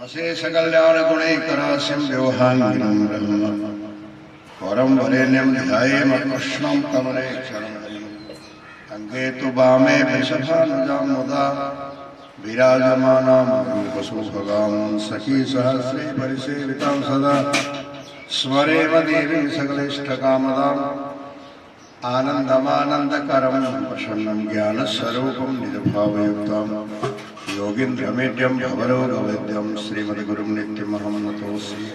अशेष कल्याण गुणैकराशिं व्यवहाङ्गिनं ब्रह्म परं वरेण्यं ध्यायेम कृष्णं कमलेक्षणं अङ्गे तु वामे वृषभानुजां मुदा विराजमानां रूपशोभगां सखी सहस्रे परिसेवितां सदा स्मरेम देवीं सकलेष्टकामदाम् आनन्दमानन्दकरं प्रसन्नं ज्ञानस्वरूपं निजभावयुक्तं योगीन्द्रमेड्यं भवरोगवैद्यं श्रीमद्गुरुं नित्यमहं नतोऽस्मि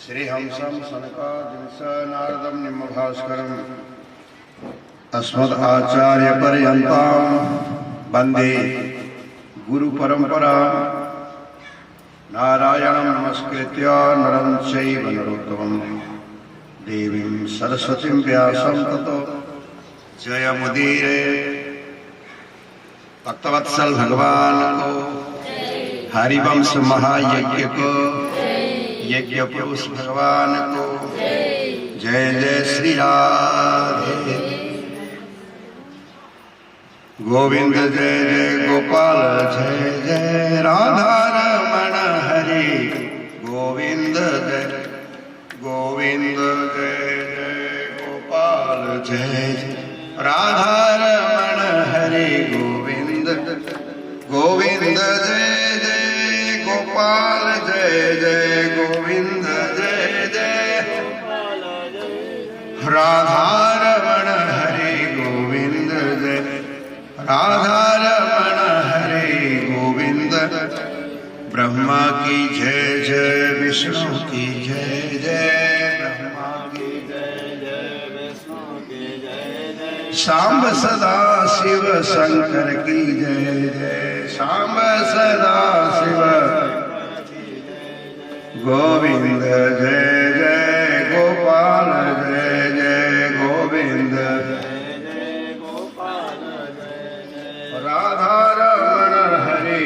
श्रीहंसं सनकादिं निम्नभास्करम् अस्मदाचार्यपर्यन्तां वन्दे गुरुपरम्परां नारायणं नमस्कृत्य नरं चैव नरोत्तमं देवीं सरस्वतीं व्यासं ततो जयमुदीरे। भक्तवत्सल भगवान को, हरिवंश महायज्ञ को, यज्ञ पुरुष भगवान को जय जय श्री राधे गोविंद जय जय गोपाल जय जय राधा रमण हरि गोविंद जय गोविंद जय जय गोपाल जय जय राधा रमण हरि गोविंद गोविंद जय जय गोपाल जय जय गोविंद जय जय राधा रमण हरि गोविंद जय राधा रमण हरे गोविंद। ब्रह्मा की जय जय विष्णु की जय जय ब्रह्मा की जय जय विष्णु की जय जय शांब सदा शिव शंकर की जय जय शांब सदा शिव गोविंद जय जय गोपाल जय जय गोविंद राधा रमण हरे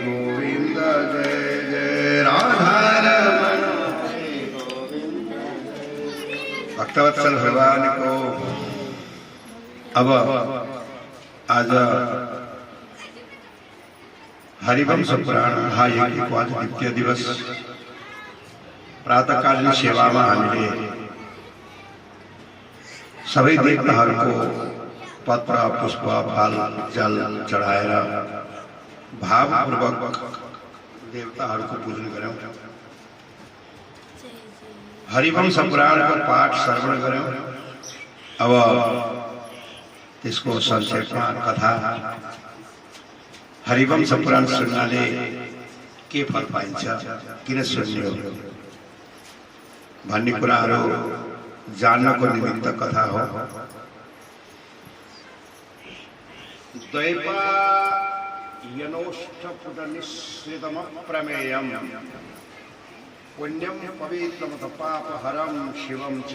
गोविंद जय जय राधा रमण हरे गोविंद। भक्तवत्सल भगवान को अब आज हरिवंश पुराण महायज्ञ को आज द्वितीय दिवस प्रातःकालीन सेवा में हामीले सबै देवताहरूको पत्र पुष्प फल जल चढ़ाएर भावपूर्वक देवताहरूको पूजन गर्यौं। हरिवंश पुराणको पाठ श्रवण गर्यौं। अब त्यसको संक्षेपमा कथा हरिवंश पुराण सुन्नाले के फल पाइन्छ, किन सुन्ने हो भन्ने कुराहरू जान्नको निमित्त कथा हो। दैवायनोष्ठपुटनिःसृतमप्रमेयम् पुण्यं पवित्रमथ पापहरं शिवं च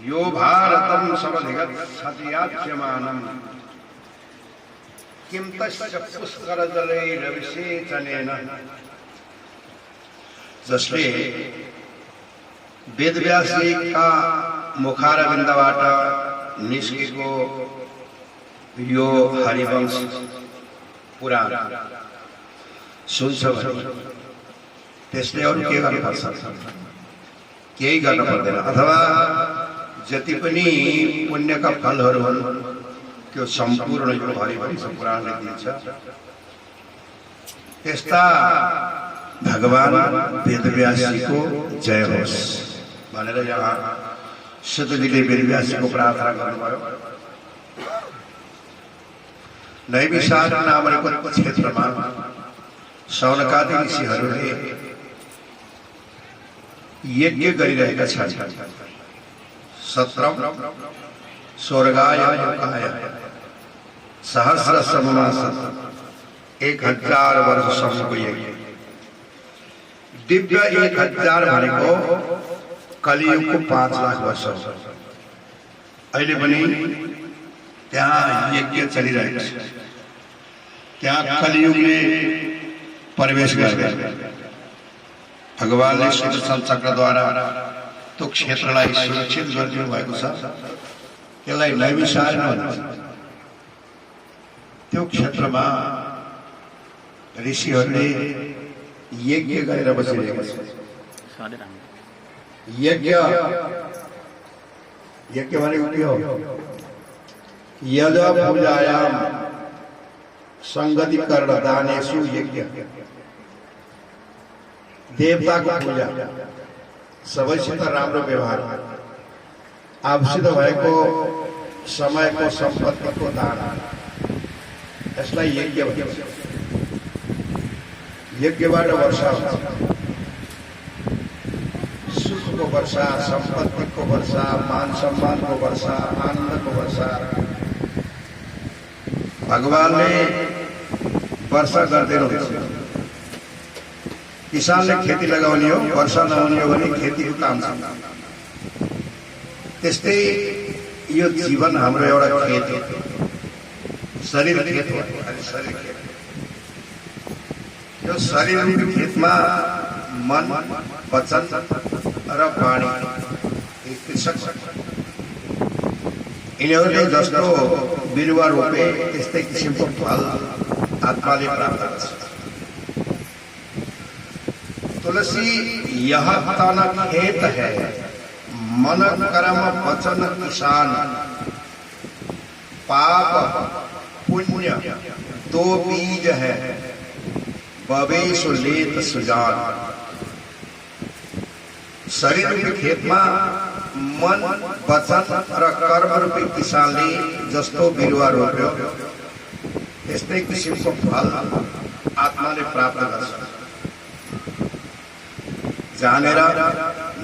यो भारतं समधिगच्छति याच्यमानम् किं तस्य पुष्करजलैरभिषेचनेन। जसले वेदव्यासजीका मुखारविन्दबाट निस्केको यो हरिवंश पुराण सुन्छ भने त्यसले अरू के गर्नुपर्छ, केही गर्न पर्दैन, अथवा जति पनि पुण्यका फलहरू हुन् त्यो सम्पूर्ण यो हरिवंश पुराणले दिन्छ। त्यस्ता भगवान वेदव्यासजीको जय होस् भनेर यहाँ सिद्धजीले वेदव्यासजीको प्रार्थना गर्नुभयो। नैमिषारण्य नामको क्षेत्रमा शौनकादि ऋषिहरूले यज्ञ गरिरहेका छन्। सत्रम स्वर्गाय लोकाय सहस्र सममासत 1000 वर्षसम्मको यज्ञ। दिव्य 1000 भनेको कलियुगको 5 लाख वर्ष हो। अहिले पनि त्यहाँ यज्ञ चलिरहेको छ। त्यहाँ कलियुगले प्रवेश गर्छ। भगवानले सुदर्शन चक्रद्वारा त्यो क्षेत्रलाई सुरक्षित गरिदिनु भएको छ। त्यसलाई नैमिषारण्य भन्छ। त्यो क्षेत्रमा ऋषिहरूले यज्ञ गरेर बसिरहेका छन्। यज्ञ यज्ञ भनेको के हो? यज पूजायाम संगति कर्ण दानेषु यज्ञ। देवताको पूजा, सबैसित राम्रो व्यवहार, आफूसित भएको समयको सम्पत्तिको दान, यसलाई यज्ञ भनिन्छ। यज्ञबाट वर्षा हुन्छ, सुखको वर्षा, सम्पत्तिको वर्षा, मान सम्मानको वर्षा, आनन्दको वर्षा भगवानले वर्षा गर्दैनुहुन्छ। किसानले खेती लगाउने हो, वर्षा नहुने हो भने खेतीको काम छ। त्यस्तै यो जीवन हाम्रो एउटा खेत हो, शरीर खेत हो। शरीर खेत, यो शरीर खेतमा मन, वचन र वाणी कृषक यिनीहरूले जस्तो बिरुवा रोपे त्यस्तै किसिमको फल आत्माले प्राप्त गर्छ। तुलसी यह तन खेत है, मन कर्म वचन किसान, पाप पुण्य दो बीज है, बवेश लेत सुजान। शरीर रूपी खेतमा मन, वचन र कर्म रूपी किसानले जस्तो बिरुवा रोप्यो त्यस्तै किसिमको फल आत्माले प्राप्त गर्छ। जानेर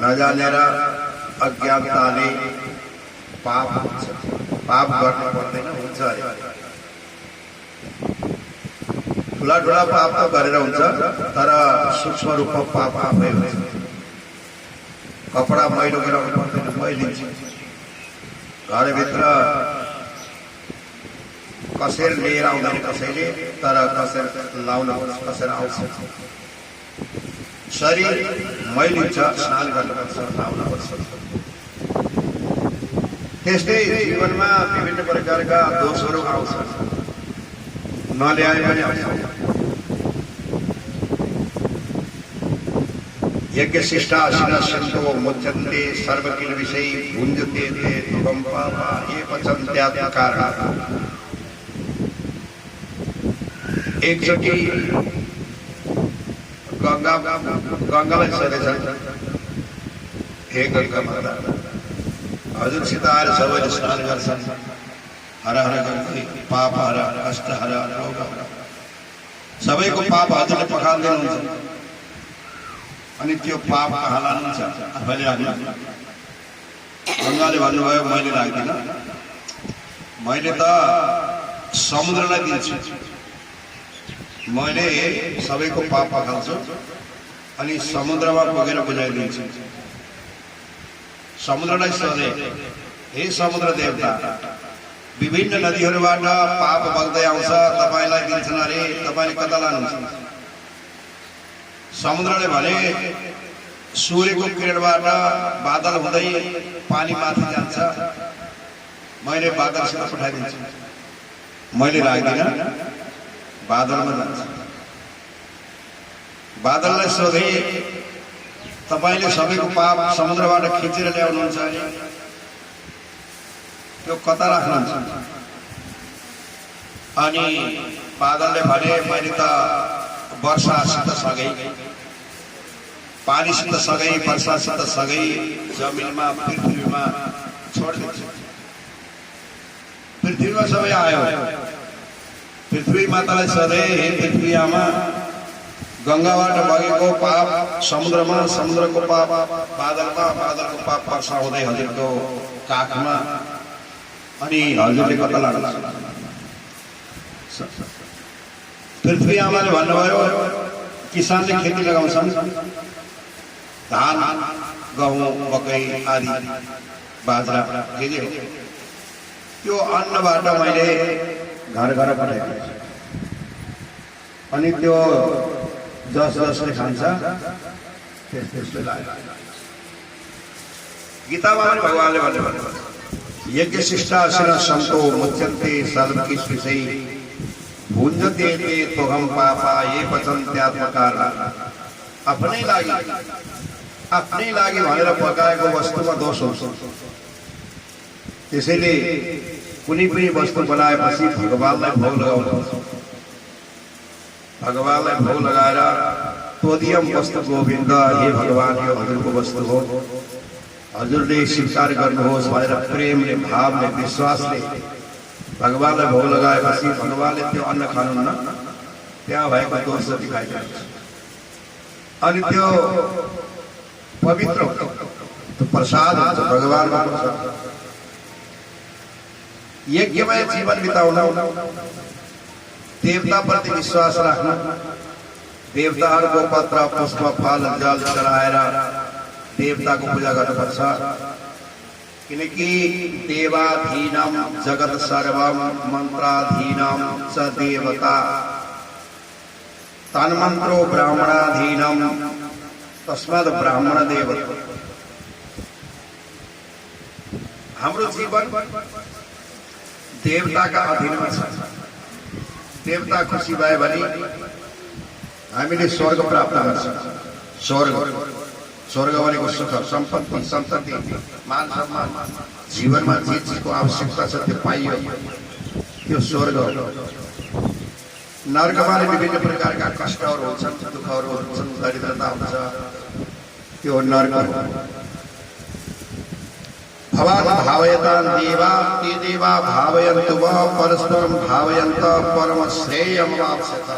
नजानेर अज्ञानताले पाप हुन्छ। पाप गर्नु पर्दैन, हुन्छ अरे। ठुला ठुला पाप त गरेर हुन्छ, तर सूक्ष्म रूपमा पाप आफै हुन्छ। कपडा मैलो गराउनु पर्दैन, मैलिन्छ। घरभित्र कसेर लिएर आउँदैन कसैले, तर कसेर लाउन कसेर आउँछ। शरीर मैलिन्छ, स्नान गर्नुपर्छ, लाउनुपर्छ। त्यस्तै जीवनमा विभिन्न प्रकारका दोषहरू आउँछन्, नल्याए पनि आउँछ। यज्ञ शिष्टाशिन सन्तो मुच्यन्ते सर्वकिल विषय भुञ्जते ते तुभं पापा ये पचन्त्यात्मकारः। एकचोटि गंगालाई सोधेछन्, हे गंगा माता, हजुरसित आएर सबैले स्नान गर्छन्, हर हर गंगे पाप हर, कष्ट हर, रोग हर, सबैको पाप हजुरले पखाल्दिनुहुन्छ। अनि त्यो पाप कहाँ लानुहुन्छ? आफैले लाग्नु। गंगाले भन्नुभयो, मैले लाग्दिनँ, मैले त समुद्रलाई दिन्छु। मैले सबैको पाप पखाल्छु अनि समुद्रमा पुगेर बुझाइदिन्छु। समुद्रलाई सोधे, हे समुद्र देवता, विभिन्न नदीहरूबाट पाप बग्दै आउँछ, तपाईलाई दिन्छन् अरे, तपाईले कता लानुहुन्छ? समुद्रले भने, सूर्यको किरणबाट बादल हुँदै पानी माथि जान्छ, मैले बादलसित पठाइदिन्छु। मैले लाग्दिनँ, बादलमा जान्छ। बादललाई सोधे, तपाईले सबैको पाप समुद्रबाट खिचेर ल्याउनुहुन्छ अरे, त्यो कता राख्नुहुन्छ? अनि बादलले भने, मैले त वर्षासित सँगै, पानीसित सँगै, वर्षासित सँगै जमिनमा, पृथ्वीमा छोडिदिन्छु। पृथ्वीमा सबै आयो। पृथ्वी मातालाई सोधे, हे पृथ्वी आमा, गंगाबाट बगेको पाप समुद्रमा, समुद्रको पाप बादलमा, बादलको पाप वर्षा हुँदै हजुरको काखमा, अनि हजुरले कता लाग्नु? पृथ्वी आमाले भन्नुभयो, किसानले खेती लगाउँछन्, धान, गहुँ, मकै आदि, बाजरा, के हो, त्यो अन्नबाट मैले घर घर पठाइदिन्छु। अनि त्यो जस जसले खान्छ त्यसले लाग्छ। गीतामा पनि भगवानले भन्नुभयो, यज्ञ शिष्टाशिन सन्तो मुच्यन्ते सर्वकिल विषय भुंजते ते तो हम पापा ये पचन्त्यात्मकार आफ्नै लागि भनेर पकाएको वस्तुमा दोष हुन्छ। त्यसैले कुनै पनि वस्तु बनाएपछि भगवानलाई भोग लगाउनुपर्छ। भगवानलाई भोग लगाएर तोदियम वस्तु गोविन्द, हे भगवान यो हजुरको वस्तु हो, हजुरले स्वीकार गर्नुहोस् भनेर प्रेमले, भावले, विश्वासले भगवानलाई भोग लगाएपछि भगवानले त्यो अन्न खानुहुन्न, त्यहाँ भएको दोष जति खाइदिनुहुन्छ। अनि त्यो पवित्र त्यो प्रसाद हुन्छ भगवानको प्रसाद। यज्ञमय जीवन बिताउन, देवताप्रति विश्वास राख्नु, देवताहरूको पत्र पुष्प फल जल चढाएर देवताको पूजा गर्नुपर्छ। किनकि देवाधीनम जगत सर्वम मन्त्राधीनम च देवता तन्मन्त्रो ब्राह्मणाधीनम तस्मात् ब्राह्मण देवता। हाम्रो जीवन देवताका अधीनमा छ। देवता खुसी भए भने हामीले स्वर्ग प्राप्त गर्छौँ। स्वर्ग भनेको सुख, सम्पत्ति, सन्तति, मान सम्मान, जीवनमा जे चिजको आवश्यकता छ त्यो पाइयो, त्यो स्वर्ग हो। नर्कमा विभिन्न प्रकारका कष्टहरू हुन्छन्, दुःखहरू हुन्छन्, दरिद्रता हुन्छ, त्यो नर्क हो। भवान् भावयतान् देवा ते देवा भावयन्तु वा परस्परं भावयन्त परम श्रेयमवाप्स्यत।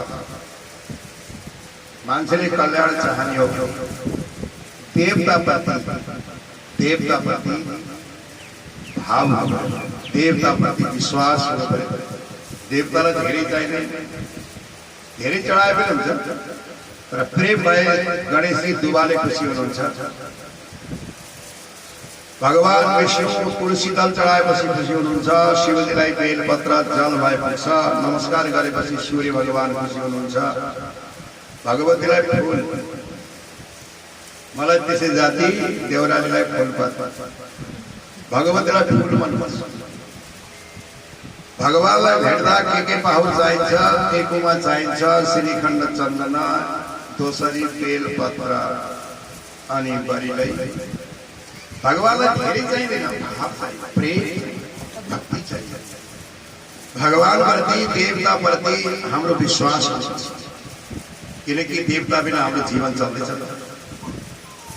मान्छेले कल्याण चाहने हो, देवताप्रति भाव, देवताप्रति विश्वास हुनु पर्यो। देवतालाई धेरै चाहिँदैन, धेरै चढाए पनि हुन्छ, तर प्रेम भए गणेशजी दुवाले खुसी हुनुहुन्छ। भगवान विष्णु तुलसी दल चढाएपछि खुसी हुनुहुन्छ। शिवजीलाई बेलपत्र जल भए पुग्छ, नमस्कार गरेपछि सूर्य भगवान खुसी हुनुहुन्छ। भगवतीलाई फूल, मलाई त्यसै जाति देवरानीलाई फूलपात, भगवतीलाई फूल मनपर्छ। भगवानलाई भेट्दा के पाहुल चाहिन्छ? एकुमा चाहिन्छ श्रीखण्ड चन्दन, दोसरी बेलपत्र अनि बरिलै। भगवानलाई धेरै चाहिँदैन, प्रेम भक्ति चाहिन्छ। भगवानप्रति, देवताप्रति हाम्रो विश्वास हुन्छ। किनकि देवता बिना हाम्रो जीवन चल्दैछ।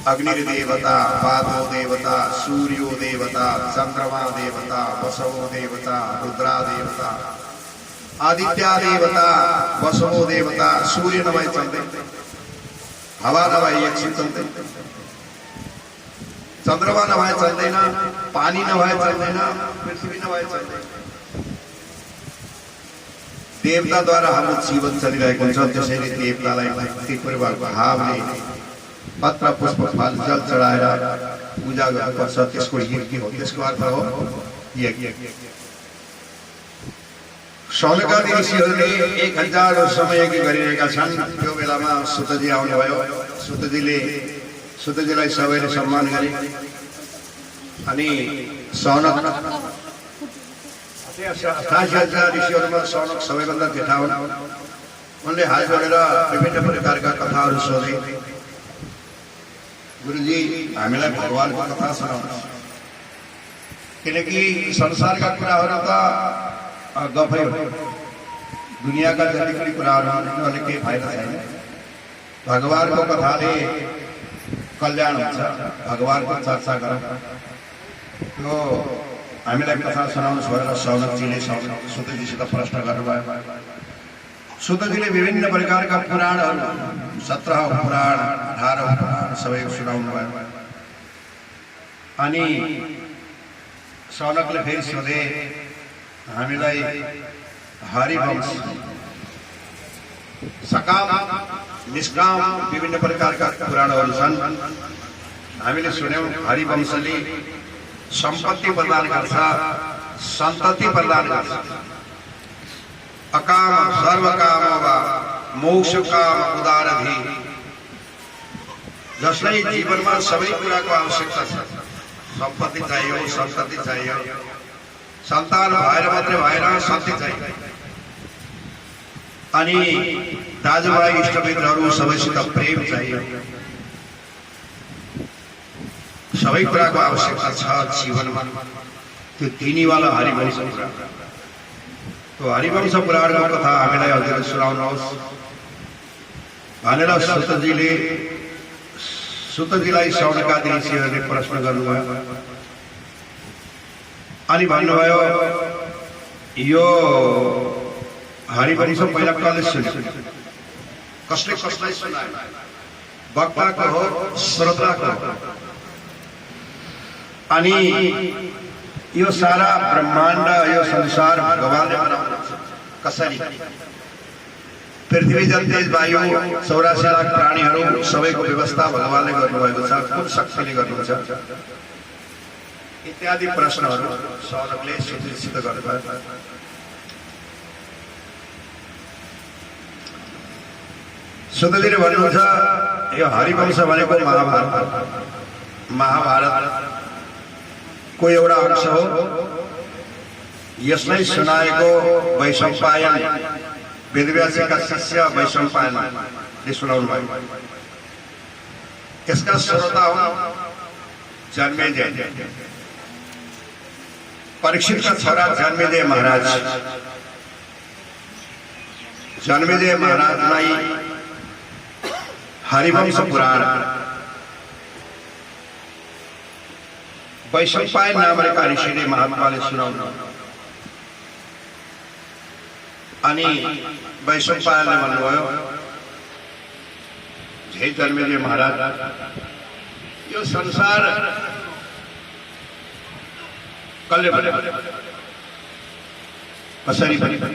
अग्नि देवता, पादो देवता, सूर्यो देवता, चन्द्रमा देवता, वसवो देवता, रुद्रा देवता, आदित्य देवता, वसवो देवता। सूर्य नभए चल्दैन, हवा नभए एकछिन चल्दैन, चन्द्रमा नभए चल्दैन, पानी नभए चल्दैन, पृथ्वी नभए चल्दैन। देवताद्वारा हाम्रो जीवन चलिरहेको हुन्छ। त्यसैले देवतालाई भक्तिपूर्वक भावले पत्र पुष्प फल जल चढाएर पूजा गर्नुपर्छ। त्यसको यज्ञ हो, त्यसको अर्थ हो यज्ञ। शौनकादि ऋषिहरूले 1000 वर्षसम्म यज्ञ गरिरहेका छन्। त्यो बेलामा सुतजी आउनुभयो। सुतजीलाई सबैले सम्मान गरे। अनि शौनक 88,000 ऋषिहरूमा शौनक सबैभन्दा जेठा हुन्। उनले हात जोडेर विभिन्न प्रकारका कथाहरू सोधे। गुरुजी, हामीलाई भगवानको कथा सुनाउनुहोस्। किनकि संसारका कुराहरू त गफै हो, दुनियाँका जति पनि कुराहरू उनीहरूले केही फाइदा छैन। भगवानको कथाले कल्याण हुन्छ। भगवानको चर्चा गरौँ, त्यो हामीलाई कथा सुनाउनुहोस् भनेर शौनकजीले सुतजीसित प्रश्न गर्नुभयो। सुतजीले विभिन्न प्रकारका पुराणहरू, 17 पुराण, 18 पुराण सबै सुनाउनु भयो। अनि शौनकले फेरि सोधे, हामीलाई हरिवंश, सकाम निष्काम विभिन्न प्रकारका पुराणहरू छन्। हामीले सुन्यौँ हरिवंशले सम्पत्ति प्रदान गर्छ, सन्तति प्रदान गर्छ। अकाम सर्वकाम वा मोक्ष काम उदारधि। जसलाई जीवनमा सबै कुराको आवश्यकता छ, सम्पत्ति चाहियो, सन्तति चाहियो, सन्तान भएर मात्रै भएन, सन्ति चाहियो। अनि दाजुभाइ इष्टमित्रहरू सबैसित प्रेम चाहियो। सबै कुराको आवश्यकता छ जीवनमा। त्यो दिनेवाला हरिवंश पुराण, त्यो हरिवंश पुराणको कथा हामीलाई हजुरले सुनाउनुहोस् भनेर सुतजीलाई शौनकादि ऋषिहरूले प्रश्न गर्नुभयो। अनि भन्नुभयो यो हरिवंश पहिला कसले सुन्यो, कसले कसलाई सुनायो, वक्ताको हो श्रोताको हो। अनि यो सारा ब्रह्माण्ड यो संसार भगवानले बनाउनुहुन्छ। कसरी? पृथ्वी जल तेज वायु 84 लाख प्राणीहरू सबैको व्यवस्था भगवानले गर्नुभएको छ। कुन शक्तिले गर्नुहुन्छ इत्यादि प्रश्नहरू शौनकले सुनिश्चित गर्नुभयो। सुतजीले भन्नुहुन्छ यो हरिवंश भनेको महाभारतको एउटा अंश हो। यसलाई सुनाएको वैशम्पायन वेदव्यासका शिष्य वैशम्पायनले सुनाउनु भयो। यसका श्रोता हुन् जन्मेजय, परीक्षितका छोरा जन्मेजय महाराज। जन्मेजय महाराजलाई हरिवंश पुराण वैशम्पायन नामका ऋषिले महात्माले सुनाउनु। अनि वैशम्पायनले भन्नुभयो हे जन्मेजय महाराज, यो संसार कसले बन्यो? कसरी बन्यो?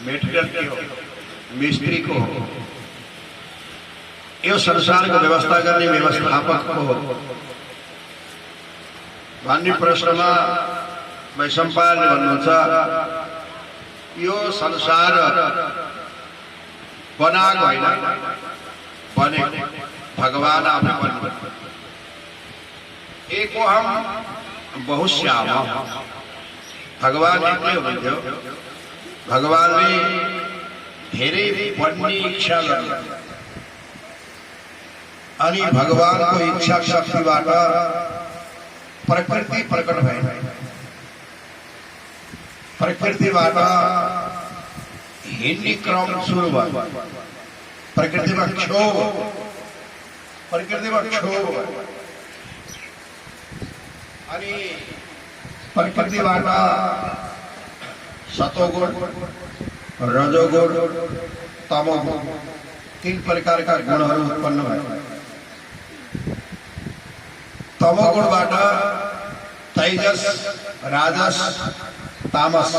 मेटेरियल के हो, मिस्त्री को हो। यो संसारको व्यवस्था गर्ने व्यवस्थापक को हो भन्ने प्रश्नमा वैशम्पायनले भन्नुहुन्छ यो संसार बनाएको होइन, बनेको भगवान आफै बन्नु। एको हम बहुश्याम, भगवान एक्लै हुनुहुन्थ्यो। भगवानले धेरै बन्ने इच्छा गर्नु अनि भगवानको इच्छा शक्तिबाट प्रकृति प्रकट भए। प्रकृतिबाट हिँड्ने क्रम सुरु भयो। प्रकृतिमा क्षोभ अनि प्रकृतिबाट सतोगुण, रजोगुण, तमोगुण 3 प्रकारका गुणहरू उत्पन्न भए। तमोगुणबाट तेजस, राजस, तामस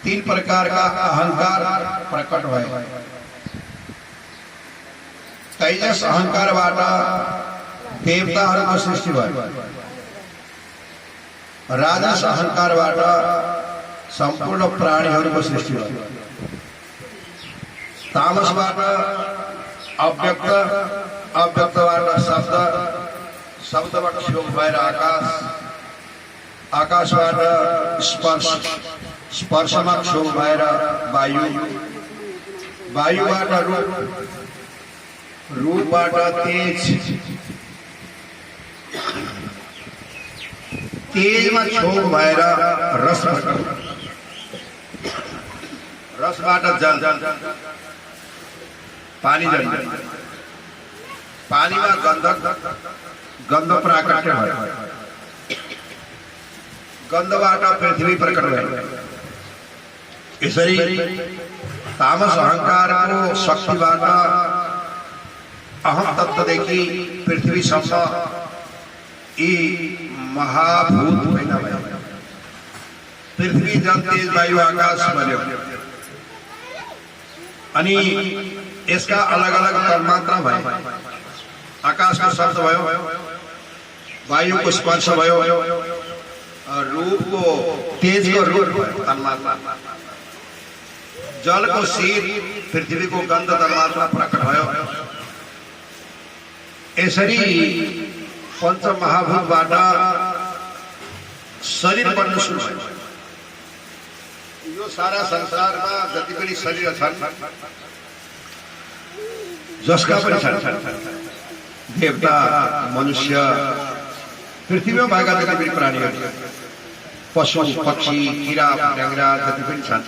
3 प्रकारका अहंकार प्रकट भए। तेजस अहंकारबाट देवताहरूको सृष्टि भयो। राजस अहंकारबाट संपूर्ण प्राणीहरूको सृष्टि भयो। तामसबाट अव्यक्त, अव्यक्तबाट शब्द, शब्दबाट क्षोभ भएर आकाश, आकाशबाट स्पर्श, स्पर्शमा क्षोभ भएर वायु, वायुबाट रूप, रूपबाट तेज, तेजमा क्षोभ भएर रस, रसबाट जल, पानी जन्म, पानीमा गन्ध, गन्ध प्राकट्य भयो। गन्धबाट पृथ्वी प्रकट भयो। यसरी तामस अहंकारको शक्तिबाट अहम तत्त्वदेखि पृथ्वीसम्म यी महाभूत पैदा भए। पृथ्वी, जल, तेज, वायु, आकाश बन्यो। अनि यसका अलग अलग तन्मात्रा भए। आकाशको शब्द भयो, वायुको स्पर्श भयो, रूपको, तेजको रूप तन्मात्रा, जलको शीत, पृथ्वीको गन्ध तन्मात्रा प्रकट भयो। यसरी पंच महाभूतबाट शरीर बन्न सुरु भयो। यो सारा संसारमा जति पनि शरीर छन् जसका पनि छन् देवता मनुष्य पृथ्वीमा भएका जति पनि प्राणीहरू पशु पक्षी किरा फट्याङ्ग्रा जति पनि छन्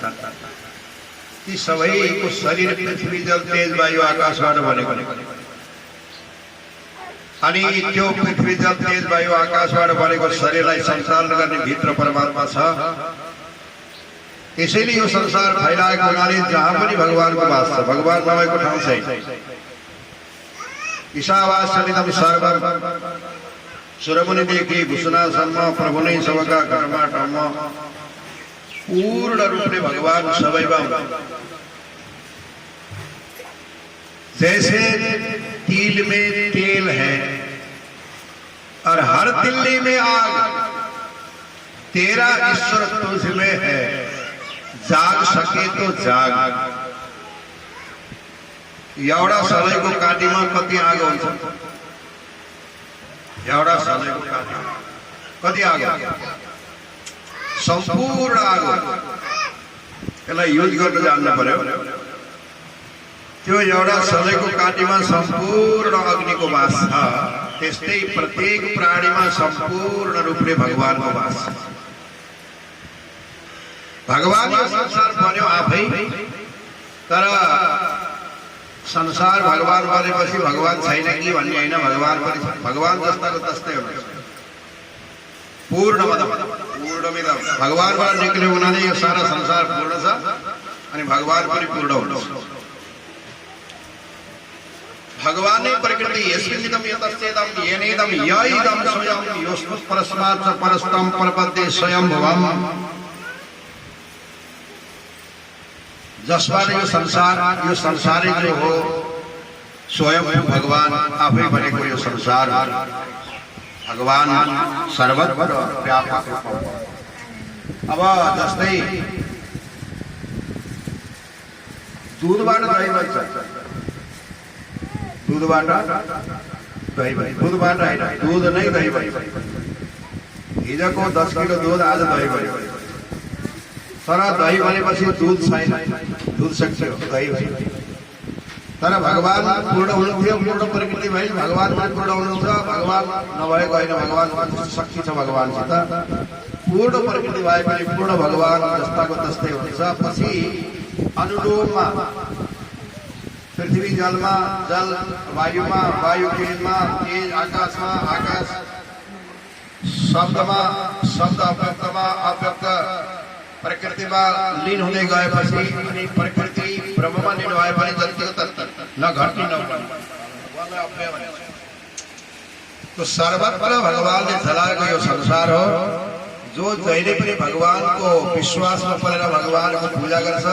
ती सबैको शरीर पृथ्वी जल तेज वायु आकाशबाट बनेको अनि त्यो पृथ्वी जल तेज वायु आकाशबाट बनेको शरीरलाई सञ्चालन गर्ने भित्र परमात्मा छ। त्यसैले यो संसार फैलाएको हुनाले जहाँ पनि भगवानको वास छ, भगवान नभएको ठाउँ छैन। ईशावास्यमिदं सर्वं सुरमुनिदेखि घुसनासम्म प्रभु नै सबका घरमाटमा पूर्ण रूपले भगवान सबैमा हुनुहुन्छ। जैसे तिल में तेल है और हर तिल्ली में आग, तेरा ईश्वर तुझ में है, जाग सके तो जाग। एउटा सधैँको काटीमा कति आगो हुन्छ? एउटा सधैँको काटीमा कति आगो? सम्पूर्ण आगो। यसलाई युज गर्न जान्नु पर्यो। त्यो एउटा सधैँको काटीमा सम्पूर्ण अग्निको वास छ, त्यस्तै प्रत्येक प्राणीमा सम्पूर्ण रूपले भगवानको वास छ। भगवान यो संसार बन्यो आफै, तर संसार भगवान बनेपछि भगवान छैन कि भन्ने होइन, भगवान पनि छ। भगवान जस्ताको तस्तै हुन्छ। पूर्णमदं पूर्णमिदं, भगवानबाट निक्ल्यो हुनाले यो सारा संसार पूर्ण छ अनि भगवान पनि पूर्ण हुन्छ। भगवान ने प्रकृति यस्मिन्निदं यतस्येदं येनेदं यइदं स्वयं योऽस्मत् परस्मात् च परस्तं प्रपद्ये स्वयं भवम्। जसबाट यो संसारै जो हो स्वयं भगवान आफै बनेको यो संसार, भगवान सर्वत्र व्यापक रूपमा। अब जस्तै दूधबाट दही बन्छ, दूधबाट दही बन्छ, दूधबाट होइन, दूध नै दही बन्छ। हिजोको 10 किलो दूध आज दही बन्यो, तर दही बनेपछि दूध छैन, दूध सक्यो दही भयो। तर भगवान पूर्ण हुनुहुन्थ्यो, पूर्ण प्रकृति भए भगवान पनि पूर्ण हुनुहुन्छ। भगवान नभएको होइन, भगवान शक्ति छ भगवानसित। पूर्ण प्रकृति भए पनि पूर्ण भगवान जस्ताको तस्तै हुन्छ। पछि अनुलोममा पृथ्वी जलमा जल, वायुमा वायु, तेजमा तेज, आकाशमा आकाश, शब्दमा शब्द, अव्यक्तमा अव्यक्त, प्रकृतिमा लीन हुँदै गएपछि अनि प्रकृति ब्रह्ममा लीन भएपछि जतिको तत्त्व न घट्ने न बढ्ने, तो सर्वत्र भगवानले चलाएको यो संसार हो। जो जहिले पनि भगवानको विश्वासमा परेर भगवानको पूजा गर्छ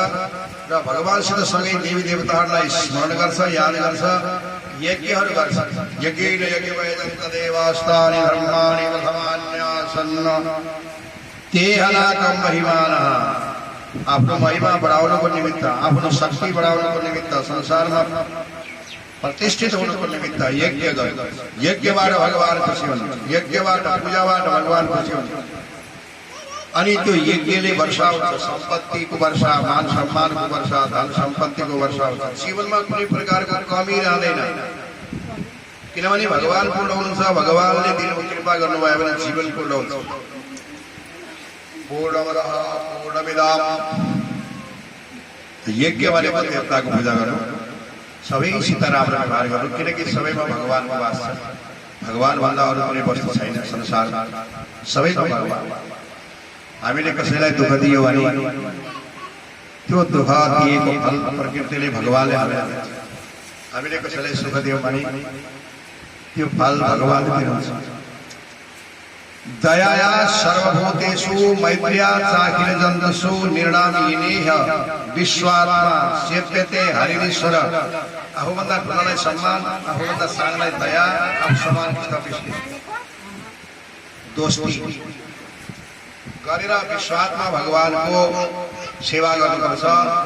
र भगवानसित सँगै देवी देवताहरूलाई स्मरण गर्छ, याद गर्छ, यज्ञहरू गर्छ। यज्ञेन यज्ञवैदन्त देवास्तानि धर्माणि वधमान्यासन् तेहनाकं महिमानः। आफ्नो महिमा बढाउनको निमित्त, आफ्नो शक्ति बढाउनको निमित्त, संसारमा प्रतिष्ठित हुनुको निमित्त यज्ञ गर्छ। यज्ञबाट भगवान खुसी हुनुहुन्छ, यज्ञबाट पूजाबाट भगवान खुसी हुनुहुन्छ। अनि त्यो यज्ञले वर्षा हुन्छ, सम्पत्तिको वर्षा, मान सम्मानको वर्षा, धन सम्पत्तिको वर्षा हुन्छ। जीवनमा कुनै प्रकारको कमी रहँदैन, किनभने भगवान पूर्ण हुनुहुन्छ। भगवानले दिनको कृपा गर्नुभयो भने जीवन पूर्ण हुन्छ। पूर्णमदः पूर्णमिदं, यज्ञ भनेको देवताको पूजा गर्नु, सबैसित राम्रो व्यवहार गर्नु, किनकि सबैमा भगवानको वास छ। भगवान भन्दा अरू कुनै वस्तु छैन संसारमा, सबैमा भगवान। हामीले कसैलाई दुःख दियो भने त्यो दुःख दिएको फल प्रकृतिले भगवानले हामीलाई दिन्छ। हामीले कसैलाई सुख दियो भने त्यो फल भगवानले दिनुहुन्छ। दयाया सर्वभूतेषु मैत्र्या चाखिल जन्तुषु निर्णामीनेह विश्वात्मा सेव्यते हरिरीश्वर। आफूभन्दा ठुलालाई सम्मान, आफूभन्दा सानोलाई दया, आफू समान दोस्ती गरेर विश्वात्मा भगवानको सेवा गर्नुपर्छ।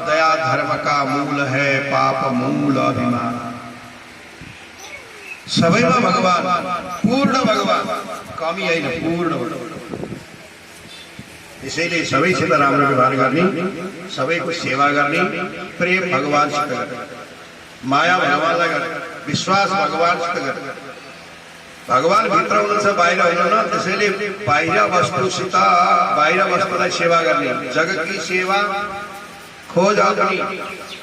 दया धर्म का मूल है, पाप मूल अभिमान। सबैमा भगवान, पूर्ण भगवान, कमी होइन, पूर्ण। इसीलिए सबैसित राम्रो व्यवहार गर्ने, सबैको सेवा गर्ने, प्रेम भगवानसित गर्ने, माया भगवानलाई गर्ने, विश्वास भगवानसित गर्ने। भगवान भित्र हुनुहुन्छ, बाहिर हुनुहुन्न। त्यसैले बाहिर वस्तुसित, बाहिर वस्तुलाई सेवा गर्ने। जगत की सेवा खोज अपनी,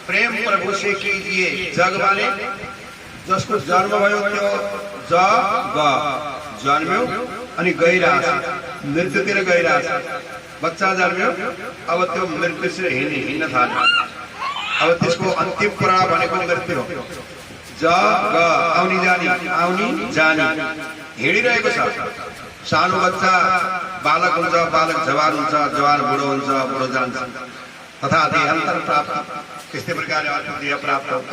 प्रेम प्रभु से कीजिए। जग माने जसको जन्म भयो त्यो जग जन्म्यो अनि गइरहेछ, मृत्युतिर गइरहेछ। बच्चा जन्म्यो, अब त्यो मृत्युसित हिँड्न थाल्यो। अब त्यसको अन्तिम पडाव भनेको मृत्यु हो। जग आउनी जानी हिँडिरहेको छ। सानो बच्चा बालक हुन्छ, बालक जवान हुन्छ, जवान बुढो हुन्छ, बुढो जान्छ, तथा देहान्तर प्राप्त, त्यस्तै प्रकारले अर्को देह प्राप्त हुन्छ।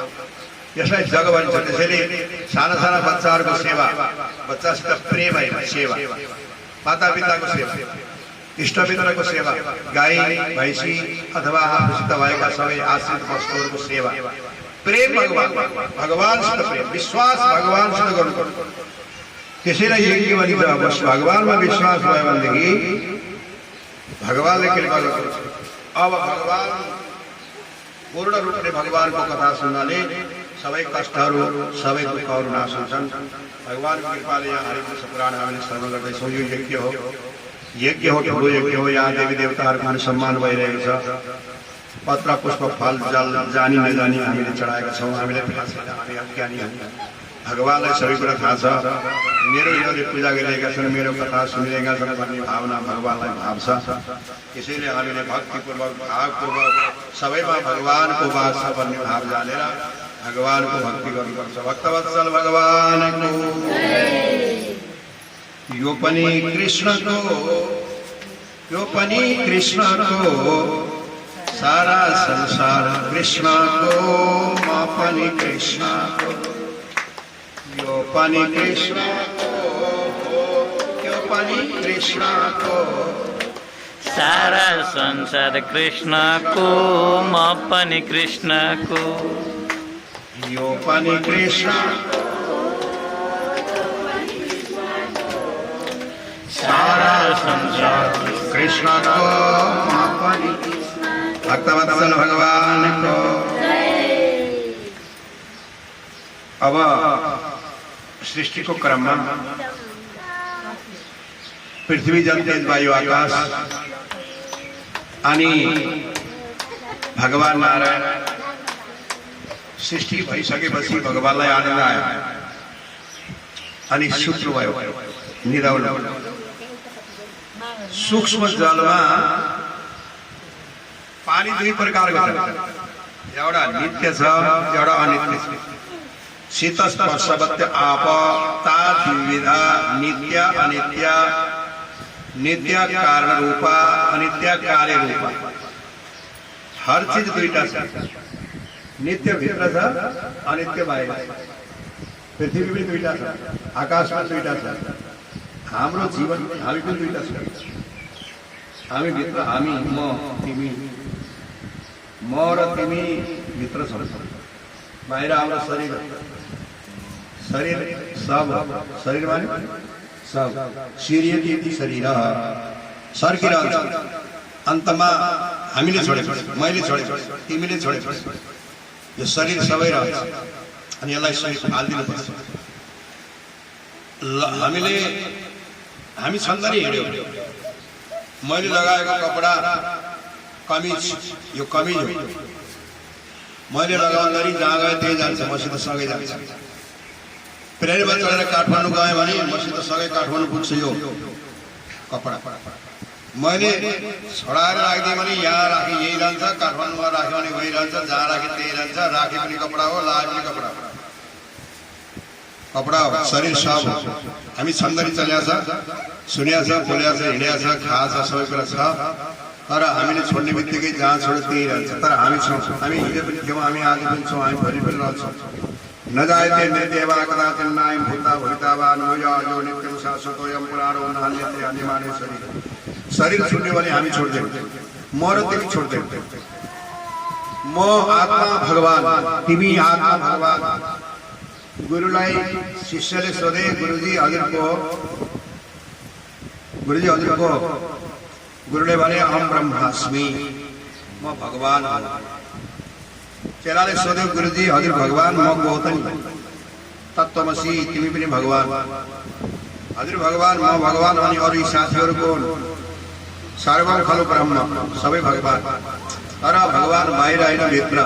यसलाई जग भनिन्छ। त्यसैले साना साना बच्चाहरूको सेवा, बच्चासित प्रेम होइन, सेवा, माता पिताको सेवा, इष्टमित्रको सेवा, गाई भैँसी अथवा आफूसित भएका सबै आश्रित वस्तुहरूको सेवा, प्रेम भगवानसित प्रेम, विश्वास भगवानसित गर्नुपर्छ। त्यसैलाई यज्ञ भनिन्छ। भगवानमा विश्वास भयो भनेदेखि भगवानले कृपा गर्नुहुन्छ। अब भगवान पूर्ण रूपले भगवानको कथा सुन्नाले सबै कष्टहरू, सबै दुःखहरू नाश हुन्छन्। भगवानको कृपाले यहाँ हरिकृष्ण पुराण हामीले श्रवण गर्दैछौँ। यो यज्ञ हो, यज्ञ हो, ठुलो यज्ञ हो। यहाँ देवी देवताहरूको सम्मान भइरहेको छ। पत्र पुष्प फल जल जानी नजानी हामीले चढाएका छौँ। हामीले थाहा छैन, हामी अज्ञानी हौँ। भगवानलाई सबै कुरा थाहा छ। मेरो यिनीहरूले पूजा गरिरहेका छन्, मेरो कथा सुनिरहेका छन् भन्ने भावना भगवानलाई भाव छ। त्यसैले हामीले भक्तिपूर्वक, भावपूर्वक सबैमा भगवानको वास छ भन्ने भाव जानेर भगवानको भक्ति गर्नुपर्छ। भक्तवत्सल भगवानको यो पनि कृष्णको, यो पनि कृष्णको, सारा संसार कृष्णको, म पनि कृष्णको, यो पनि कृष्णको, यो पनि कृष्णको, सारा संसार कृष्णको, म पनि कृष्णको, यो पनि कृष्णको, सारा संसार कृष्णको, म पनि। भक्तवत्सल भगवानको। अब सृष्टिको क्रममा पृथ्वी जल तेज वायु आकाश अनि भगवान नारायण सृष्टि भइसकेपछि भगवानलाई आनन्द आयो अनि सुत्नु भयो, निदाउनु। सूक्ष्म जलमा पानी दुई प्रकारको छ, एउटा नित्य छ, एउटा अनित्य छ। शीत स्पर्शवत्य आप ता द्विविधा, नित्य अनित्य, नित्य कारण रूपा, अनित्य कार्य रूपा। हर चीज दुईटा छ, नित्य भित्र छ, अनित्य बाहिर छ। पृथ्वी पनि दुईटा छ, आकाश पनि दुईटा छ, हाम्रो जीवन हामी पनि दुईटा छ। हामी भित्र, हामी म तिमी, म र तिमी भित्र छौँ। बाहिर हाम्रो शरीर, शरीर सब, शरीर माने सब, शिरियति शरीर सर्किरहन्छ। अन्तमा हामीले छोडेको, मैले छोडेको, तिमीले छोडेको, यो शरीर सबै रहन्छ अनि यसलाई सही हालिदिनुपर्छ। हामी छन्दरी हिँड्यो, मैले लगाएको कपडा कमिज, यो कमिज हो, मैले लगाउँदाखेरि जहाँ गएँ त्यही जान्छ, मसित सँगै जान्छ। प्लेनमा चढेर काठमाडौँ गएँ भने मसित सँगै काठमाडौँ पुग्छ यो कपडा। मैले छोडाएर राखिदिएँ भने यहाँ राखेँ यही रहन्छ, काठमाडौँमा राख्यो भने वही रहन्छ, जहाँ राखेँ त्यही रहन्छ। राखे पनि कपडा हो, लाए पनि कपडा हो, कपडा हो, शरीर सब हो। हामी छन्दरी चल्या छ, सुन्या छ, बोल्या छ, हिँड्या छ, खा छ, सबै कुरा छ। तर हामीले छोड्ने बित्तिकै जहाँ छोड्यो त्यही रहन्छ। तर हामी छौँ, हामी हिजो पनि थियौँ, हामी आज पनि छौँ, हामी भोलि पनि रहन्छौँ। नजायते निर्देवा कदाचित् नायं भूता भविता वा नो यो नित्यं शाश्वतोऽयं पुराणो न हन्यते हन्यमाने शरीर। शरीर छुट्यो भने हामी छोड्दैनौँ, म र तिमी छोड्दैनौँ। म आत्मा भगवान, तिमी आत्मा भगवान। गुरुलाई शिष्यले सोधे, गुरुजी हजुरको गुरुले भने अहम ब्रह्मास्मि, म भगवान हुँ। चेलाले सोध्यो गुरुजी हजुर भगवान म को हो त नि? तत्त्वमसि तिमी पनि भगवान। हजुर भगवान म भगवान अनि अरू साथीहरू को हुन्? सर्वम खलु ब्रह्म, सबै भगवान। तर भगवान बाहिर होइन भित्र।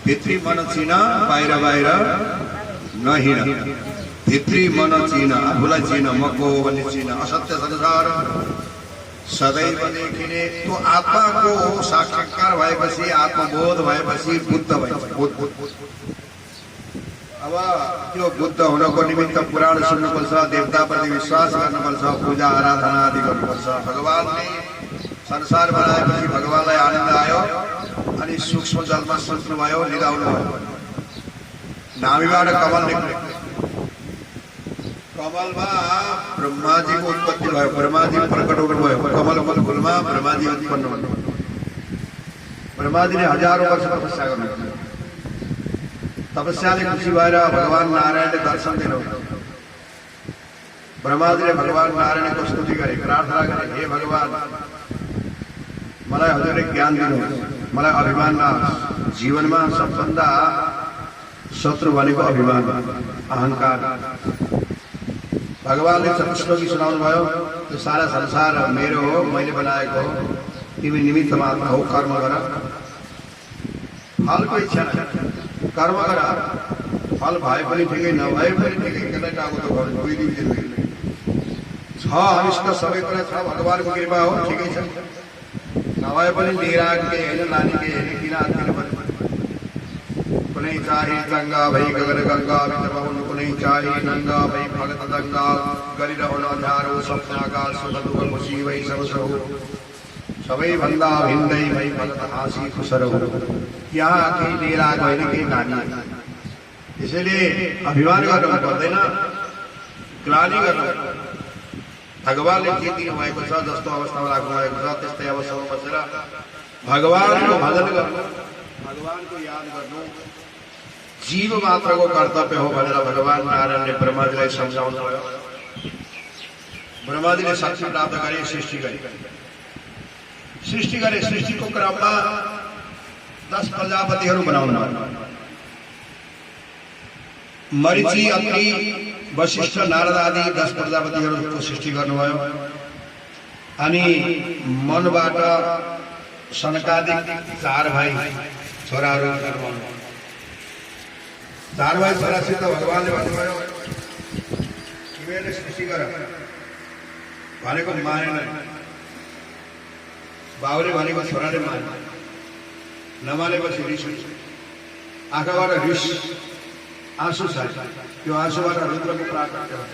भित्री मन चिन, बाहिर बाहिर नहिँड। भित्री मन चिन, आफूलाई चिन, म को हो भन्ने चिन। असत्य संसार सदैव देखिने त्यो आत्माको साक्षात्कार भएपछि, आत्मबोध भएपछि बुद्ध भएछ। अब त्यो बुद्ध हुनको निमित्त पुराण सुन्नुपर्छ, देवताप्रति विश्वास गर्नुपर्छ, पूजा आराधना आदि गर्नुपर्छ। भगवानले संसार बनाएपछि भगवानलाई आनन्द आयो अनि सूक्ष्म जलमा सोच्नुभयो, निदाउनु भयो। नाभिबाट कमल निक्ल्यो। कमलमा ब्रह्माजीको उत्पत्ति भयो। ब्रह्माजी प्रकट हुनुभयो। कमलको फूलमा ब्रह्माजी उत्पन्न हुनुभयो। ब्रह्माजीले हजारौं वर्ष तपस्या गर्नुभयो। तपस्याले खुसी भएर भगवान नारायणले दर्शन दिनुभयो। ब्रह्माजीले भगवान नारायणको स्तुति गरे, प्रार्थना गरे, हे भगवान मलाई हजुरले ज्ञान दिनुहोस्, मलाई अभिमान नहोस्। जीवनमा सबभन्दा शत्रु भनेको अभिमान, अहंकार। भगवानले चतुश्लोकी सुनाउनु भयो, त्यो सारा संसार मेरो हो, मैले बनाएको हो, तिमी निमित्त मात्र हौ, कर्म गर। फलको इच्छा नगर, कर्म गर। फल भए पनि ठिकै, नभए पनि ठिकै, कसलाई टाको त गर्नु, दुई दिन जिन्दगी छ। अनिष्ट सबै कुरा छ, भगवानको कृपा हो, ठिकै छ। नभए पनि निराज्ञ होइन, नानीके होइन, किन आत्तिनु पर्यो? कुनै चाहिँ चङ्गा भई गगन गङ्गा बिचबाउनु, कुनै चाहिँ नङ्गा भई भगत दङ्गा गरिरहनु अध्यारो सपनाका सुख दुःख खुसी भई सबसो सबैभन्दा भिन्दै भई भगत हाँसी खुसरो। यहाँ केही निराग होइन, केही नानी। त्यसैले अभिमान गर्नु पर्दैन, ग्लानी गर्नु। भगवानले जे दिनुभएको छ, जस्तो अवस्थामा राख्नु भएको छ, त्यस्तै अवस्थामा बसेर भगवानको भजन गर्नु, भगवानको याद गर्नु जीव मात्रको कर्तव्य हो भनेर भगवान नारायणले ब्रह्माजीलाई सम्झाउनु भयो। ब्रह्माजीले शक्ति प्राप्त गरे, सृष्टि गरे। सृष्टिको क्रममा 10 प्रजापतिहरू बनाउनु भयो। मरीचि, अत्रि, वशिष्ठ, नारद आदि 10 प्रजापतिहरूको सृष्टि गर्नुभयो। अनि मनबाट सनकादिक 4 भाइ छोराहरू जन्माउनु। 4 भाइ छोरासित भगवानले भन्नुभयो, तिमीहरूले सृष्टि गर भनेको मानेन। बाबुले भनेको छोराले माने, नमानेपछि रिस हुन्छ। आँखाबाट रिस, आँसु छ। त्यो आँसुबाट रुद्रको प्राकट्य हुन्छ।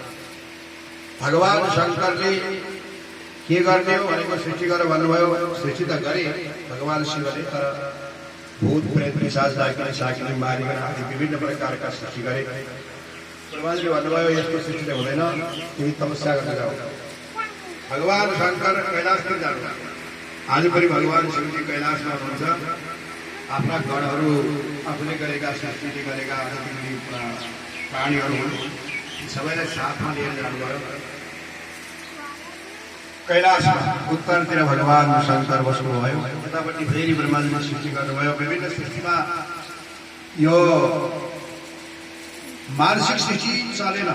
भगवान शङ्करले के गर्ने हो भनेको सृष्टि गर भन्नुभयो। सृष्टि त गरे भगवान शिवले, तर भूत प्रेत पिशाच डाकिने साकिने मारिकन आदि विभिन्न प्रकारका सृष्टि गरे। भगवानले भन्नुभयो यस्तो सृष्टिले हुँदैन, तिमी तपस्या गर्न जाऊ। भगवान शङ्कर कैलाशतिर जानु। आज पनि भगवान शिवजी कैलाशमा हुनुहुन्छ। आफ्ना गणहरू, आफूले गरेका सृष्टिले गरेका जति प्राणीहरू हुन् सबैलाई साथमा लिएर जानुभयो। कैलाशमा उत्तरतिर भगवान शङ्कर बस्नुभयो। यतापट्टि फेरि ब्रह्माजीले सृष्टि गर्नुभयो। विभिन्न सृष्टिमा यो मानसिक सृष्टि चलेन।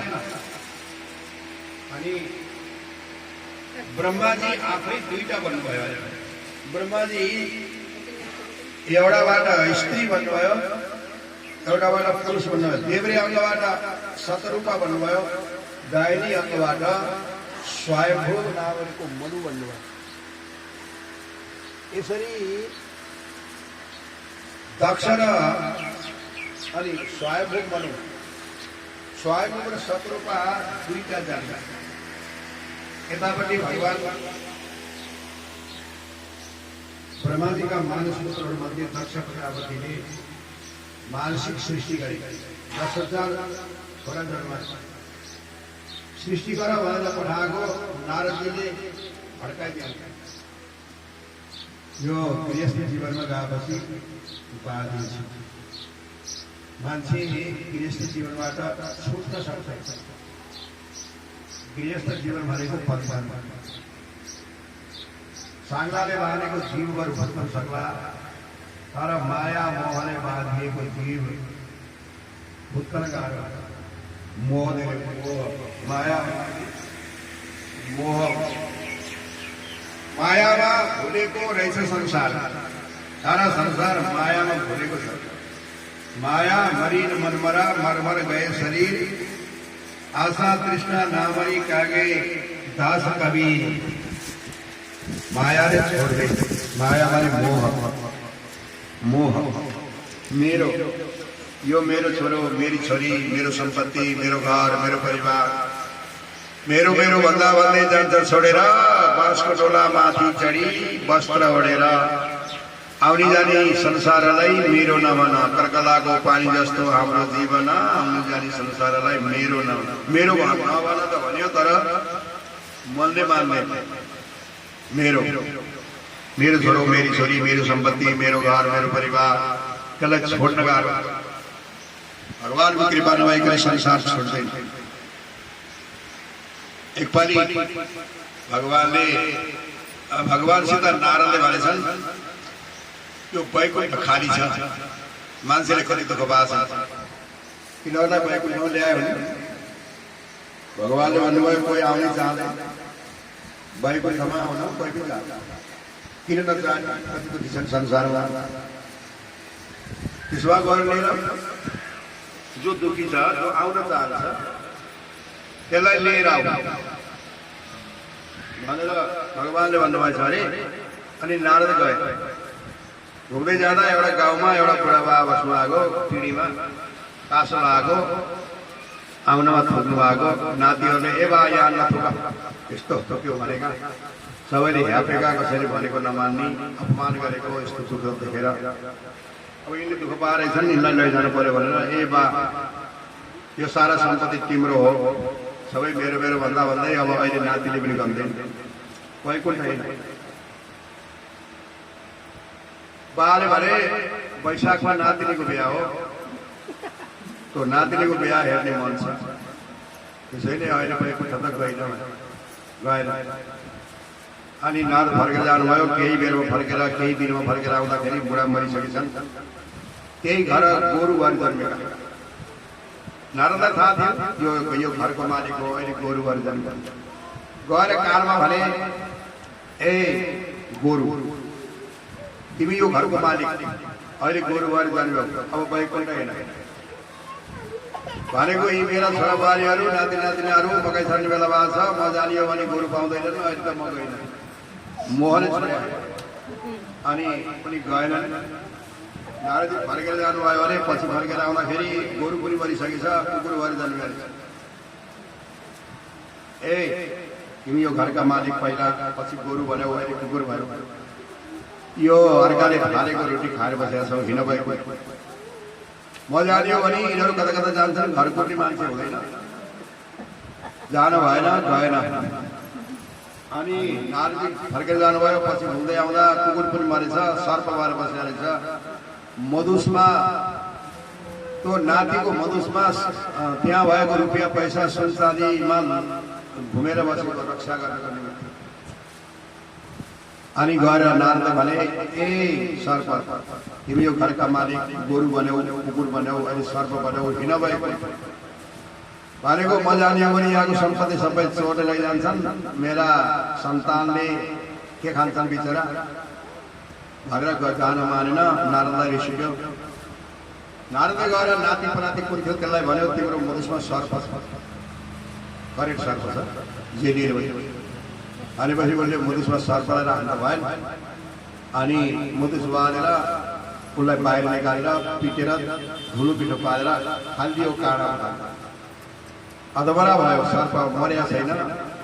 अनि ब्रह्माजी आफै दुईटा बन्नुभयो। ब्रह्माजी एउटाबाट स्त्री बन्नुभयो, एउटाबाट पुरुष बन्नुभयो। देब्रे अङ्गबाट शतरूपा बन्नुभयो, दाहिनी अङ्गबाट स्वयंभू नामको मनु बन्नुभयो। यसरी दक्ष र अनि स्वयंभू मनु, स्वयंभू र शतरूपा दुईटा जान्छ। यतापट्टि भगवान ब्रह्माजीका मानस पुत्रहरूमध्ये दक्ष प्रजापतिले मानसिक सृष्टि गरे। 10,000 छोरा जन्मा। सृष्टि गर भनेर पठाएको नारदजीले भड्काइदिए। यो गृहस्थ जीवनमा गएपछि उपाधि छ। मान्छे गृहस्थ जीवनबाट छुट्न सक्छ। गृहस्थ जीवन भनेको परिवार, सांगलाले बाँधेको जीवहरू भत्न सक्ला, तर माया मोहले बाँधिएको जीव भुत्न गाह्रो। मोहले माया मोह मायामा भुलेको रहेछ संसार। सारा संसार मायामा भुलेको छ। माया मरिन मनमरा मरमर गए शरीर, आशा तृष्णा नामरी कागे दास कबीर। मायाले छोड्दै माया माने मोह मोह मेरो यो मेरो छोरो मेरी छोरी मेरो सम्पत्ति मेरो घर मेरो परिवार मेरो मेरो भन्दा भन्दै जान्छ छोडेर बाँसको टोला माथि चढी वस्त्र ओढेर आउने जाने संसारलाई मेरो नभन कर्कलाको पानी जस्तो हाम्रो जीवन आउने जाने संसारलाई मेरो नभन मेरो भन त भन्यो तर मनले मान्ने मेरो मेरो छोरो मेरी छोरी मेरो सम्पत्ति मेरो घर मेरो परिवार त्यसलाई छोड्न गाह्रो। भगवानको कृपा नभइकन संसार छोड्दैन। एकपालि भगवानसित नारदले भनेछन् यो वैकुण्ठ खाली छ, मान्छेले कति दुःख पाछ, किनभने वैकुण्ठ ल्यायो भने भगवानले भन्नुभयो कोही आउने चाहँदैन, वैकुण्ठमा आउन कोही पनि चाहन्छ, किन नचाहने, कति दुःखी छन् संसारमा। त्यसमा गरेर जो दुःखी छ जो आउन चाहन्छ त्यसलाई लिएर आऊ भनेर भगवानले भन्नुभएको छ अरे। अनि नारद गए। घुम्दै जाँदा एउटा गाउँमा एउटा बुढाबा बस्नु भएको, पिँढीमा कासो भएको, आउनमा थुक्नु भएको। नातिहरूले ए बा यहाँ नथुक यस्तो थुक्यो भनेका, सबैले ह्यापेका, कसैले भनेको नमान्ने, अपमान गरेको यस्तो दुःख देखेर अब यिनले दुःख पारेछन्, यिनलाई लैजानु पर्यो भनेर ए बा यो सारा सम्पत्ति तिम्रो हो, सबै मेरो मेरो भन्दा भन्दै अब अहिले नातिले पनि गम्दैन, वैकुण्ठ होइन। बाले भने वैशाखमा नातिनीको बिहा हो, त्यो नातिनीको बिहा हेर्ने मन छ, त्यसैले अहिले वैकुण्ठ त गएन। अनि नारद फर्केर जानुभयो। केही बेरमा फर्केर केही दिनमा फर्केर आउँदाखेरि बुढा मरिसकेछन्। त्यही घर गोरुबारी जन्मेका। नारदलाई थाहा थियो यो घरको मालिक हो, अहिले गोरुबारी जन्मेका। गएर कानमा भने ए गोरु तिमी यो घरको मालिक, अहिले गोरुबारी जन्म्यौ, अब वैकुण्ठ होइन भनेको यी मेरा छोराबारीहरू नाति नातिनीहरू मकै छर्ने बेला भएको छ, म जानियो भने गोरु पाउँदैनन्, अहिले त म गइन। मोहले छोड्यो अनि पनि गएनन्। नारदजी फर्केर जानुभयो भने पछि फर्केर आउँदाखेरि गोरु पनि मरिसकेछ, कुकुरबारी जन्मेछ। ए तिमी यो घरका मालिक पहिला, पछि गोरु भन्यौ, अहिले कुकुर भयो। यो अर्काले फालेको रोटी खाएर बसेका छौ, हिँड भएको म जानियो भने यिनीहरू कता कता जान्छन्, घर कुर्ने मान्छे हुँदैन, जानु भएन, गएन। अनि नारदजी फर्केर जानुभयो। पछि घुम्दै आउँदा कुकुर पनि मरेछ, सर्प भएर बसेको रहेछ। मधुसमा त्यो नातिको मधुसमा त्यहाँ भएको रुपियाँ पैसा सुनचाँदीमा घुमेर बसेको रक्षा गर्नको निमित्त। अनि गएर नारदले भने ए सर्प तिमी यो घरका मालिक, गोरु बन्यौ, कुकुर बन्यौ, अहिले सर्प बन्यौ, हिँड भएको भनेको म जानियो भने यहाँको सम्पत्ति सबै चोरेर लैजान्छन्, मेरा सन्तानले के खान्छन् बिचरा भनेर जान मानेन। नारदलाई रिस उठ्यो। नारदले गएर नाति पनाति कुन थियो त्यसलाई भन्यो तिम्रो मधुसमा सर्प छ, करेक्ट सर्प छ, जेलिएर भयो। भनेपछि उसले मधुसमा सर्पलाई राख्नु भएन। अनि मधुस बाँधेर उसलाई बाहिर निकालेर पिटेर धुलो पिठो पारेर हालिदियो काँडा। अधबरा भयो, सर्प मरेको छैन,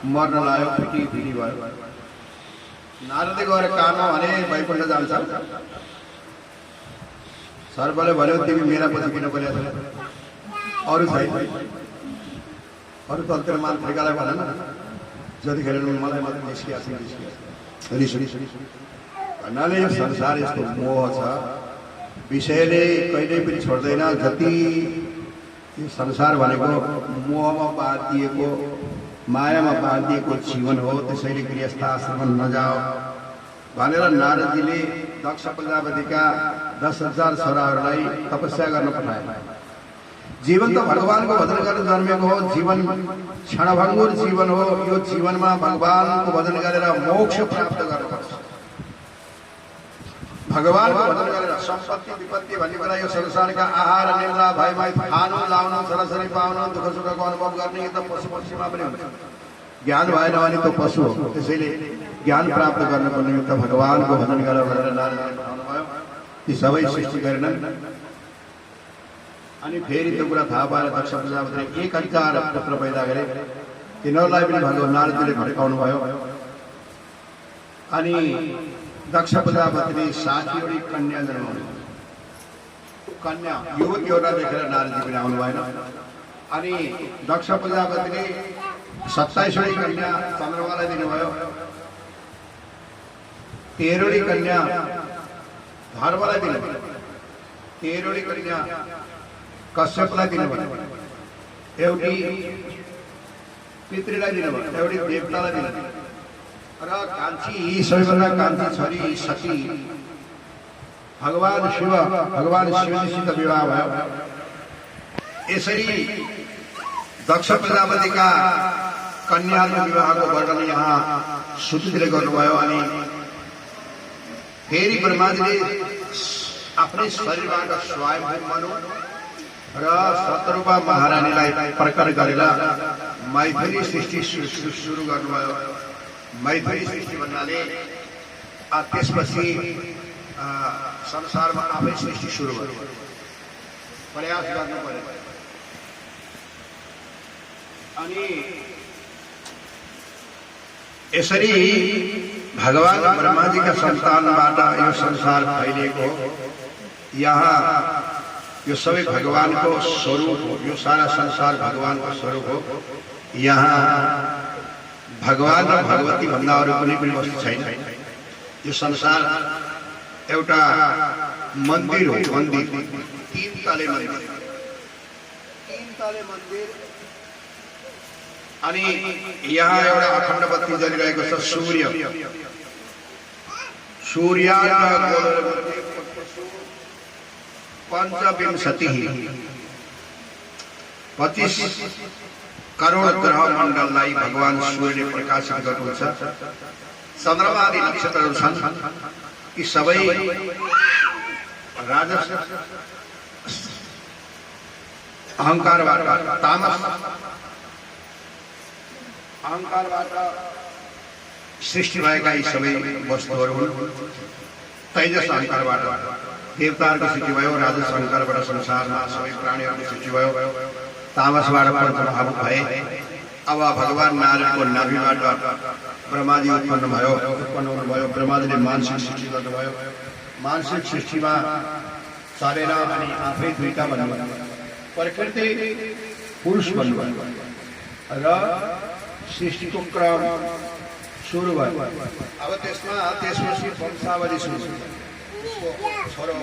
मर्न लाग्यो, पिटी भयो। नारदले गएर कानमा भने वैकुण्ठ जान्छ। सर्पले भन्यो तिमी मेरा पछि किन बोलेको छैन, अरू छैन, अरू तन्त्र मान्त्रिकालाई भन न, जतिखेर मलाई मात्रै निस्किया भन्नाले यो संसार यस्तो मोह छ, विषयले कहिल्यै पनि छोड्दैन। जति यो संसार भनेको मोहमा बाँधिएको, मायामा बाँधिएको जीवन हो। त्यसैले गृहस्थ आश्रममा नजाओ, भनेर नारदजीले दक्ष प्रजापतिका 10,000 छोराहरूलाई तपस्या गर्न पठाए। जीवन त भगवानको भजन गरेर जन्मेको हो, जीवन क्षणभङ्गुर जीवन हो। यो जीवनमा भगवानको भजन गरेर मोक्ष प्राप्त गर्नुपर्छ। भगवानको भजन गरेर सम्पत्ति विपत्ति भन्ने कुरा यो संसारका आहार निद्रा भयमै खानु लाउनु सरसरी पाउनु दुःख सुखको अनुभव गर्ने यो त पशु पक्षीमा पनि हुन्छ। ज्ञान भएन भने त पशु हो। त्यसैले ज्ञान प्राप्त गर्नको निमित्त भगवानको भजन गरेर भनेर नारदले बताउनुभयो। ती सबै सृष्टि गरेनन्। अनि फेरि त्यो कुरा थाहा पाएर दक्ष प्रजापतिले 1,000 पुत्र पैदा गरे। तिनीहरूलाई पनि भगवान नारदले भड्काउनु भयो। अनि दक्ष प्रजापतिले 60 कन्या जन्माउनु। कन्या युवतीहरूलाई देखेर नारदजी पनि आउनु भएन। अनि दक्ष प्रजापतिले 27 कन्या चन्द्रमालाई दिनुभयो। 13 कन्या धर्मलाई दिनुभयो। 13 कन्या कश्यपलाई दिनुभयो। एउटी पितृलाई दिनुभयो। एउटी देवतालाई दिनुभयो। र कान्छी सबैभन्दा कान्छी छोरी सती भगवान शिवजीसित विवाह भयो। यसरी दक्ष प्रजापतिका कन्याहरूको विवाहको वर्णन यहाँ सूत्रले गर्नुभयो। अनि फेरि ब्रह्माजीले आफ्नै शरीरबाट स्वयं मनु र शतरूपा महारानीलाई प्रकट गरेर मैथिली सृष्टि सुरु गर्नुभयो। मैथिली सृष्टि भन्नाले त्यसपछि संसारमा आफै सृष्टि सुरु भयो। प्रयास गर्नु पर्यो। अनि यसरी भगवान ब्रह्माजीका सन्तानबाट यो संसार फैलिएको हो। यहाँ यो सबै भगवानको स्वरूप हो। यो सारा संसार भगवानको स्वरूप हो। यहाँ भगवान र भगवती भन्दा अरू कुनै पनि वस्तु छैन। यो संसार एउटा मन्दिर हो। मन्दिर 3 तले मन्दिर। 3 तले मन्दिर। अनि यहाँ एउटा अखण्ड बत्ती जलिरहेको छ। सूर्य पञ्चविंशति 25 करोड ग्रह मण्डललाई भगवान सूर्यले प्रकाशित गर्नुहुन्छ। चन्द्रमा आदि नक्षत्रहरू छन्। यी सबै राजस अहङ्कारबाट तामस अहङ्कारबाट सृष्टि भएका यी सबै वस्तुहरू हुन्। तेजस अहङ्कारबाट देवताहरूको सृष्टि भयो। राजस अहङ्कारबाट संसारमा सबै प्राणीहरूको सृष्टि भयो। तामसबाट प्रभावित भए। अब भगवान नारायणको नाभिबाट ब्रह्माजी उत्पन्न हुनुभयो। ब्रह्माजीले मानसिक सृष्टि गर्नुभयो। मानसिक सृष्टिमा चलेर अनि आफै दुईटा भन्नुभयो। प्रकृति पुरुष भन्नुभयो र सृष्टिको क्रम सुरु भयो। अब त्यसपछि वंशावली सुरु भयो। छोरो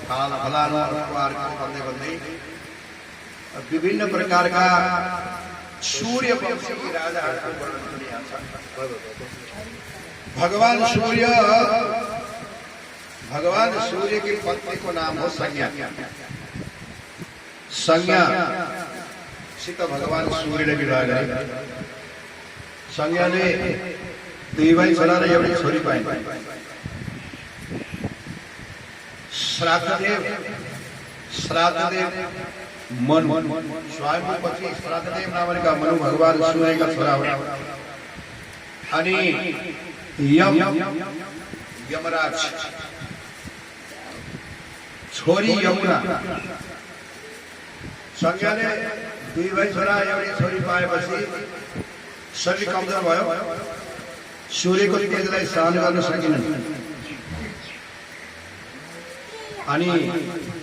फलानु भन्दै भन्दै विभिन्न प्रकारका सूर्य वंशी राजाहरूको वर्णन पनि यहाँ छ। भगवान सूर्य की पत्नी को नाम हो संज्ञा। संज्ञासित भगवान सूर्यले विवाह गरे। संज्ञाले 2 भाइ छोरा र एउटी छोरी पाइन्। श्राद्धदेव मनु स्वयंपछि श्राद्धदेव नामका मनु भगवान सूर्यका छोरा हुन्। अनि यमराज छोरी यमुना। संज्ञाले 2 भाइ छोरा एउटी छोरी पाएपछि शरीर कमजोर भयो। सूर्यको तेजलाई सहन गर्न सकिनन्। अनि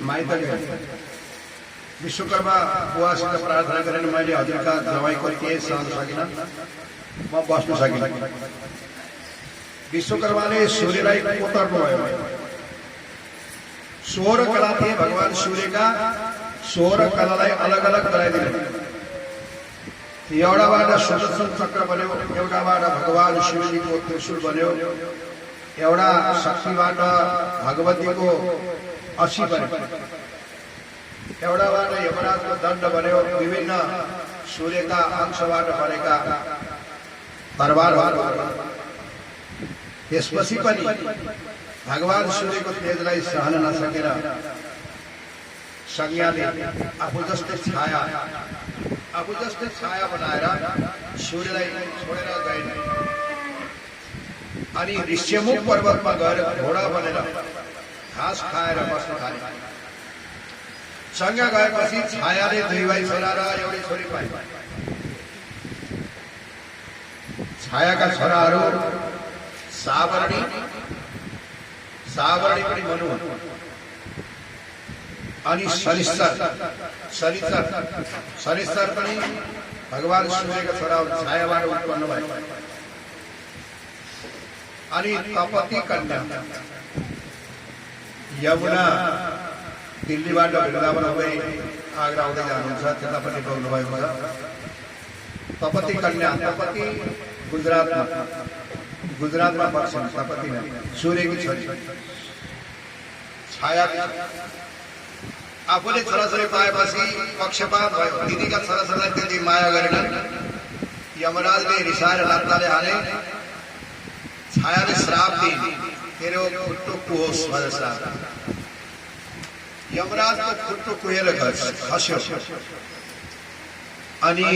माइत गए। विश्वकर्मा बुवासित प्रार्थना गरेर मैले हजुरका जवाइको तेज सहन सकिन, म बस्न सकिनँ। विश्वकर्माले सूर्यलाई उतर्नु भयो। 16 कला थिए भगवान सूर्यका। 16 कलालाई अलग अलग गराइदिनु। एउटाबाट सुदर्शन चक्र बन्यो, एउटाबाट भगवान शिवजीको त्रिशूल बन्यो, एवढा शक्तिबाट भगवतीको 80 बने एउटाबाट यमराजको दण्ड बन्यो विभिन्न सूर्यका अंशबाट बनेका तरबारहरू त्यसपछि पनि भगवान सूर्यको तेजलाई सहन नसकेर संज्ञाले आफू जस्तै छाया बनाएर सूर्यलाई छोडेर गए अनि ऋष्यमुख पर्वतमा गएर घोडा बनेर घाँस खाएर बस्न थाले संज्ञा गएपछि छायाले 2 भाइ छोरा र एउटी छोरी पाए छायाका छोराहरू सावर्णी पनि मनु अनि शनिश्चर पनि भगवान सूर्यका छोराहरू छायाबाट उत्पन्न भए अनि तपती कन्या यमुना दिल्लीबाट वृन्दावन हुँदै आग्रा हुँदै जानुहुन्छ त्यता पनि बोल्नु भएको छ तपती कन्या तपती गुजरातमा पर्छन् तपती सूर्यकी छोरी छाया आफूले छोराछोरी पाएपछि पक्षपात भयो दिदीका छोराछोरीलाई त्यति माया गरेनन् यमराजले रिसाएर लात्ताले हाले छायाले श्राप दिए तेरो खुट्टो कुहोस् भनेर श्राप यमराजको खुट्टो कुहेर खस्यो अनि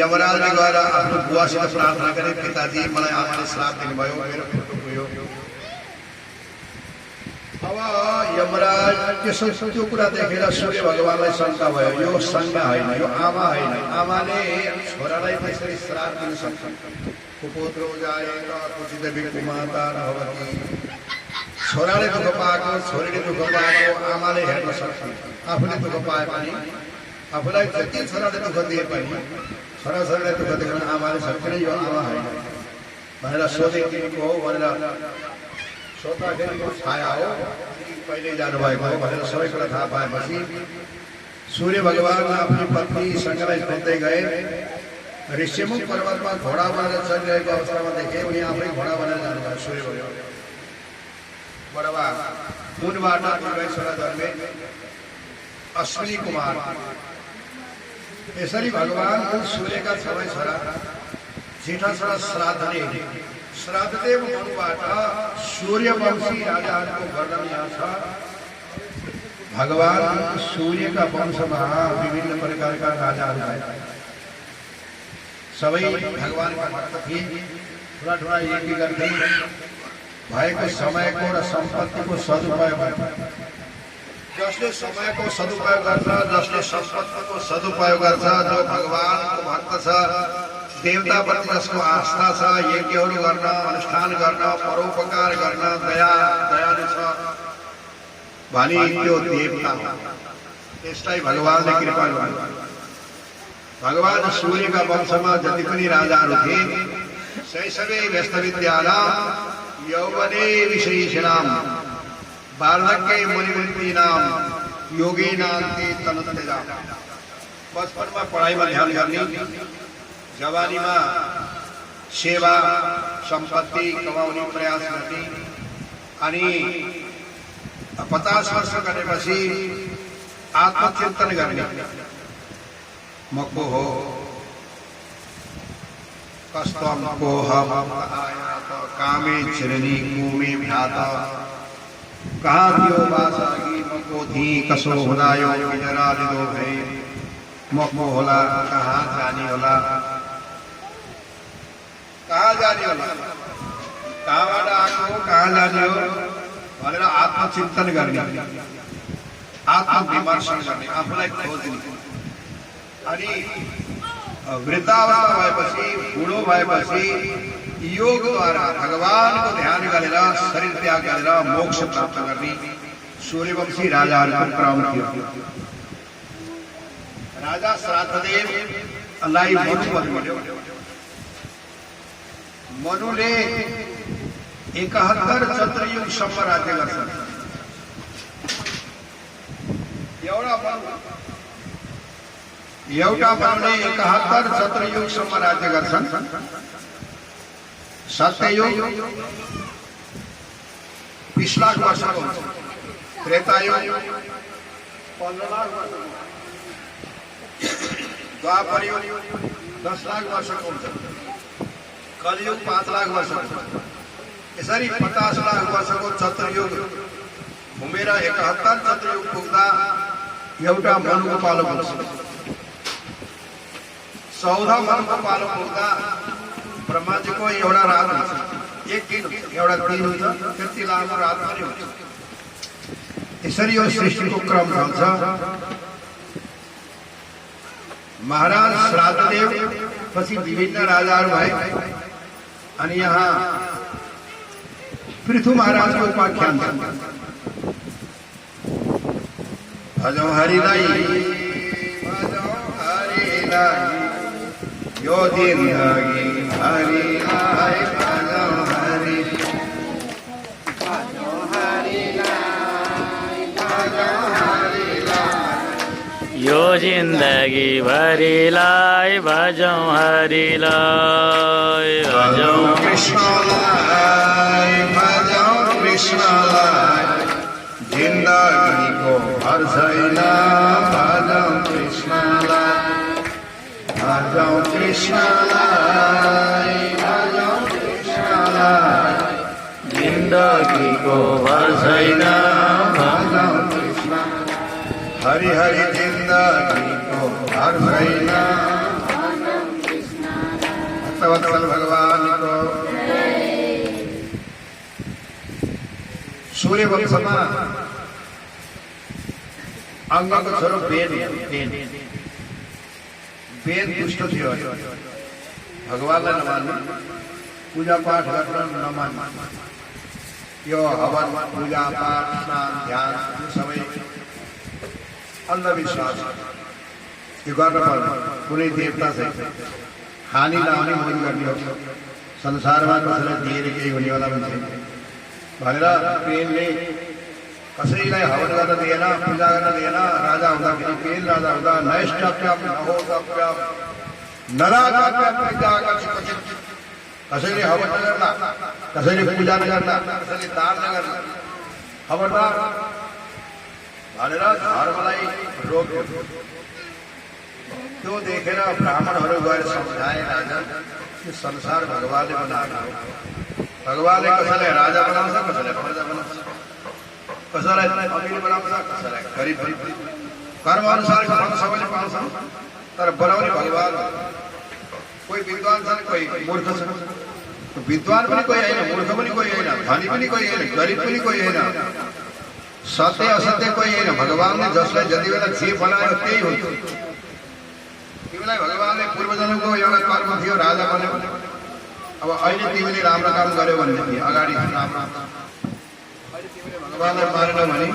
यमराजले गएर आफ्नो बुवासित प्रार्थना गरे पिताजी मलाई आमाले श्राप दिनुभयो मेरो खुट्टो कुह्यो अब यमराज त्यो कुरा देखेर सूर्य भगवानलाई शङ्का भयो यो संज्ञा होइन यो आमा होइन आमाले छोरालाई त्यसरी श्राप दिन सक्छन् कुपुत्रो जायेर कुचित विकुमाता नभवति छोराले दुःख पाएको छोरीले दुःख पाएको आमाले हेर्न सक्छन् आफूले दुःख पाए पनि आफूलाई जति छोराले दुःख दिए पनि छोराछोरीलाई दुःख देख्न आमाले सक्दैन यो आमा होइन भनेर सोधे तिमीको हो भनेर सोद्धाखेरि छाया हो पहिल्यै जानुभएको हो भनेर सबै कुरा थाहा पाएपछि सूर्य भगवान आफ्नो पत्नी सँगलाई खोज्दै गए ऋष्यमुख पर्वतमा घोडा बनेर चलिरहेको अवस्थामा देखे उनी आफै घोडा बनेर जानुभयो सूर्य भगवान बडबा उनबाट दुई छोरा जन्मे अश्विनी कुमार यसरी भगवान सूर्यका 6 छोरा जेठा छोरा श्राद्धदेव मनुबाट सूर्यवंशी राजाहरूको वर्णन यहाँ छ भगवान सूर्यका वंशमा विभिन्न प्रकारका राजाहरू भए सबै भगवानका भक्त थिए ठुला यज्ञ गर्थे भएको समयको र सम्पत्तिको सदुपयोग गर्छ जसले समयको सदुपयोग गर्छ जसले सम्पत्तिको सदुपयोग गर्छ जो भगवानको भक्त छ देवताप्रति जसको आस्था छ यज्ञहरू गर्न अनुष्ठान गर्न परोपकार गर्न दयालु छ भने त्यो देवता हो त्यसलाई भगवानले कृपा गर्नु भगवान सूर्यका वंशमा जति पनि राजाहरू थिए शैशवे व्यस्तविद्यानां यौवने विशेषणां वार्धक्ये मुनिवृत्तीनां योगिनान्ते तनुतेजा बचपनमा पढाइमा ध्यान गर्ने जवानीमा सेवा सम्पत्ति कमाउने प्रयास गर्ने अनि 50 वर्ष गरेपछि आत्मचिन्तन गर्ने म को हो कस्त्वं कोऽहम् आयात कामे चिरनी कुमे भ्यात कहाँ थियो बासागी म को थी कसो हुदायो विजरा लिदो भए म को होला कहाँ जानी होला कहाँबाट आएको कहाँ जाने हो भनेर आत्मचिन्तन गर्ने आत्मविमर्शन गर्ने आफूलाई खोज्ने अनि वृद्धावस्था भएपछि बुढो भएपछि योगद्वारा भगवानको ध्यान गरेर शरीर त्याग गरेर मोक्ष प्राप्त गर्ने सूर्यवंशी राजाहरूको क्रम थियो राजा श्राद्धदेवलाई मनु भन्यो मनुले 71 चन्द्रयुगसम्म राज्य गर्छन् एउटा मनुले 71 चन्द्रयुगसम्म राज्य गर्छन् सत्ययुग 20 लाख वर्षको हुन्छ, त्रेतायुग 15 लाख वर्षको, द्वापर युग 10 लाख वर्षको हुन्छ, कलियुग 5 लाख वर्षको हुन्छ। यसरी 50 लाख वर्षको चतुर्युग घुमेर 71 चतुर्युग पुग्दा एउटा मनुको पालो पुग्छ। 14 मनुको पालो पुग्दा ब्रह्माजीको एउटा रात हुन्छ, एक दिन एउटा दिन हुन्छ, त्यति लामो रात पनि हुन्छ। यसरी यो सृष्टिको क्रम चल्छ। महाराज श्राद्धदेव पछि विभिन्न राजाहरू भए अनि यहाँ पृथु महाराजको उपाख्यान छ। भजौ हरिलाई भजौ हरिलाई यो दिन लागि हरिलाई भजौ हरि भजौ हरिलाई भजौ हरिलाई यो जिन्दगी भरिलाई भजौ हरिलाई भजौ कृष्णलाई भजौ कृष्णलाई जिन्दगीको भर छैन भजौ कृष्णलाई भजौ कृष्णलाई भजौ कृष्णलाई जिन्दगीको भर छैन भजौ कृष्ण हरि हरि जिन्दगीको भर छैन भक्तवत्सल भगवानको। सूर्य वंशमा अंगको छोरो वेद दुष्ट थियो, भगवानलाई नमान्नु, पूजा पाठ गर्न नमान्नु, यो हवन पूजा पाठ स्नान ध्यान यो सबै अन्धविश्वास, यो गर्न पर्छ। कुनै देवता चाहिँ हानि नहुने मोही गर्ने हो, संसारमा कसैलाई दिएर केही हुनेवाला पनि छैन भनेर पेनले कसैलाई हवन गर्न दिएन, पूजा गर्न दिएन। राजा हुँदाखेरि पेन राजा हुँदा नैष्टव्यम नहोतव्यम नरागव्यम कसैले हवन नगर्ला, कसैले पूजा नगर्ला, कसैले दान नगर्ला, खबरदार भनेर धर्मलाई रोक्यो। त्यो देखेर ब्राह्मणहरू गएर सम्झाए, राजा यो संसार भगवानले बनाएको हो, भगवानले कसैलाई राजा बनाउँछ, कसैलाई प्रजा बनाउँछ, कसैलाई अमीर बनाउँछ, कसैलाई गरिब बनाउँछ। कर्म अनुसारको फल सबैले पाउँछ, तर बनाउने भगवान। कोही विद्वान छ, कोही मूर्ख छ, विद्वान पनि कोही होइन, मूर्ख पनि कोही होइन, धनी पनि कोही होइन, गरिब पनि कोही होइन, सत्य असत्य कोही होइन। भगवानले जसलाई जति बेला जे बनायो त्यही हुन्छ। तिमीलाई भगवानले पूर्वजन्मको एउटा कर्म थियो, राजा बन्यो, अब अहिले तिमीले राम्रो काम गर्यो भनेदेखि अगाडि राम्रो, अहिले तिमीले भगवानलाई मारेन भने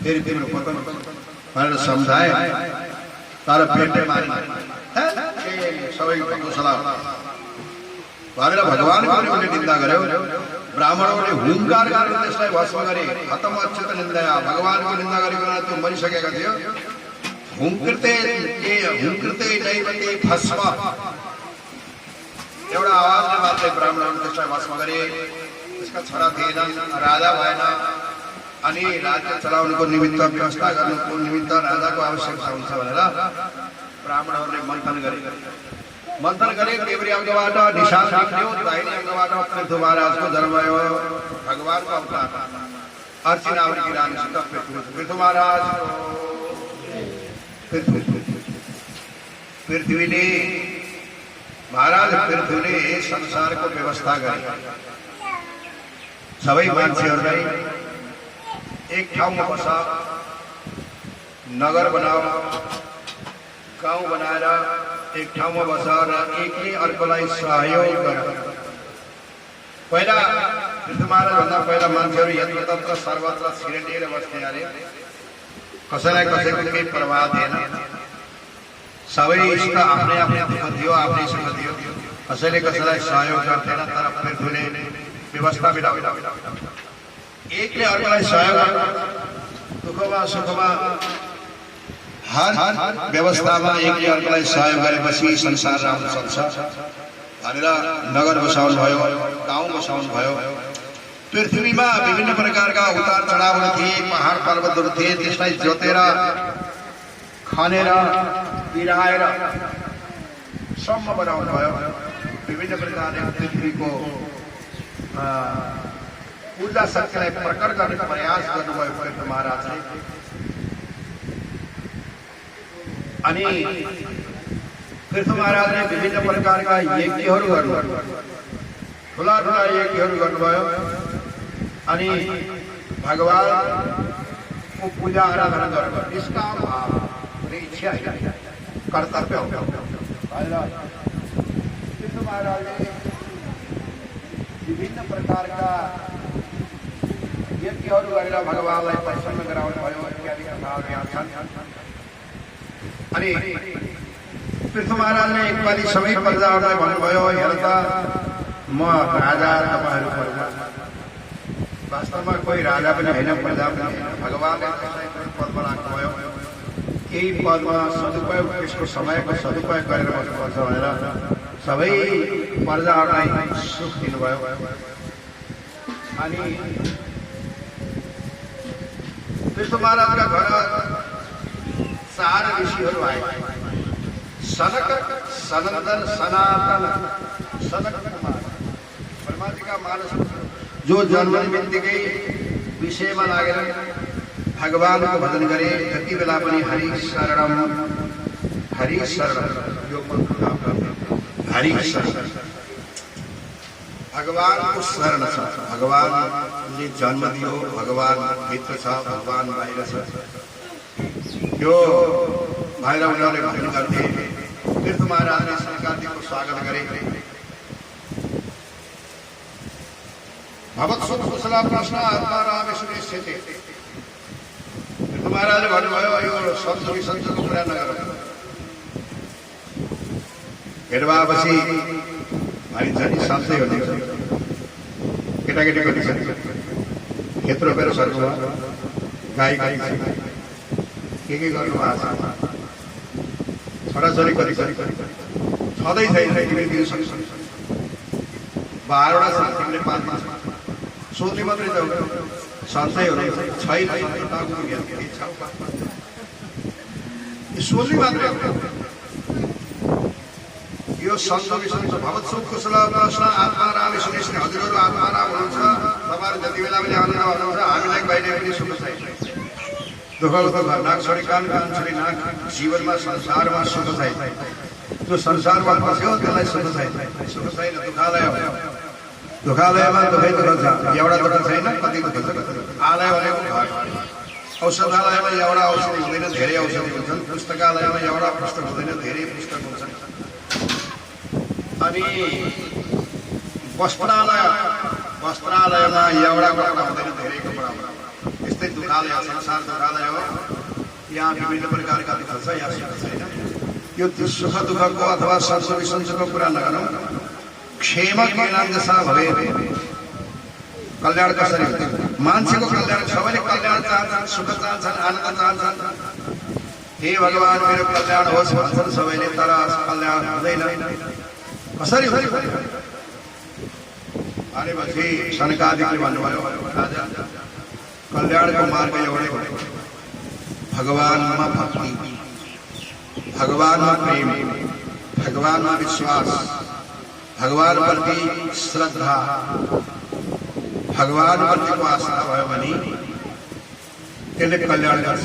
फेरि तिम्रो पतन भनेर सम्झाए, तर पेटले मारेन। सबै सलाम भनेर भगवानको पनि निन्दा गर्यो। ब्राह्मणहरूले हुङ्कार गरेर त्यसलाई भस्म गरे, खतम अच्युत निन्दा। भगवानको निन्दा गरेको त्यो मरिसकेका थियो। हुङ्कृते नैवते भस्म एउटा आवाजले मात्रै ब्राह्मणहरूले त्यसलाई भस्म गरे। त्यसका छोरा थिएन, राजा भएन, अनि राज्य चलाउनुको निमित्त व्यवस्था गर्नुको निमित्त राजाको आवश्यकता हुन्छ भनेर ब्राह्मणहरूले मन्थन गरे। देब्रे अङ्गबाट निशान निक्ल्यो, दाहिने अङ्गबाट पृथु महाराजको जन्म भयो। भगवानको अवतार अर्ची नामकी रानीसित पृथु महाराज पृथ्वीले महाराज पृथ्वीले संसारको व्यवस्था गरे। सबै मान्छेहरूलाई एक ठाउँमा बस, नगर बनाओ, गाउँ बनाएर एक ठाउँमा बस र एकले अर्कोलाई सहयोग गर। पहिला पृथ्वी महाराजभन्दा पहिला मान्छेहरू यत्रतत्र सर्वत्र छिरेटिएर बस्थे अरे, कसैलाई कसैको केही प्रभाव थिएन। सबै इष्ट आफ्नै आफ्नै दुःख थियो, आफ्नै सुख थियो, कसैले कसैलाई सहयोग गर्थेन। तर पृथ्वीले व्यवस्था मिलाउँदा एकले अर्कोलाई सहयोग गर्छ, दुःखमा सुखमा हर व्यवस्थामा एकले अर्कोलाई सहयोग गरेपछि संसार राम्रो चल्छ भनेर नगर बसाउनु भयो, गाउँ बसाउनु भयो। पृथ्वीमा विभिन्न प्रकारका उतार चढावहरू थिए, पहाड पर्वतहरू थिए, त्यसलाई जोतेर खनेर पिराएर सम्म बनाउनु भयो। विभिन्न प्रकारले पृथ्वीको ऊर्जा शक्तिलाई प्रकट गर्ने प्रयास गर्नुभयो पृथ्वी महाराजले। अनि पृथ्वी महाराजले विभिन्न प्रकारका यज्ञहरू गर्नुभयो, ठुला ठुला यज्ञहरू गर्नुभयो। अनि भगवानको पूजा आराधना गर्नुभयो। निष्काम भाव इच्छा कर्तव्य हो। पृथ्वी महाराजले विभिन्न प्रकारका यज्ञहरू गरेर भगवानलाई प्रसन्न गराउनु भयो इत्यादि कथाहरू यहाँ छन्। अनि पृथ्वी महाराजले एकपालि सबै प्रजाहरूलाई भन्नुभयो, हेर त म राजा, तपाईँहरू प्रजा। वास्तवमा कोही राजा पनि होइन, प्रजा पनि होइन। भगवानले त्यसलाई पदमा राख्नुभयो। केही पदमा सदुपयोग, त्यसको समयको सदुपयोग गरेर बस्नुपर्छ भनेर सबै प्रजाहरूलाई सुख दिनुभयो। अनि पृथ्वी महाराजका घर 4 ऋषिहरू आए, सनक, सनंदन, सनातन, सनक कुमार। ब्रह्मा जी का मानस जो जन्म बित्तिकै विषयमा लागेर भगवानको भजन गरे, जति बेला पनि हरि शरणम हरि शरणम, यो हरि शरण, भगवानको शरण छ। भगवानले जन्म दियो, भगवान भित्र छ, भगवान बाहिर छ, यो बाहिर उनीहरूले भजन गर्थे। पृथ्वी महाराजले शनकादिको स्वागत गरे। भवत्सु कुशला प्रश्न आत्माराम सुनिश्चिते। पृथ्वी महाराजले भन्नुभयो, यो शब्द विसञ्चको कुरा नगर। हेर्वापछि भनिन्छ नि सन्चै हुने केटाकेटी गरिन्छ, खेत रोपेर सर्नुभयो, गाई गाई के गर्नु भएको छ, छोराछोरी कति छँदै छैन, तिमीले दिन सक्छ। 12वटा छ, तिमीले 5 दिन सोध्ने मात्रै जाऊ, सन्चै हुने छैन, सोध्ने मात्रै हो। यो सन्तोष भवत्सु कुशल प्रश्न आत्माराम सुनिश्चित। हजुरहरू आत्माराम हुनुहुन्छ, तपाईँहरू जति बेला पनि आनन्द हुनुहुन्छ, हामीलाई कहिले पनि सुख छैन। दुःखको नाक छोडी कान, कान छोडी नाक। जीवनमा संसारमा सुख छैन। जो संसारमा बस्यो त्यसलाई सुख छैन। सुख छैन, दुःखालय हो। दुःखालयमा दुःखै दुःख छ, एउटा दुःख छैन, कति दुःख छ। आलय भनेको घर। औषधालयमा एउटा औषधि हुँदैन, धेरै औषधि हुन्छन्। पुस्तकालयमा एउटा पुस्तक हुँदैन, धेरै पुस्तक हुन्छन्। अनि वस्त्रालयमा एउटा कपडा हुँदैन, धेरै कपडा हुन्छ। यस्तै दुःखालय, संसार दुःखालय हो। यहाँ विभिन्न प्रकारका दुःख छ, यहाँ सुख छैन। यो सुख दुःखको अथवा सन्च विसञ्चको कुरा नगरौँ। क्षेम ज्ञानाञ्जसा भवे, कल्याण कसरी हुन्छ? मान्छेको कल्याण, सबैले कल्याण चाहन्छन्, सुख चाहन्छन्, आनन्द चाहन्छन्। हे भगवान मेरो कल्याण होस् भन्छन् सबैले, तर कल्याण हुँदैन। कसरी हुन्छ भनेपछि सनकादिकले भन्नुभयो, राजा कल्याणको मार्ग एउटै हो, भगवानमा भक्ति, भगवानमा प्रेम, भगवानमा विश्वास, भगवान प्रति श्रद्धा, भगवान प्रतिको आस्था भयो भने त्यसले कल्याण गर्छ।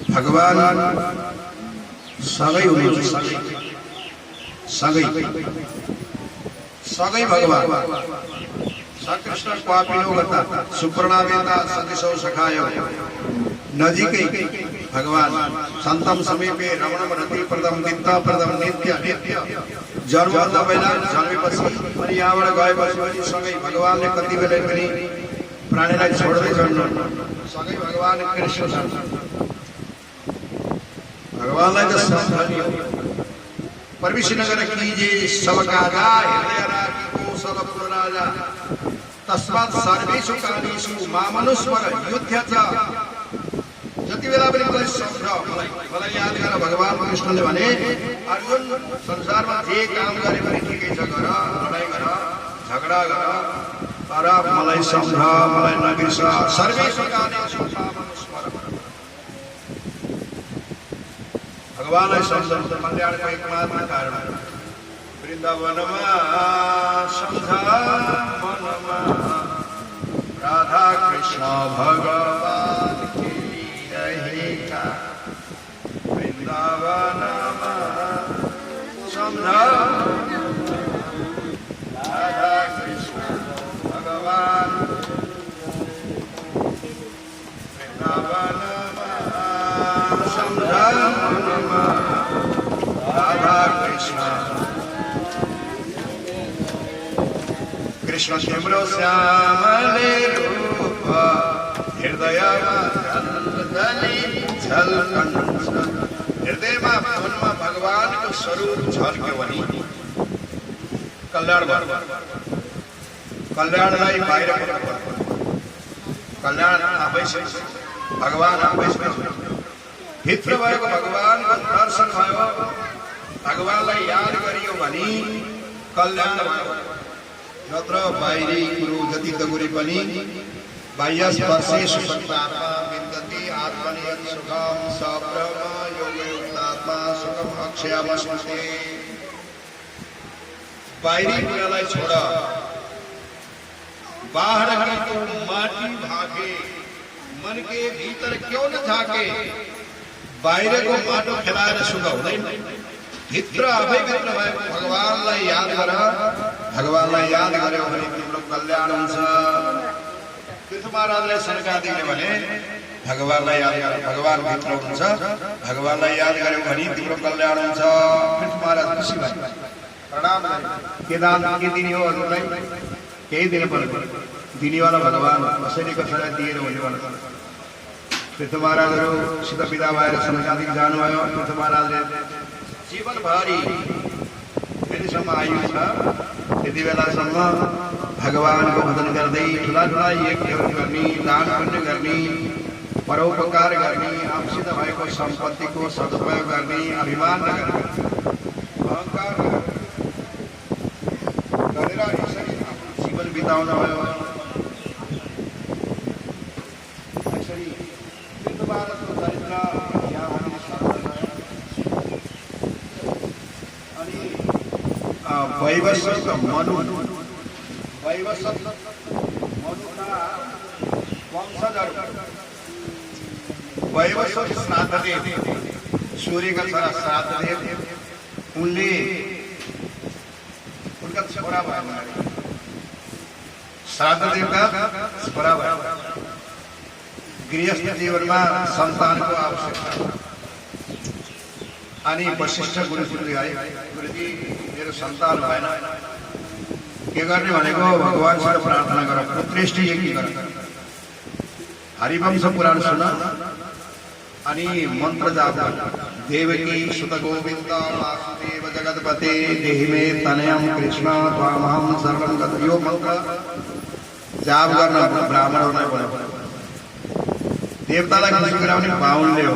भगवान सँगै हुनुहुन्छ, सँगै सँगै भगवान। सकृष्ण क्वापिनो गता सुप्रणवेता सतिशौ सखायो। नजिकै भगवान। सन्तम समीपे रमणम रति प्रदम नित्य प्रदम नित्य नित्य। जन्मभन्दा पहिला, जन्मेपछि अनि यहाँबाट गएपछि पनि सँगै। भगवानले कति बेला पनि प्राणीलाई छोड्दै छन्, सँगै भगवान कृष्ण छन्। भगवानलाई त सम्झनी हो। परमेश्वर नगर कीजे सबका हृदय राखी कौशल राजा। तस्मात् सर्वेषु कालेषु मामनुस्मर युद्ध छ। जति बेला पनि मलाई सम्झ, मलाई याद गर। भगवान कृष्णले भने, अर्जुन संसारमा जे काम गरे पनि ठिकै छ, गर, लडाइँ गर, झगडा गर, तर मलाई सम्झ मलाई नबिर्स सर्वे सुखाने स्मरण भगवानलाई सम्झनु कल्याणको एकमात्र कारण वृन्दावनमा सम्झ मनमा राधा कृष्ण भगवान खेलिरहेका वृन्दावनमा सम्झ राधा कृष्ण भगवान वृन्दावनमा सम्झ मनमा राधा कृष्ण कृष्ण तिम्रो श्यामले रूप हृदयमा झल्कने झल्कन्छ हृदयमा मनमा भगवानको स्वरूप झल्क्यो भने कल्याण कल्याणलाई बाहिर कल्याण आफैसँग भगवान आफैसँग भित्र भएको भगवानको दर्शन भयो भगवानलाई याद गरियो भने कल्याण भयो नत्र बाहिरी कुरो जति दगुरे पनि बाह्य स्पर्शेषु सत्तात्मा विन्दति आत्मनियत सुखम सब्रह्म योगयुक्तात्मा सुखम अक्षयमस्मते बाहिरी कुरालाई छोड बाहर की तो माटी भागे मन के भीतर क्यों न झाके बाहिर को माटो खेलाएर सुख हुँदैन भित्र आफै भित्र भएको भगवानलाई याद गर भगवानलाई याद गर्यो भने तिम्रो कल्याण हुन्छ तीर्थ महाराजले शङ्कादिले भने भगवानलाई याद गर भगवान भित्र हुन्छ भगवानलाई याद गर्यो भने तिम्रो कल्याण हुन्छ तीर्थ महाराज खुसी भए प्रणाम के दान के दिने हो हजुरलाई केही दिन पर्यो दिनेवाला भगवान कसैले कसैलाई दिएर हुनेवाला तीर्थ महाराजहरुसित बिदा भएर शङ्कादि जानुभयो तीर्थ महाराजले जीवनभरि यतिसम्म आयु छ त्यति बेलासम्म भगवानको भजन गर्दै ठुला ठुला यज्ञहरू गर्ने दान पुण्य गर्ने परोपकार गर्ने आफूसित भएको सम्पत्तिको सदुपयोग गर्ने अभिमान नगर्ने अहंकार गरेर यसरी जीवन बिताउन भयो यसरी तीर्थ महाराजको चरित्र यहाँ हामीले वैवस्वत मनु वैवस्वत मनुका वंशजहरू वैवस्वत श्राद्धदेव सूर्यका छोरा श्राद्धदेव उनले उनका छोरा भयो श्राद्धदेवका छोरा भयो गृहस्थ जीवनमा सन्तानको आवश्यकता अनि वशिष्ठ गुरुजीले आए गुरुजी मेरो सन्तान भएन के गर्ने भनेको भगवानसँग प्रार्थना गर पुत्रेष्टि यज्ञ गर हरिवंश पुराण सुन अनि मन्त्र जाप देवकी सुत गोविन्द वासुदेव जगतपते देहि मे तनयं कृष्ण त्वामहं सर्वं गत यो मन्त्र जाप गर्न ब्राह्मणहरूलाई बोलायो देवतालाई खुसी गराउने बाहुनले हो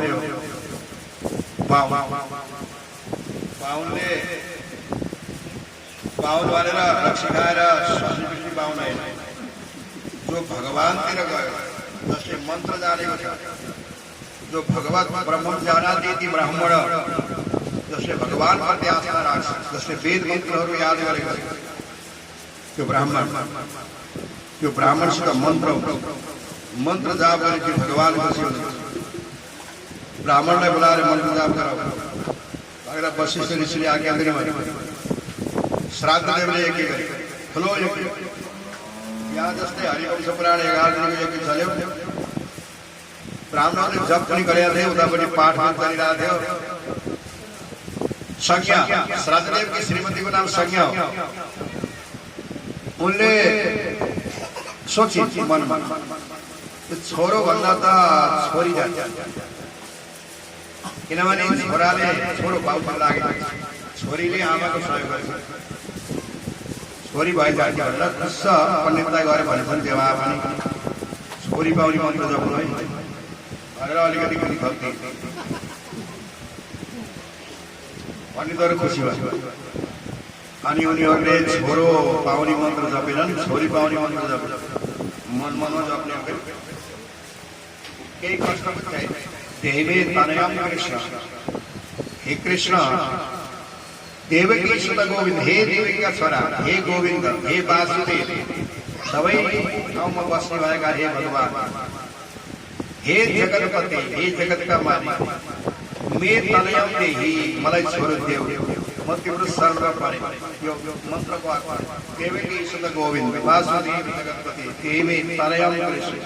बाहुनले बाहुन भनेर रक्सी खाएर स्वास्नी बाहुन होइन जो भगवानतिर गयो जसले मन्त्र जानेको छ जो भगवत ब्रह्म जानाति ब्राह्मण जसले भगवान प्रति आस्था राख्छ जसले वेद मन्त्रहरू याद गरेको छ त्यो ब्राह्मणसित मन्त्र जाप गरे कि भगवान खुसी हुनुहुन्छ ब्राह्मणलाई बोलाएर मन्त्र जाप गराऊ भनेर वशिष्ठ ऋषिले आज्ञा दिनुभयो श्राद्धदेवले यज्ञ गरे ठुलो यज्ञ यहाँ जस्तै हरिवंश पुराण 11 दिनको यज्ञ चल्यो ब्राह्मणले जप पनि गरेका थिए उतापट्टि पाठ पनि गरिरहेको थियो संज्ञा श्राद्धदेवकी श्रीमतीको नाम संज्ञा हो उनले सोचे मनमा छोरो भन्दा त छोरी जान्छ किनभने छोराले छोरो बाउको लागि छोरीले आमाको सहयोग गर्छ छोरी भए जान्छ भनेर खुस्स पण्डितलाई गरे भनेछन् देवा पनि छोरी पाउने मन्त्र जप्नु है भनेर अलिकति पनि खप्थे पण्डितहरू खुसी भयो अनि उनीहरूले छोरो पाउने मन्त्र जपेनन्, छोरी पाउने मन्त्र जपेनन्, मनमा जप्ने केही कष्ट छैन। देवे तनयम कृष्ण, हे कृष्ण, देवकी सुत गोविंद, हे देवी का छोरा, हे गोविंद, हे वासुदेव, सबै ठाउँमा बस्ने भएका हे भगवान, हे जगतपति, हे जगतका मालिक, मे तनयम देही, मलाई छोरो देऊ, म तिम्रो शरणमा परे। यो मन्त्रको अर्थ देवकी सुत गोविंद, वासुदेव, जगतपति, हे मे तनयम कृष्ण।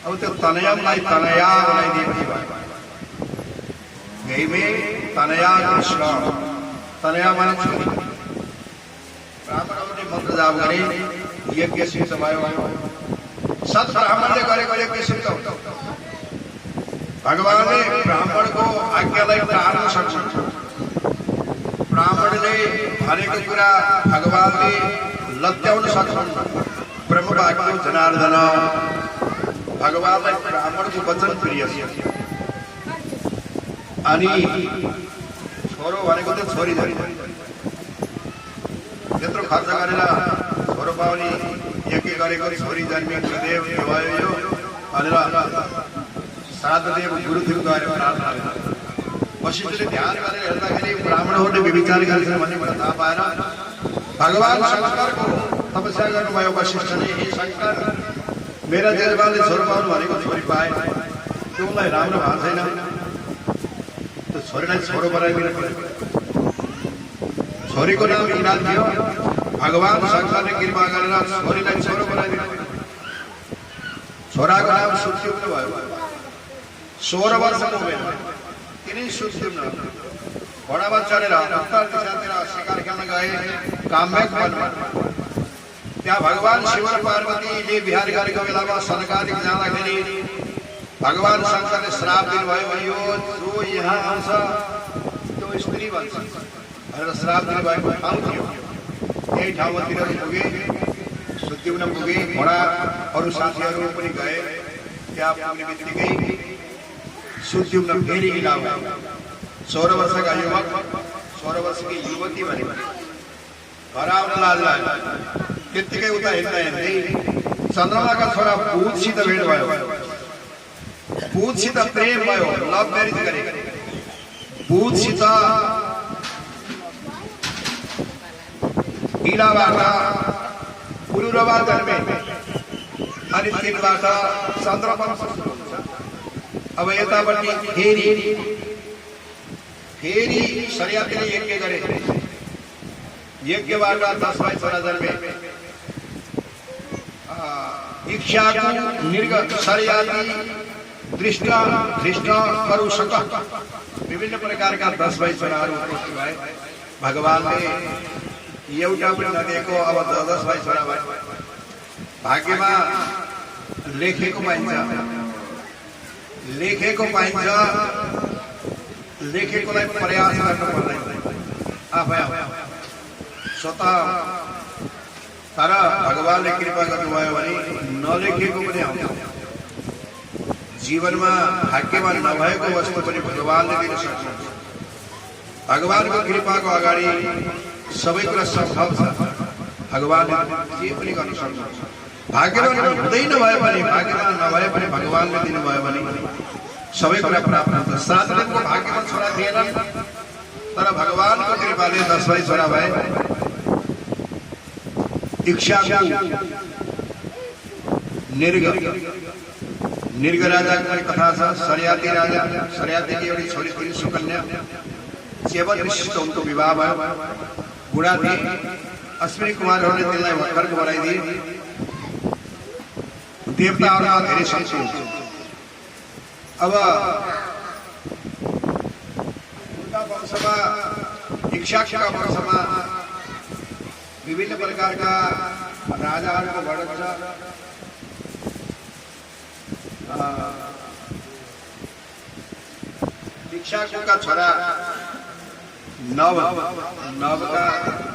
अब त्यो तनयमलाई तनया बनाइदिएको भयो। हे मे तनया कृष्ण, तनया माने छोरी। ब्राह्मणहरूले मन्त्र जाप गरे, यज्ञ सिद्ध भयो। सत ब्राह्मणले गरेको यज्ञ सिद्ध हुन्छ। भगवानले ब्राह्मणको आज्ञालाई टार्न सक्नुहुन्छ। ब्राह्मणले भनेको कुरा भगवानले लत्याउन सक्नुहुन्छ। ब्रह्मवाक्य जनार्दन, भगवानलाई ब्राह्मणको वचन प्रिय छ। अनि छोरो भनेको त छोरी धरी, त्यत्रो खर्च गरेर छोरो पाउने यज्ञ गरेको, छोरी जन्मिएको देव भयो यो भनेर श्राद्धदेव गुरुदेव गएर प्रार्थना गरे। वशिष्ठले ध्यान गरेर हेर्दाखेरि ब्राह्मणहरूले व्यभिचार गरेछन् भन्ने कुरा थाहा पाएर भगवान शङ्करको तपस्या गर्नुभयो। वशिष्ठले, हे शङ्कर, मेरा जेजबाले छोरो पाउनु भनेको छोरी पाए, त्यो उनलाई राम्रो भएको छैन, त्यो छोरीलाई छोरो बनाइदिनु पर्यो। छोरीको नाम इना थियो। भगवान शङ्करले कृपा गरेर छोरीलाई छोरो बनाइदिनु पर्यो। छोराको नाम सुत्युम्न भयो। 16 वर्षको उमेर तिनै सुत्युम्न घोडामा चढेर उत्तर दिशातिर शिकार खेल्न गए काम्यक वनमा। त्यहाँ भगवान शिव र पार्वतीले विहार गरेको बेलामा सनकादिक जाँदाखेरि भगवान शङ्करले श्राप दिनुभयो, यो जो यहाँ आउँछ त्यो स्त्री भन्छ भनेर श्राप दिनुभएको ठाउँ थियो। त्यही ठाउँमा तिनीहरू पुगे, सुत्युम्न पुगे, घोडा अरू साथीहरू पनि गए। त्यहाँ पुग्ने बित्तिकै सुत्युम्न फेरि इला भयो। 16 वर्षका युवक, 16 वर्षकी युवती भने घर आउन लाज लाग्यो। त्यत्तिकै उता हिँड्दा हिँड्दै चन्द्रमाका छोरा पूतसित भेट भयो। पूतसित प्रेम भयो, लभ म्यारेज गरे। पूतसित इलाबाट पुरुरवा जन्मे अनि तिनबाट चन्द्रवंश सुरु हुन्छ। अब यतापट्टि फेरि शर्यातीले यज्ञ गरे। यज्ञबाट 10 भाइ छोरा जन्मे। इक्ष्वाकु, निर्ग, शर्याती, दृष्ट, धृष्ट, करुषक, विभिन्न प्रकारका 10 भाइ छोराहरू उत्पत्ति भए। भगवानले एउटा पनि नदिएको अब 10 भाइ छोरा भए। भाग्यमा लेखेको पाइन्छ, लेखेकोलाई प्रयास गर्नु पर्दैन आफै स्वतः। तर भगवानले कृपा गर्नुभयो भने नलेखेको पनि आउँछ। जीवनमा भाग्यमा नभएको वस्तु पनि भगवानले दिन सक्नुहुन्छ। भगवानको कृपाको अगाडि सबै कुरा सम्भव छ। भगवानले जे पनि गर्न सक्नुहुन्छ। भाग्यमा हुँदैन भए पनि, भाग्यमा नभए पनि भगवानले दिनुभयो भने सबै कुरा प्राप्त हुन्छ। श्राद्धदेवको भाग्यमा छोरा थिएन, तर भगवानको कृपाले 10 भाइ छोरा भए। इक्ष्वाकु, निर्ग राजाको कथा छ। शर्याती राजा, शर्यातीकी एउटी छोरी थिइन् सुकन्या। 7 विशिष्ट उनको विवाह भयो। बुढा थिए। अश्विनी कुमारहरूले तिनलाई भर्खरको बनाइदिए। देवताहरूमा धेरै शक्ति हुन्छ। अब उनका वंशमा, इक्ष्वाकुका वंशमा विभिन्न प्रकारका राजाहरूको वर्णन छ। इक्ष्वाकुका छोरा नवका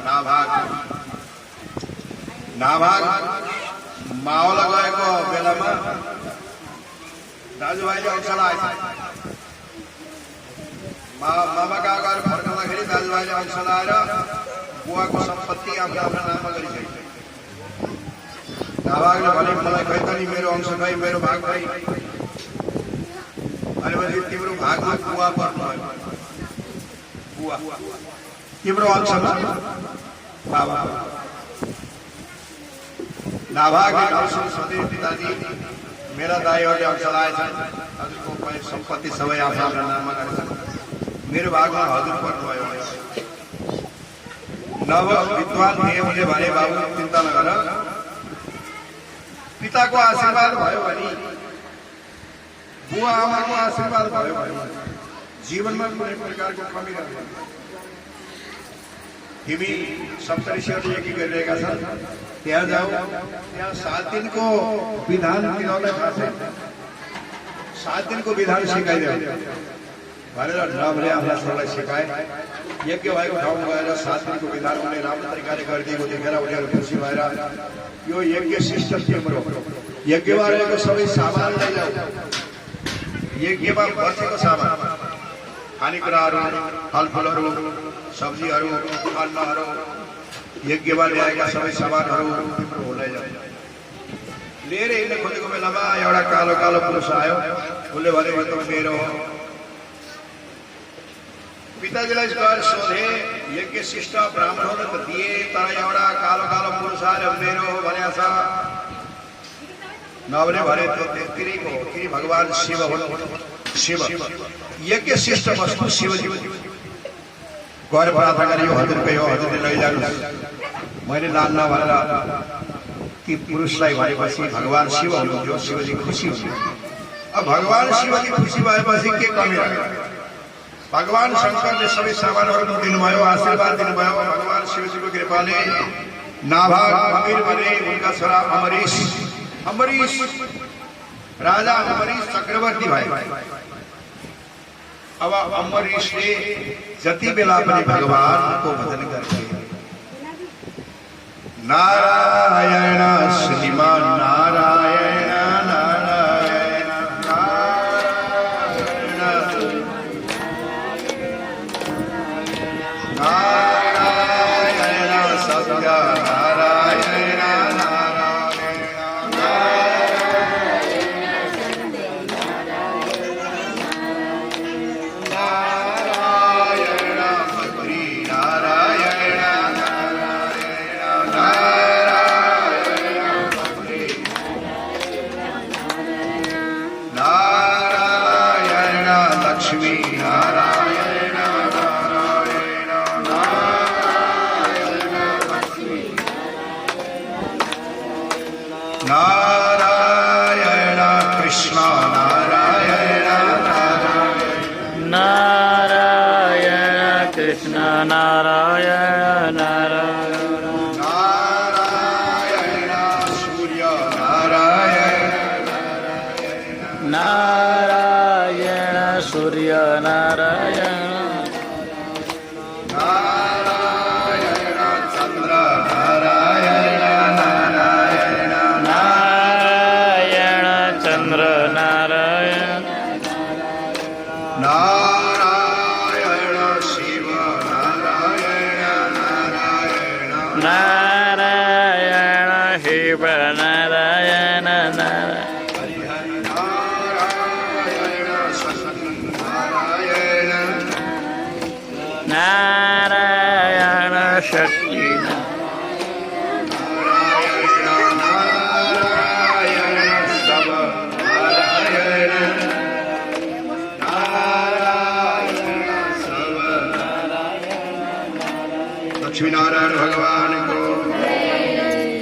नाभाग मावल गएको बेलामा दाजुभाइले औषला आएछ। मामा कहाँ गएर फर्काउँदाखेरि दाजुभाइले औषला आएर बुवाको सम्पत्ति आफ्ना आफ्ना नाममा गरिसके नाभागले भने मलाई खै त नि मेरो अंश खै मेरो भाग खै भनेपछि तिम्रो भागमा बुवा पर्नु भयो बुवा तिम्रो अंशमा बाबा नाभागले नरसिंह सधैँ पिताजी मेरा दाईहरूले अंश लाएछन् हजुरको सम्पत्ति सबै आफ्ना आफ्ना नाममा गरेछन् मेरो भागमा हजुर पर्नुभयो नव विद्वान थिए उनले भने बाबु चिन्ता नगर पिताको आशीर्वाद भयो भने बुवा आमाको आशीर्वाद भयो भने जीवनमा कुनै प्रकारको कमी रहँदैन तिमी सप्तऋषिहरूले यज्ञ गरिरहेका छन् त्यहाँ जाऊ त्यहाँ 7 दिनको विधान तिनीहरूलाई थाहा छैन 7 दिनको विधान सिकाइदेऊ भनेर नभले आफ्ना छोरालाई सिकाए यज्ञ भएको ठाउँमा गएर 7 दिनको विधान उनले राम्रो तरिकाले गरिदिएको देखेर उनीहरू खुसी भएर यो यज्ञ सिस्टम तिम्रो यज्ञमा रहेको सबै सामान लैजाऊ यज्ञमा बचेको सामान खानेकुराहरू फलफुलहरू सब्जीहरू अन्नहरू यज्ञमा ल्याएका सबै सामानहरू तिम्रो लैजाऊ लिएर हिँड्न खोजेको बेलामा एउटा कालो कालो पुरुष आयो उसले भने यो त मेरो हो पिताजीलाई गएर सोधे यज्ञ शिष्ट ब्राह्मणहरूले त दिए तर एउटा कालो कालो पुरुष आएर मेरो हो भनेको छ नभने भने त्यो तिनीको हो कि भगवान शिव हुनु शिव यज्ञ शिष्ट वस्तु शिवजी गएर प्रार्थना गरे यो हजुरकै हो हजुरले लैजानुहोस् मैले लान्न भनेर ती पुरुषलाई भनेपछि भगवान शिव हुनुहुन्थ्यो शिवजी खुसी हुनुहुन्थ्यो अब भगवान शिवजी खुसी भएपछि के कमी रह्यो भगवान शंकरले सबै सामानहरू दिनुभयो आशीर्वाद दिनुभयो भगवान शिवजीको कृपाले नाभाग अमीर बने उनका छोरा अमरीश राजा अमरीश चक्रवर्ती भए अब अमरीशले जति बेला पनि भगवानको भजन गर्थे नारायण श्रीमान नारायण नारायण नारायण सत्य नारायण नारायण कृष्ण नारायण नारायण कृष्ण नारायण नारायण नारायण सूर्य नारायण नारायण सूर्य नारायण नारायण चंद्र नारायण नारायण चंद्र नारायण नारायण शिव नारायण नारायण नारायण शिव नारायण नारायण सत्य नारायण नारायण शक्ति नारायण नारायण सब नारायण नारायण सब लक्ष्मी नारायण भगवान को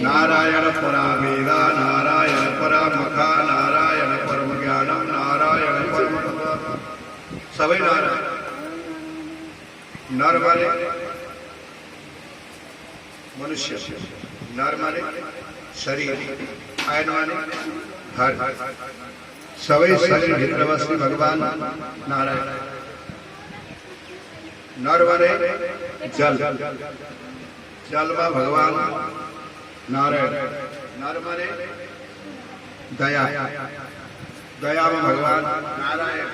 नारायण परा वेदा नारायण परा मुखा नारायण परम ज्ञान नारायण परम सबै नारायण नर माने मनुष्य नर माने शरीर आयन माने घर सबै शरीर भित्र बस्ने भगवान नारायण नर माने जल जलमा भगवान नारायण नर माने दया दयामा भगवान नारायण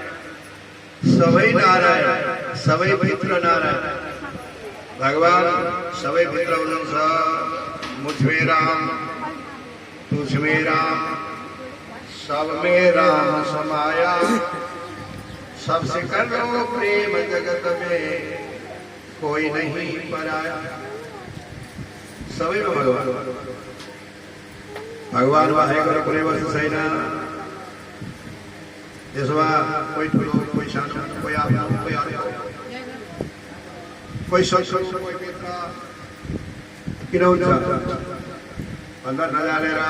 सबै भित्र नारायण भगवान सबै भित्र हुनुहुन्छ। मुझमें राम, तुझमें राम, सब में राम समाया, सबसे करो प्रेम जगत में कोई नहीं पराया। सबै में भगवान भगवान वाहेको कुनै वस्तु छैन। त्यसमा कोही ठुलो, कोही सानो, कोही आफ्नो, कोही अर्को, कोही सत्सङ, कोही मित्र किन हुन्छ भन्दा नजानेर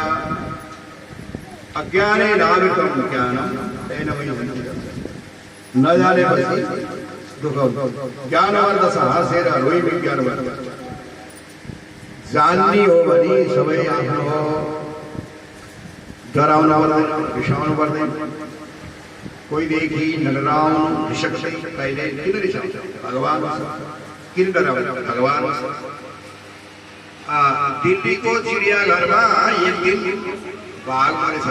अज्ञानै नाभितं ज्ञानं तेन वै मुह्यते। नजानेपछि दुःख हुन्छ। ज्ञानवर्धछ हाँसेर रोइ विज्ञान वर्ध। जान्ने हो भने सबै आफ्नो हो। डराउनु पर्दैन, रिसाउनु पर्दैन। कोही देखि नडराउनु, रिसक्दै कहिले किन रिसाउँछ? भगवान किन डराउनु? भगवान दिल्लीको चिडियाघरमा एक दिन बाघ मरेछ।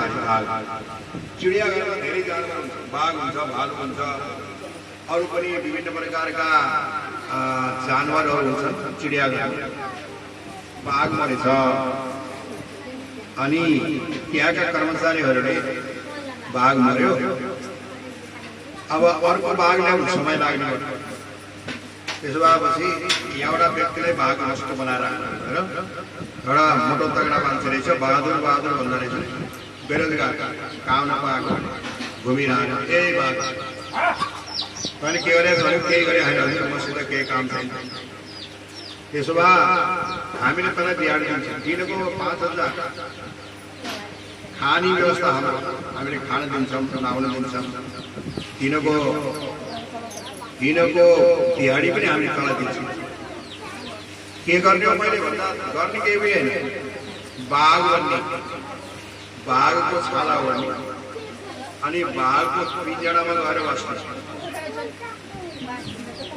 चिडियाघरमा धेरै जानवर हुन्छ, बाघ हुन्छ, भालु हुन्छ, अरू पनि विभिन्न प्रकारका जानवरहरू हुन्छन् चिडियाघरमा। बाघ मरेछ अनि त्यहाँका कर्मचारीहरूले बाघ मर्यो, अब अर्को बाघ ल्याउनु समय लाग्ने हो। त्यसो भएपछि एउटा व्यक्तिलाई बाघ नष्ट बनाएर एउटा मोटो तगडा मान्छे रहेछ, बहादुर बहादुर भन्दो रहेछ, बेरोजगार, काम नपाएको, घुमिरहेको। त्यही बाघ तैँले के गरेको भने केही गरे होइन, मसित केही काम छैन। त्यसो भए हामीले तँलाई दिहाडी दिन्छौँ, दिनको 5,000 खाने व्यवस्था हामीले खान दिन्छौँ, लाउन दिन्छौँ। दिनको दिहाडी पनि हामीले तँलाई दिन्छौँ। के गर्ने हो मैले भन्दा गर्ने केही पनि होइन। बाघ भन्ने, बाघको छाला ओढ्ने अनि बाघको पिँजडामा गएर बस्ने।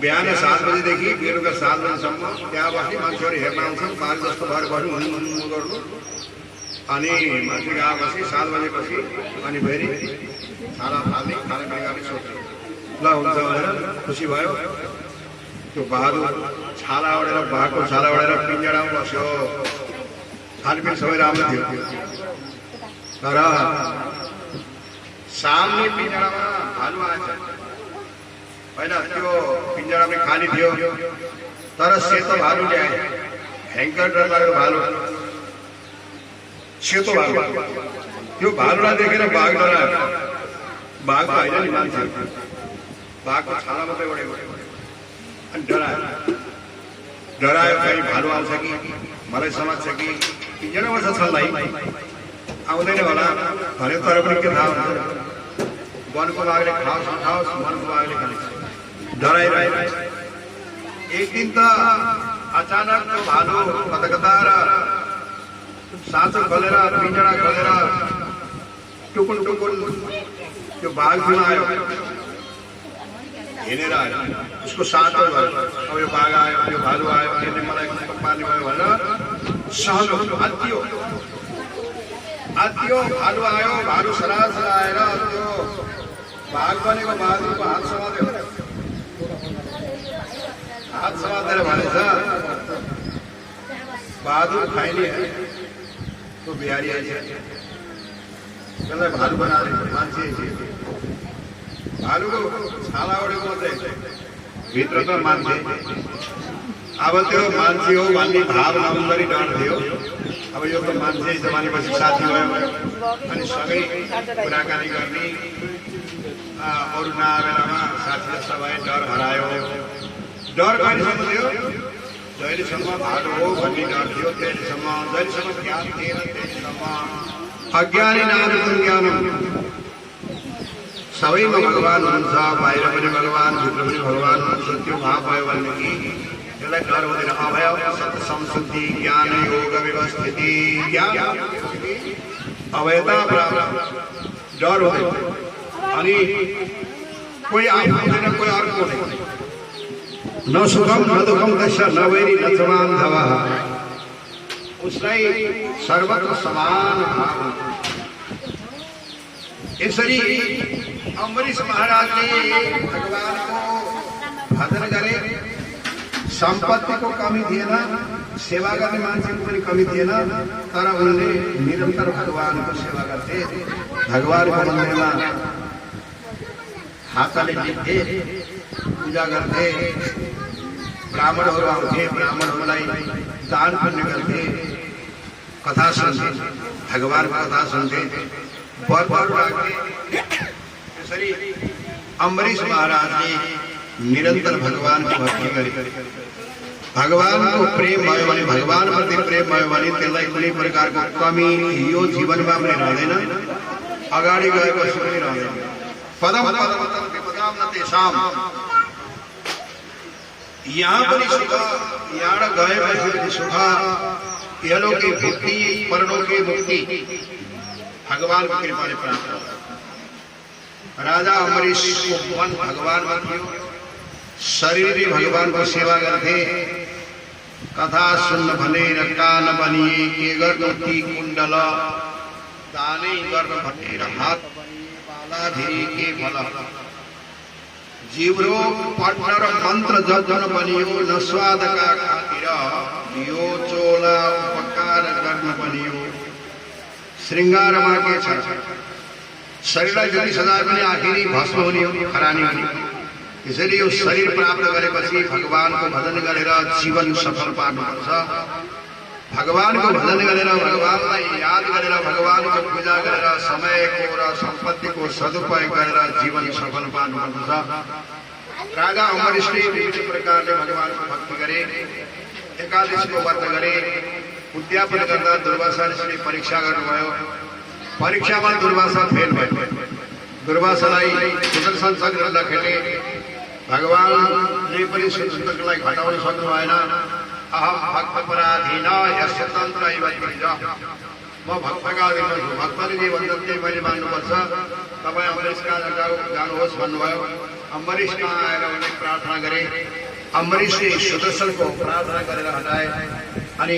बिहान 7 बजेदेखि बेलुका 7 बजीसम्म त्यहाँ बस्ने, मान्छेहरू हेर्न आउँछन्, बाघ जस्तो भएर बस्नु, हुनु गर्नु। अनि मान्छे गएपछि 7 बजेपछि अनि फेरि छाला फाल्ने, खानापिना गर्ने सोध्ने। ल हुन्छ भनेर खुसी भयो। त्यो बहादुर छाला ओढेर, बाघको छाला ओढेर पिँजडामा बस्यो। खानपिन सबै राम्रो थियो, तर सामने पिँजडामा भालु आएछ। होइन, त्यो पिँजडामा खाली थियो, तर सेतो भालु ल्याए। भयङ्कर डर लाग्यो भालु, सेतो भालु। त्यो भालुलाई देखेर बाघ डरायो। बाघ त होइन नि, मान्छे। बाघको छाला मात्रै ओढेको अनि डरायो। कहीँ भालु आउँछ कि मलाई समात्छ कि, पिँजडामा छ छल्दै आउँदैन होला भन्यो। तर पनि के थाहा हुन्छ, वनको बाघले खाओस् नखाओस्, वनको बाघले खान्छ, डराइरहेको। एक दिन त अचानक त्यो भालु कता र साँचो खोलेर, पिँजडा खोलेर टुकुन त्यो बाघ जुन आयो, हिँडेर आयो। उसको साँचो भयो, अब यो बाघ आयो, यो भालु आयो, यसले मलाई पार्ने भयो भनेर सहन आत्तियो। भालु आयो, भालु सरासर आएर त्यो बाघ बनेको बहादुरको हात समात्यो। हात समातेर भनेछ, बहादुर खाइने तो बिहारी आइज त्यसलाई भालु बनाएर मान्छे भालुको छाला ओढेको मात्रै भित्र त मान्छे। अब त्यो मान्छे हो भन्ने भाव नहुँदै डर थियो। अब यो त मान्छे जमानेपछि साथी भयो अनि सँगै कुराकानी गर्ने, अरू नआएमा साथी जस्ता भए, डर हरायो। डर कहिलेसम्म थियो? जहिलेसम्म भालु हो भन्ने डर थियो त्यहिलेसम्म, जहिलेसम्म ज्ञान थिएन त्यहिलेसम्म। अज्ञानी नाभितं ज्ञानं, सबैमा भगवान हुनुहुन्छ, बाहिर पनि भगवान, भित्र पनि भगवान हुनुहुन्छ। त्यो भाव भयो भनेदेखि त्यसलाई डर हुँदैन। अभय सत संशुद्धि ज्ञान योग व्यवस्थिति, अभयता प्राप्त, डर हुँदैन। अनि कोही आफू हुँदैन, कोही अर्को हुँदैन। न सुखम न दुःखम तस्य न वैरी न च बान्धवः, उसलाई सर्वत्र समान भाव। यसरी अम्बरीश महाराजले भगवानको भजन गरे, सम्पत्तिको कमी थिएन, सेवा गर्ने मान्छेको पनि कमी थिएन, तर उनले निरन्तर भगवानको सेवा गर्थे। भगवानको मन्दिरमा हातले टिप्थे, पूजा गर्थे, ब्राह्मणहरू आउँथे, ब्राह्मणहरूलाई दान पुण्य गर्थे, कथा सुन्थे, भगवानको कथा सुन्थे, वर राख्थे। त्यसरी अम्बरीश महाराजले निरन्तर भगवानको भक्ति गरे। भगवानको प्रेम भयो भने, भगवान प्रति प्रेम भयो भने त्यसलाई कुनै प्रकारको कमी यो जीवनमा पनि रहँदैन, अगाडि गएपछि पनि रहँदैन। पदम पदम विपदाम न तेषाम, यहाँ पनि सुख, यहाँ गएपछि पनि सुख, इहलोके भुक्ति परलोके मुक्ति भगवानको कृपाले प्राप्त हो। राजा अम्बरीशको मन भगवानमा थियो, शरीरले भगवानको सेवा गर्थे, कथा सुन्न भनेर कान बनिए, के गर्नु ती कुण्डल, दानै गर्न भनेर हात बाला धिरी के फल, जीवरो पढ्न र मन्त्र जप्न बनियो, न स्वादका खातिर यो चोला उपकार गर्न बनियो। श्रृङ्गारमा के छ, शरीरलाई जति सजाए पनि आखिरी भस्म हुने हो, खरानी हुने। त्यसैले यो शरीर प्राप्त गरेपछि भगवानको भजन गरेर जीवन सफल पार्नुपर्छ। भगवानको भजन गरेर, भगवानलाई याद गरेर, भगवानको पूजा गरेर, समयको र सम्पत्तिको सदुपयोग गरेर जीवन सफल पार्नुपर्छ। राजा अम्बरीशले विभिन्न प्रकारले भगवानको भक्ति गरे, एकादशीको व्रत गरे। उद्यापन गर्दा दुर्वासा ऋषिले परीक्षा गर्नुभयो। परीक्षामा दुर्वासा फेल भयो। दुर्वासालाई सुदर्शन चक्र खेले, भगवानले पनि सुदर्शनलाई घटाउन सक्नु भएन। अहम भक्त पराधीन यशतन्त्र म भक्तका अधीनमा छु, भक्तले जे भन्छन् त्यही मैले मान्नुपर्छ। तपाईँ अम्बरीश कहाँ जानुहोस् भन्नुभयो। अम्बरीश कहाँ आएर उनले प्रार्थना गरे। अम्बरीशले सुदर्शनको प्रार्थना गरेर हटाए अनि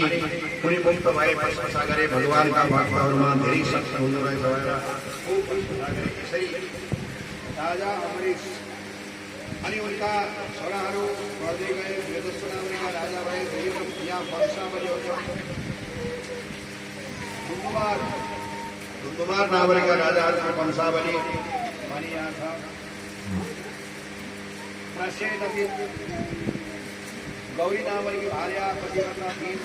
उनी मुक्त भए, प्रशंसा गरे। भगवानका भक्तहरूमा धेरै शक्ति हुँदो रहेछ भनेर यसरी राजा अम्बरीश अनि उनका छोराहरू बढ्दै गए। यदुष्ट नामका राजा भए। यहाँ वंशावली हुन्छ। धुन्धुमार नामका राजाहरूको वंशावली भनिएको छ। प्रसेन गौरी नामकी भार्या पतिव्रता थिइन्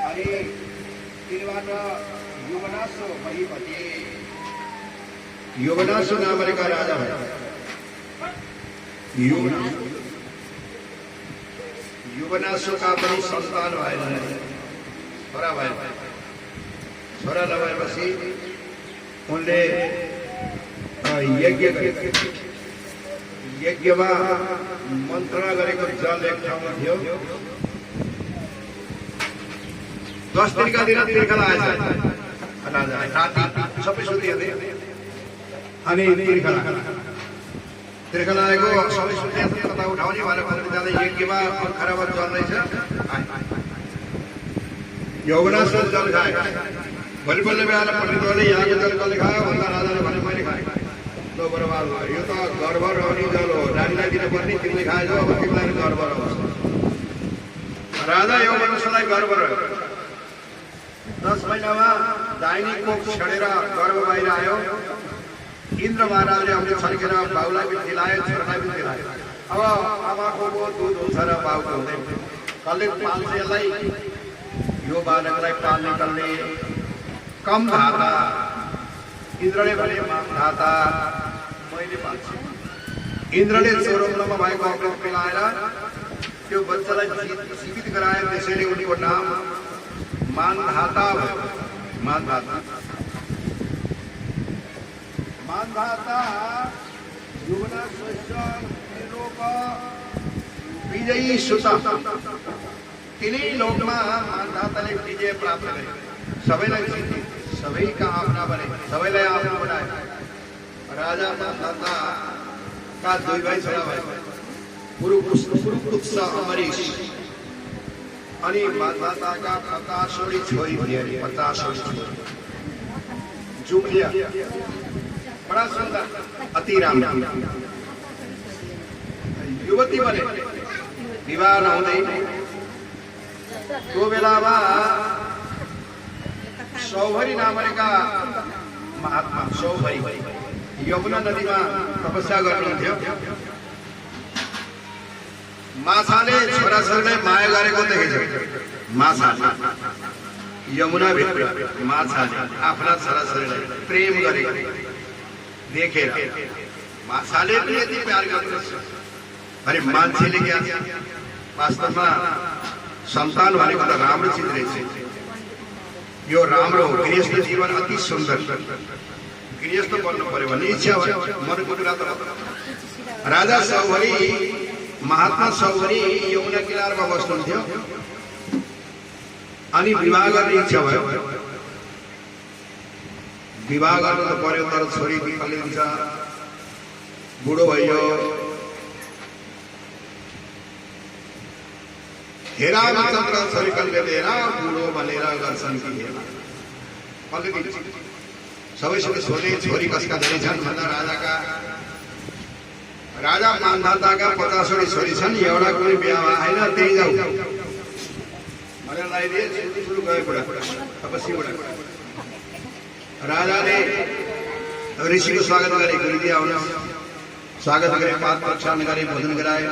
अनि तिनबाट युवनासो भइपति। युवनासो नामका राजा भए। युवनासोका पनि सन्तान भएन, छोरा भए। छोरा नभएपछि उनले यज्ञ गरे। यज्ञमा मन्त्रणा गरेको जल एक ठाउँमा थियो। 10 दिनका दिन तिर्खला आएछ। राति सबै सुतिहाल्थे अनि तिर्खला आएको सबै सुतिहाल्थे। कता उठाउने भनेर जाँदा यज्ञमा खराब जल रहेछ। यौवनासो जल खाए। भोलिपल्ट बिहान पण्डितहरूले यहाँको जल कसले खायो भन्दा राजाले भने मैले खाएँ। लो बर्बाद भयो, यो त गर्भ रहने जल हो, रानीलाई दिनुपर्ने, तिमीले खाएछौ, अब तिमीलाई गर्भ रहोस्। राजा यौवनासोलाई गर्भ रह्यो। 10 महिनामा दाहिनी कोख छेडेर गर्भ बाहिर आयो। इन्द्र महाराजले आउने छर्केर बाउलाई पनि दिलाए, छोरालाई पनि दिलाए। अब आमाको दुध हुन्छ र बाउको हुँदैन। कसले पाल्छ यसलाई? यो बालकलाई पाल्ने कसले? कम धाता। इन्द्रले भने धाता मैले पाल्छु। इन्द्रले चोरोमलामा भएको अमृत पिलाएर त्यो बच्चालाई जीवित गराए। त्यसैले उनीको नाम मानधाता भयो। मानधाता युवनासोस्य लोक विजयी सुता। तिनै लोकमा मानधाताले विजय प्राप्त गरे। सबैलाई जिते, सबैका आफ्ना बने, सबैलाई आफ्नो बनाए। राजा मानधाताका 2 भाइ छोरा भए। पुरुपुत्स अम्बरीश अनि मानधाताका 50 छोरी थिए। 50 छोरी जुम्लिया बड़ा सुंदर, अति राम युवती बने। विवाह नहुँदै त्यो बेलामा सौभरी नामका महात्मा सौभरी यमुना नदीमा तपस्या गर्नुहुन्थ्यो। माछाले छोराछोरीलाई माया गरेको देखेछ। माछाले यमुनाभित्र माछाले आफ्ना छोराछोरीलाई प्रेम गरेको देखेर माछाले पनि यति प्यार गर्दछ। अरे मान्छेले क्या वास्तवमा सन्तान भनेको त राम्रो चिज रहेछ। यो राम्रो हो। गृहस्थ जीवन अति सुन्दर। गृहस्थ बन्नु पर्यो भन्ने इच्छा भयो मनको कुरा त। राजा सौभरी महात्मा सौभरी यमुना किनारमा बस्नुहुन्थ्यो अनि विवाह गर्ने इच्छा भयो। विवाह गर्नु त पर्यो तर छोरी विकलले हुन्छ, बुढो भयो। हेरा चन्द्र छोरी कलले हेरा बुढो भनेर गर्छन् कि हेरा कसले सबैसँग सोधे छोरी कसका धेरै छन् भन्दा राजा मान्धाताका 50वटी छोरी छन्, एउटा कुनै बिहा आएन, त्यही जाऊ भनेर लगाइदिए। सुरु गए बुढा तपस्वी बुढा। राजाले ऋषिको स्वागत गरे। गुरुजी आउनुहोस्। स्वागत गरे, पात प्रक्षालन गरे, भोजन गराए।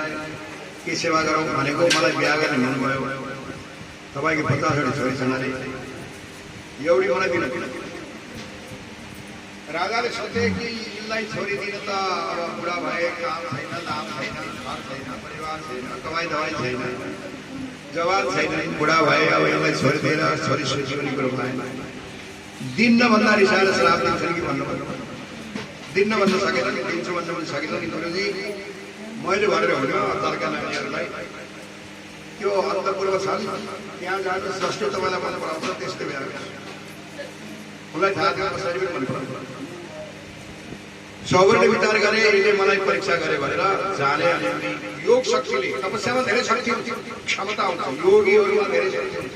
के सेवा गरौँ भनेको मलाई बिहा गर्ने भन्नुभयो। तपाईँको 50वटी छोरी छन् अरे, एउटी मलाई दिन। राजाले सोचे कि यिनलाई छोरी दिन त अब बुढा भए, काम छैन, दाम छैन, घर छैन, परिवार छैन, कमाइ दवाई छैन, जवान छैन, बुढा भए। अब यसलाई छोरी दिएर छोरी सोची पनि कुरो भएन। दिन्न भन्दा रिसाएर श्राप दिन्छन् कि भन्नुभयो। दिन्न भन्न सकेन कि दिन्छु भन्न पनि सकेन कि गुरुजी मैले भनेर हुन तर्का नानीहरूलाई त्यो अन्तपूर्व छन् त्यहाँ जानु जस्तो तपाईँलाई मन पराउँछ त्यस्तै बिहा उसलाई थाहा थियो कसरी पनि मन पराउँछ। सौभरीले विचार गरे यिनले मलाई परीक्षा गरे भनेर जाने। योग शक्तिले तपस्यामा धेरै शक्ति हुन्छ, क्षमता हुन्छ। योगीहरूमा धेरै शक्ति हुन्छ।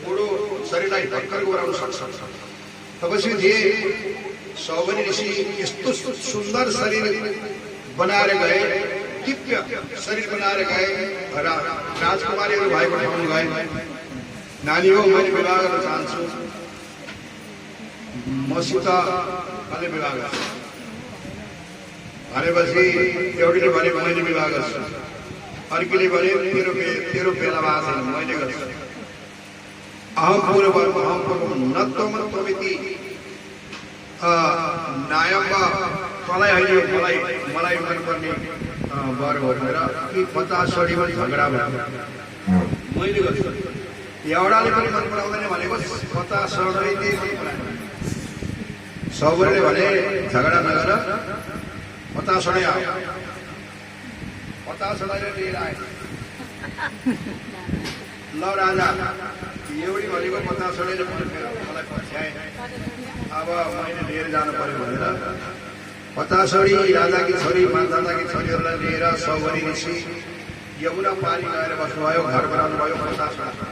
बुढो शरीरलाई भर्खर गराउन सक्छ। तपस्वी थिए सौभरी ऋषि। यस्तो सुन्दर शरीर बनाएर गए, दिव्य शरीर बनाएर गए। राजकुमारीहरू भएको ठाउँमा गए। नानी हो मैले विवाह गर्न चाहन्छु, मसित कसले विवाह गर्छ भनेपछि एउटीले भने मैले विवाह गर्छु, अर्कीले भने तेरो बेला भएको छैन, मैले गर्छु। अहम पूर्व नत्वमिति नायम्ब तँलाई होइन मलाई मनपर्ने वर हो भनेर कि 50वटीमा झगडा भयो। मैले गर्छु। एउटाले पनि मन पराउँदैन भनेको 50वटै मन पराएन। सौभरीले भने झगडा नगर 50वटै आयो। 50वटाले लिएर आए। ल राजा एउटी भनेको 50वटैले मलाई पछ्याए, अब मैले लिएर जानु पर्यो भनेर 50वटी राजाकी छोरी मान्धाताकी छोरीहरूलाई लिएर सौभरी ऋषि यमुना पारी गएर बस्नुभयो। घर बनाउनु भयो 50वटा।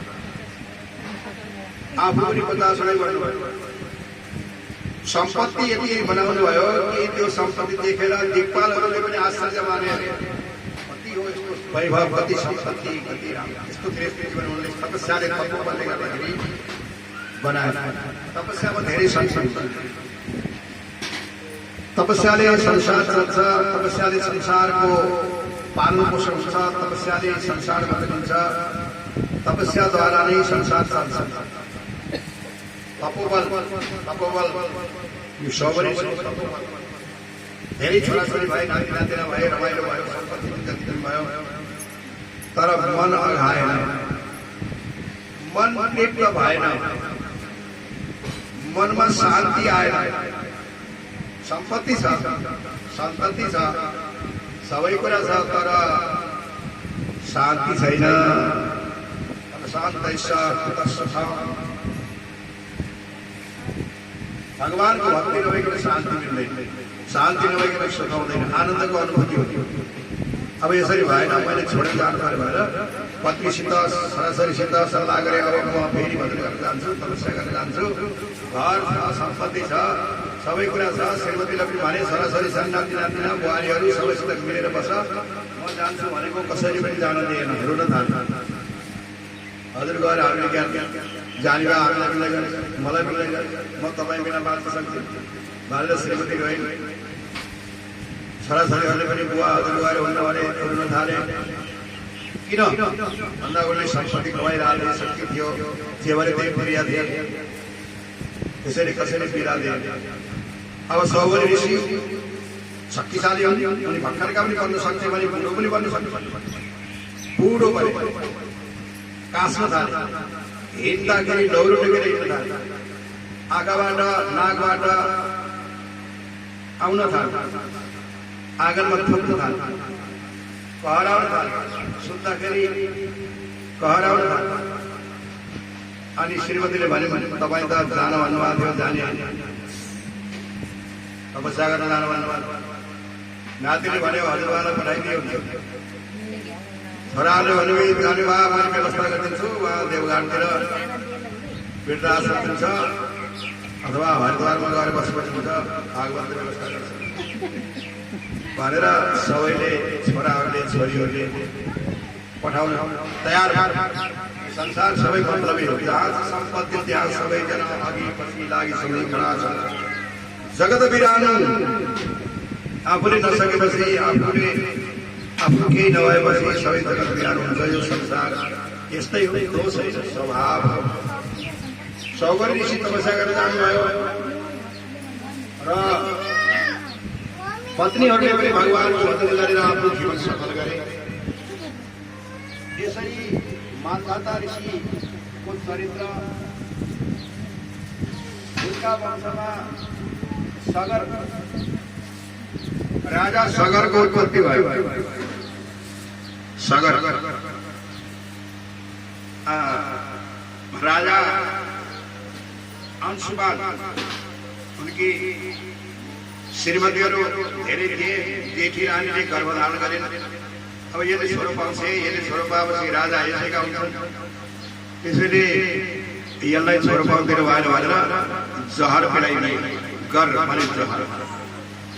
आफू पनि 50वटै गर्नुभयो। सम्पत्ति यति बनाउनु भयो कि त्यो सम्पत्ति देखेर दिक्पालहरूले पनि आश्चर्य माने। कति हो यस्तो वैभव, कति सम्पत्ति, कति राम्रो। यस्तो श्रेष्ठ जीवन उनले तपस्याले तपोबलले गर्दाखेरि बनाए। तपस्यामा धेरै संसार, तपस्याले संसार चल्छ। तपस्याले संसारको पालन पोषण हुन्छ। तपस्याले संसार बदलिन्छ। तपस्याद्वारा नै संसार चल्छ। तपोबल यो सौभरी धेरै छोराछोरी भए, नाति नातिना भए, रमाइलो भयो, सम्पत्ति पनि जति पनि भयो, तर मन अघाएन, मन तृप्त भएन, मनमा शान्ति आएन। सम्पत्ति छ, सन्तति छ, सबै कुरा छ, तर शान्ति छैन। भगवानको भक्ति नभइकन शान्ति मिल्दैन, शान्ति नभइकन सुख हुँदैन, आनन्दको अनुभूति हुन्थ्यो। अब यसरी भएन, मैले छोडेर जानु पर्यो भनेर पत्नीसित छोराछोरीसित सल्लाह गरेँ। अब म फेरि भजन गर्न जान्छु, तपस्या गर्न जान्छु। घर छ, सम्पत्ति छ, सबै कुरा छ। श्रीमतीलाई पनि भने छोराछोरी छन्, नाति नातिना बुहारीहरू सबैसित मिलेर बस, म जान्छु भनेको कसैले पनि जान दिएन। हेर्नु न थाहा हजुर गएर हामीले ज्ञान जाने भए हामीलाई मिलाइ गरे, मलाई मिलाइ गरे, म तपाईँ बिना बाँच्न सक्थेँ भनेर श्रीमती गए। छोराछोरीहरूले पनि बुवा हजुर गएर हुन्न भने रुन थाले। किन भन्दा उसले सम्पत्ति कमाइरहने शक्ति थियो, जे भने त्यही प्रिया थिए, त्यसैले कसैले पीडा दिए। अब सौगरी ऋषि शक्तिशाली हुन्, उनी भर्खरका पनि बन्न सक्छ भने बुढो पनि बन्न सक्छ। बुढो पनि कास्न थाले, हिँड्दाखेरि डौरो टेकेर हिँड्न थाले, आँखाबाट नाकबाट आउन थाले, आँगनमा थुक्न थाले, कहराउन थाले, सुत्दाखेरि कहराउन थाले। अनि श्रीमतीले भन्यो तपाईँ त जान भन्नुभएको थियो, जाने तपस्या गर्न जानु भन्नुभएको। नातिले भन्यो हजुरबालाई पठाइदियो। छोराहरूले भन्यो जाने भए मैले व्यवस्था गरिदिन्छु, उहाँ देवघाटतिर वृद्धाश्रम छ अथवा हरिद्वारमा गएर बस्नुहुन्छ, भागवत व्यवस्था गर्छ भनेर सबैले छोराहरूले छोरीहरूले पठाउन तयार। संसार सबै मतलबी हो, जहाँ सम्पत्ति त्यहाँ सबैजना अघि पछि लागि सबै खडा छ। जगत बिरानो आफूले नसकेपछि, आफूले आफू केही नभएपछि सबै जगत बिरानो हुन्छ। यो संसार यस्तै हो, दोष होइन, स्वभाव हो। सौगरी ऋषि तपस्या गरेर जानुभयो र पत्नीहरूले पनि भगवानको भजन गरेर आफ्नो जीवन सफल गरे। यसरी माता ऋषिको चरित्र, उनका वंशमा सगर राजा सगरको उत्पत्ति भयो। सगर राजा अंशुमान, उनकी श्रीमतीहरू धेरै थिए। जेठी रानीले गर्भधारण गरिन्। अब यसले छोरो पाउँछ, यसले छोरो पाएपछि राजा यसैका हुन्छन्, त्यसैले यसलाई छोरो पाउँदैन भएन भनेर जहर पिलाइदिए। गर भने जहर,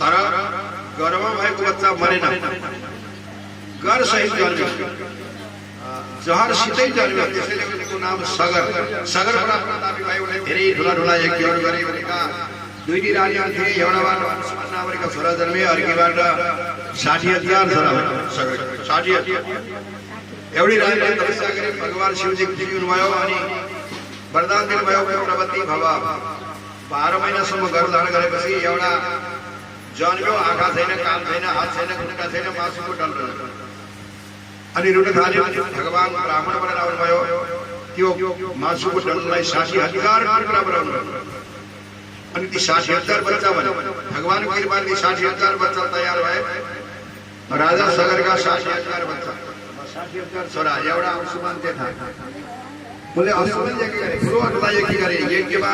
तर गर्भमा भएको बच्चा मरेन, गर सहित जन्म्यो, जहरसितै जन्म्यो। त्यसैले उनको नाम सगर। सगर प्राप्त भयो। उनले धेरै ठुला ठुला यज्ञहरू गरे। उनका दुईटी रानीहरू थिए, एउटाबाट अंशुमान नामका छोरा जन्मे, अर्कीबाट 60,000 छोरा भए। सगर 60,000। एउटी रानीले तपस्या गरे, भगवान शिवजी खुसी हुनुभयो अनि वरदान दिनुभयो पुत्रवती भव। 12 महिनासम्म गर्भधारण गरेपछि एउटा जन्म्यो, आँखा छैन, कान छैन, हात छैन, खुट्टा छैन, मासुको डल्लो। अनि रुन थाल्यो। भगवान ब्राह्मणबाट आउनुभयो, त्यो मासुको डल्लोलाई 60,000 टुक्रा बनाउनु। अनि ती 60,000 बच्चा बने। भगवानको कृपाले 60,000 बच्चा तयार भए। राजा सगरका 60,000 बच्चा, 60,000 छोरा। एउटा अंशुमान थिए। उसले अंशुमान यज्ञ गरे, ठुलो ठुला यज्ञ गरे। यज्ञमा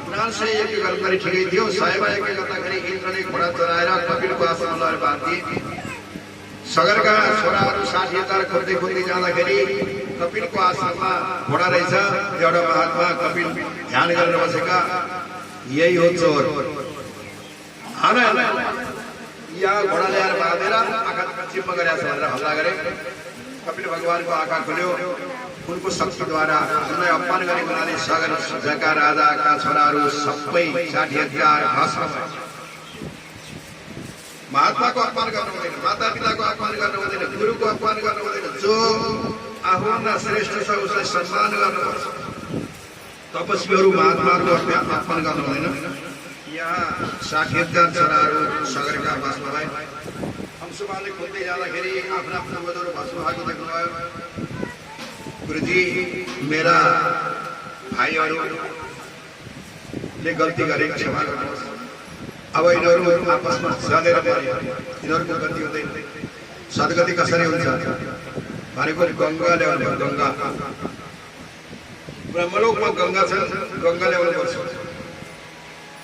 900 यज्ञ गर्दाखेरि ठिकै थियो। 100 यज्ञ गर्दाखेरि इन्द्रले घोडा चराएर कपिलको आश्रम लगेर बाँधिदिए। सगरका छोराहरू 60,000 खोज्दै खोज्दै जाँदाखेरि कपिलको आश्रममा घोडा रहेछ। एउटा महात्मा कपिल ध्यान गरेर बसेका, यही हो चोर, यहाँ घोडा ल्याएर बाँधेर आँखा चिप्प गरेर छ भनेर हल्ला गरे। कपिल भगवानको आँखा खोल्यो। उनको शक्तिद्वारा उनलाई अपमान गरेको हुनाले सगर जग्गा राजाका छोराहरू सबै 60,000 भस्म भए। महात्माको अपमान गर्नु हुँदैन, माता पिताको अपमान गर्नु हुँदैन, गुरुको अपमान गर्नु हुँदैन। जो आफूभन्दा श्रेष्ठ छ उसलाई सम्मान गर्नुपर्छ। तपस्वीहरू महात्माहरूको अपमान गर्नु हुँदैन। यहाँ 60,000 छोराहरू सगरका भस्म भए। अंशुमानले खोज्दै जाँदाखेरि आफ्ना पूर्वजहरू भस्म भएको देख्नुभयो। गुरुजी, मेरा भाइहरूले गल्ती गरे, क्षमा गर्नुहोस्। अब यिनीहरू आपसमा झगडेर परे, यिनीहरूको गति हुँदैन। सद्गति कसरी हुन्छ भनेको गङ्गा ल्याउनु। गङ्गा ब्रह्मलोकमा गङ्गा छ, गङ्गा ल्याउनुपर्छ।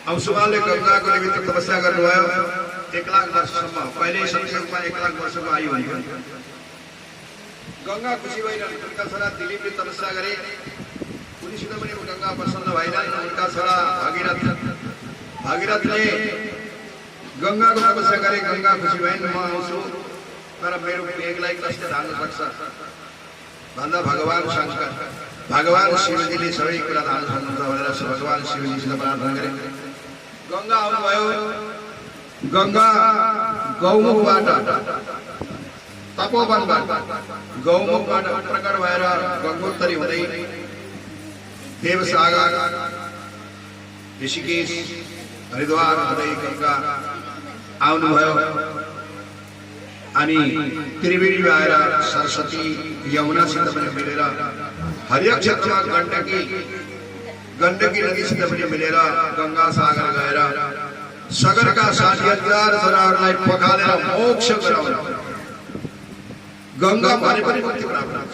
अंशुमानले गङ्गाको निमित्त तपस्या गर्नुभयो। 1 लाख वर्षसम्म, पहिले संयोगमा 1 लाख वर्षको आयु हुन्थ्यो। गङ्गा खुसी भइरहन्। उनका छोरा दिलीपले तपस्या गरे, उनीसित पनि गङ्गा प्रसन्न भएनन्। उनका छोरा भगीरथले गङ्गाको तपस्या गरे, गङ्गा खुसी भइन्। म आउँछु तर मेरो बेगलाई कसले धान्न सक्छ भन्दा भगवान शंकर भगवान शिवजीले सबै कुरा धान्न सक्नुहुन्छ भनेर भगवान शिवजीसित प्रार्थना गरे। गंगा आउनुभयो। गंगा गौमुखबाट तपोवनबाट गौमुखबाट प्रकट भएर गंगोत्तरी हुँदै देवसागर ऋषिकेश हरिद्वार हुँदै गंगा आउनुभयो। अनि त्रिवेणी आएर सरस्वती यमुनासित पनि मिलेर हरिया क्षेत्रमा गण्डकी नदीसित पनि मिलेर गंगा सागर गएर सगरका 60,000 छोराहरूलाई पखालेर मोक्ष गराउनु। गंगा भने पनि मुक्ति प्राप्त हुन्छ।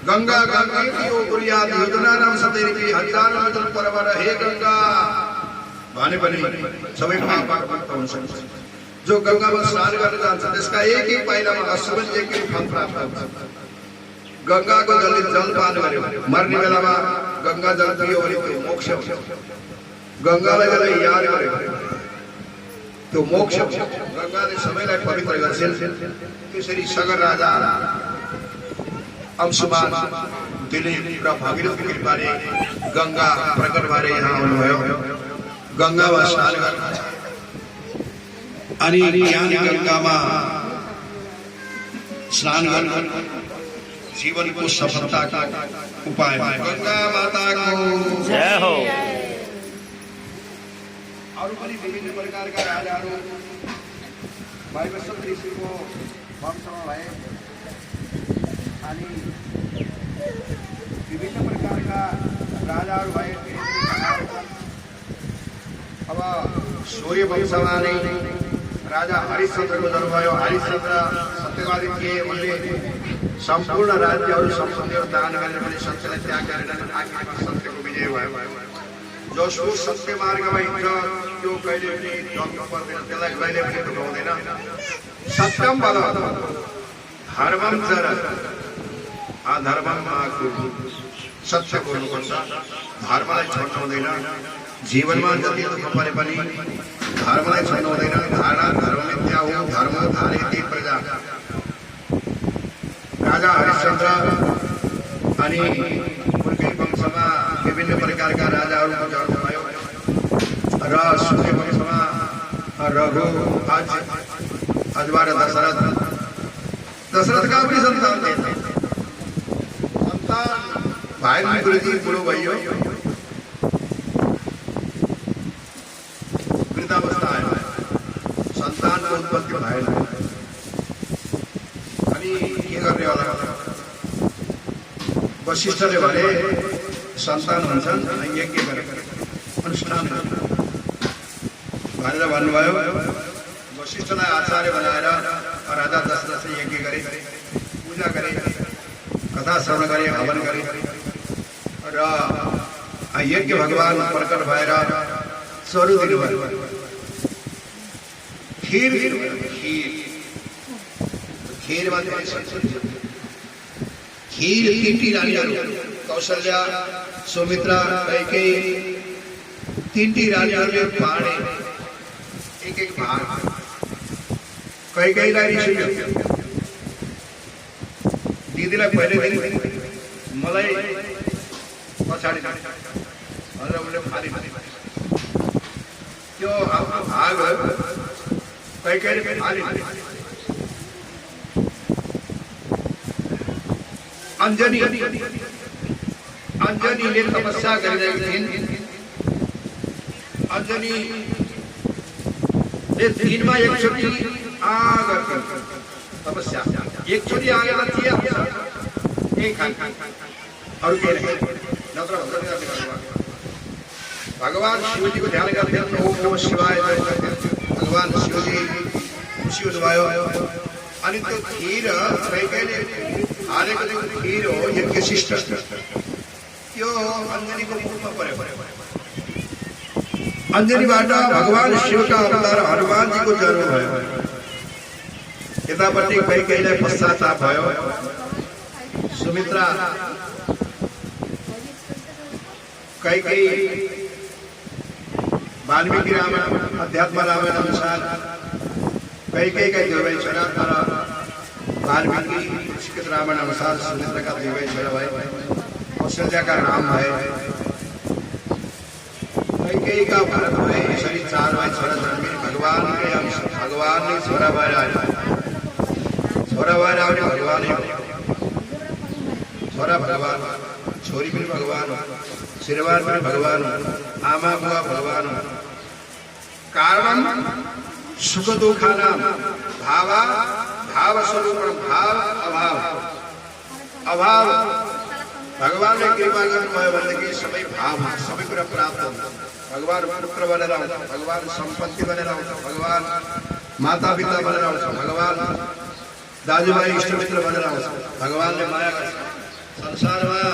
गंगा गंगेति ओ गुरियात योजनानाम सदैवी हजारौं मिटर परवर हे गंगा भने पनि सबै पापबाट मुक्त हुन्छ। जो गंगामा स्नान गर्न जान्छ त्यसका एक एक पाइलामा अश्वल एक एक फल प्राप्त हुन्छ। गंगाको जलले जल पान गर्यो मर्ने बेलामा गंगा जल पियो भने त्यो मोक्ष हुन्छ। गंगालाई जब याद गर्यो त्यो मोक्ष हुन्छ। गंगाले सबैलाई पवित्र गर्छिन्। त्यसरी सगर राजा अंशुमान दिलीप र भगीरथ कृपाले गंगा प्रकट भएर यहाँ आउनुभयो। गंगामा स्नान गर्नु अनि यहाँ गंगामा स्नान गर्नु जीवनको सफलताका उपाय। गंगा माताको जय हो। अरू पनि विभिन्न प्रकारका राजाहरू वैवस्वत ऋषिको वंशमा भए अनि विभिन्न प्रकारका राजाहरू भए। अब सूर्य वंशमा नै राजा हरिश्चन्द्रको जन्म भयो। हरिश्चन्द्र सत्यवादी थिए। उनले सम्पूर्ण राज्यहरू सम्पत्तिहरू दान गरेर पनि सत्यलाई त्याग गरेर आखिरमा सत्यको विजय भयो। जो सत्य मार्गमा हिँड्छ त्यो कहिले पनि डग्नु पर्दैन, त्यसलाई कहिले पनि डुबाउँदैन। सत्यम बल धर्मम चर अधर्मम कुरु। सत्य बोल्नुपर्छ, धर्मलाई छोड्नु हुँदैन। जीवनमा जति दुःख परे पनि धर्मलाई छोड्नु हुँदैन। धारणा धर्म मिथ्या हो धर्म धारेति प्रजा। राजा हरिश्चन्द्र अनि उनकै वंशमा विभिन्न प्रकारका राजाहरूको जन्म भयो र सूर्य वंशमा रघु अजबाट दशरथका पनि सन्तान थिए। सन्तान भाइ गुरुजी बुढो भइयो, वृद्धावस्था आयो, सन्तानको उत्पत्ति भएन। अनि के गर्ने होला? वशिष्ठले भने सन्तान हुन्छन् यज्ञ गरेर अनुष्ठान भनेर भन्नुभयो। वशिष्ठलाई आचार्य बनाएर राजा दशरथले यज्ञ गरे, पूजा गरे, कथा श्रवण गरे, हवन गरे र यज्ञ भगवान प्रकट भएर स्वरूप दिनुभयो। खीर खीरमा खीर तीनटी रानीहरू कौशल्या सुमित्रा कैकेयी तीनटी रानीहरूले बाँडे एक एक भाग। कैकेयीलाई रिस उठ्यो, दिदीलाई पहिले दिनु मलाई पछाडि भनेर उसले फाली त्यो भाग कैकेयीले फाली। अंजनीले तपस्या गरिरहेकी थिइन्। अंजनीले दिनमा एकचोटि आग तपस्या एकचोटि आगेर थिए अरू के नत्र भगवान शिवजीको ध्यान गर्थे। ओम नमः शिवाय भगवान शिवजी खुसी हुनुभयो। अनि त्यो खीर कैकेयीले हालेको त्यो खीर हो यज्ञ शिष्ट, त्यो अंजनीको मुखमा पर्यो। अंजनीबाट भगवान शिवका अवतार हनुमानजीको जन्म भयो। यतापट्टि कैकेयीलाई पश्चाताप भयो। सुमित्रा कैकेयी वाल्मीकि रामायण अध्यात्म रामायण अनुसार कैकेयीका दुवै छोरा तर वाल्मीकि लिखित रामायण अनुसार सुमित्रा का दिव्य छोरा है, कौशल्या का राम है, कैकेयी का भरत है, ये सभी चार भाई छोरा जन्मे। भगवान के अंश, भगवान ने छोरा भाई भगवान छोरा भगवान, छोरी भी भगवान, श्रीवान भी भगवान, आमा बुआ भगवान। कारण सुख दुखाना भावा भाव स्वरूप भाव अभाव अभाव भगवान ने कृपा कर बंदगी सभी भाव सभी पूरा प्राप्त हो। भगवान पुत्र बने रहो, भगवान संपत्ति बने रहो, भगवान माता पिता बने रहो, भगवान दाजू भाई इष्ट मित्र बने रहो। भगवान ने माया संसार में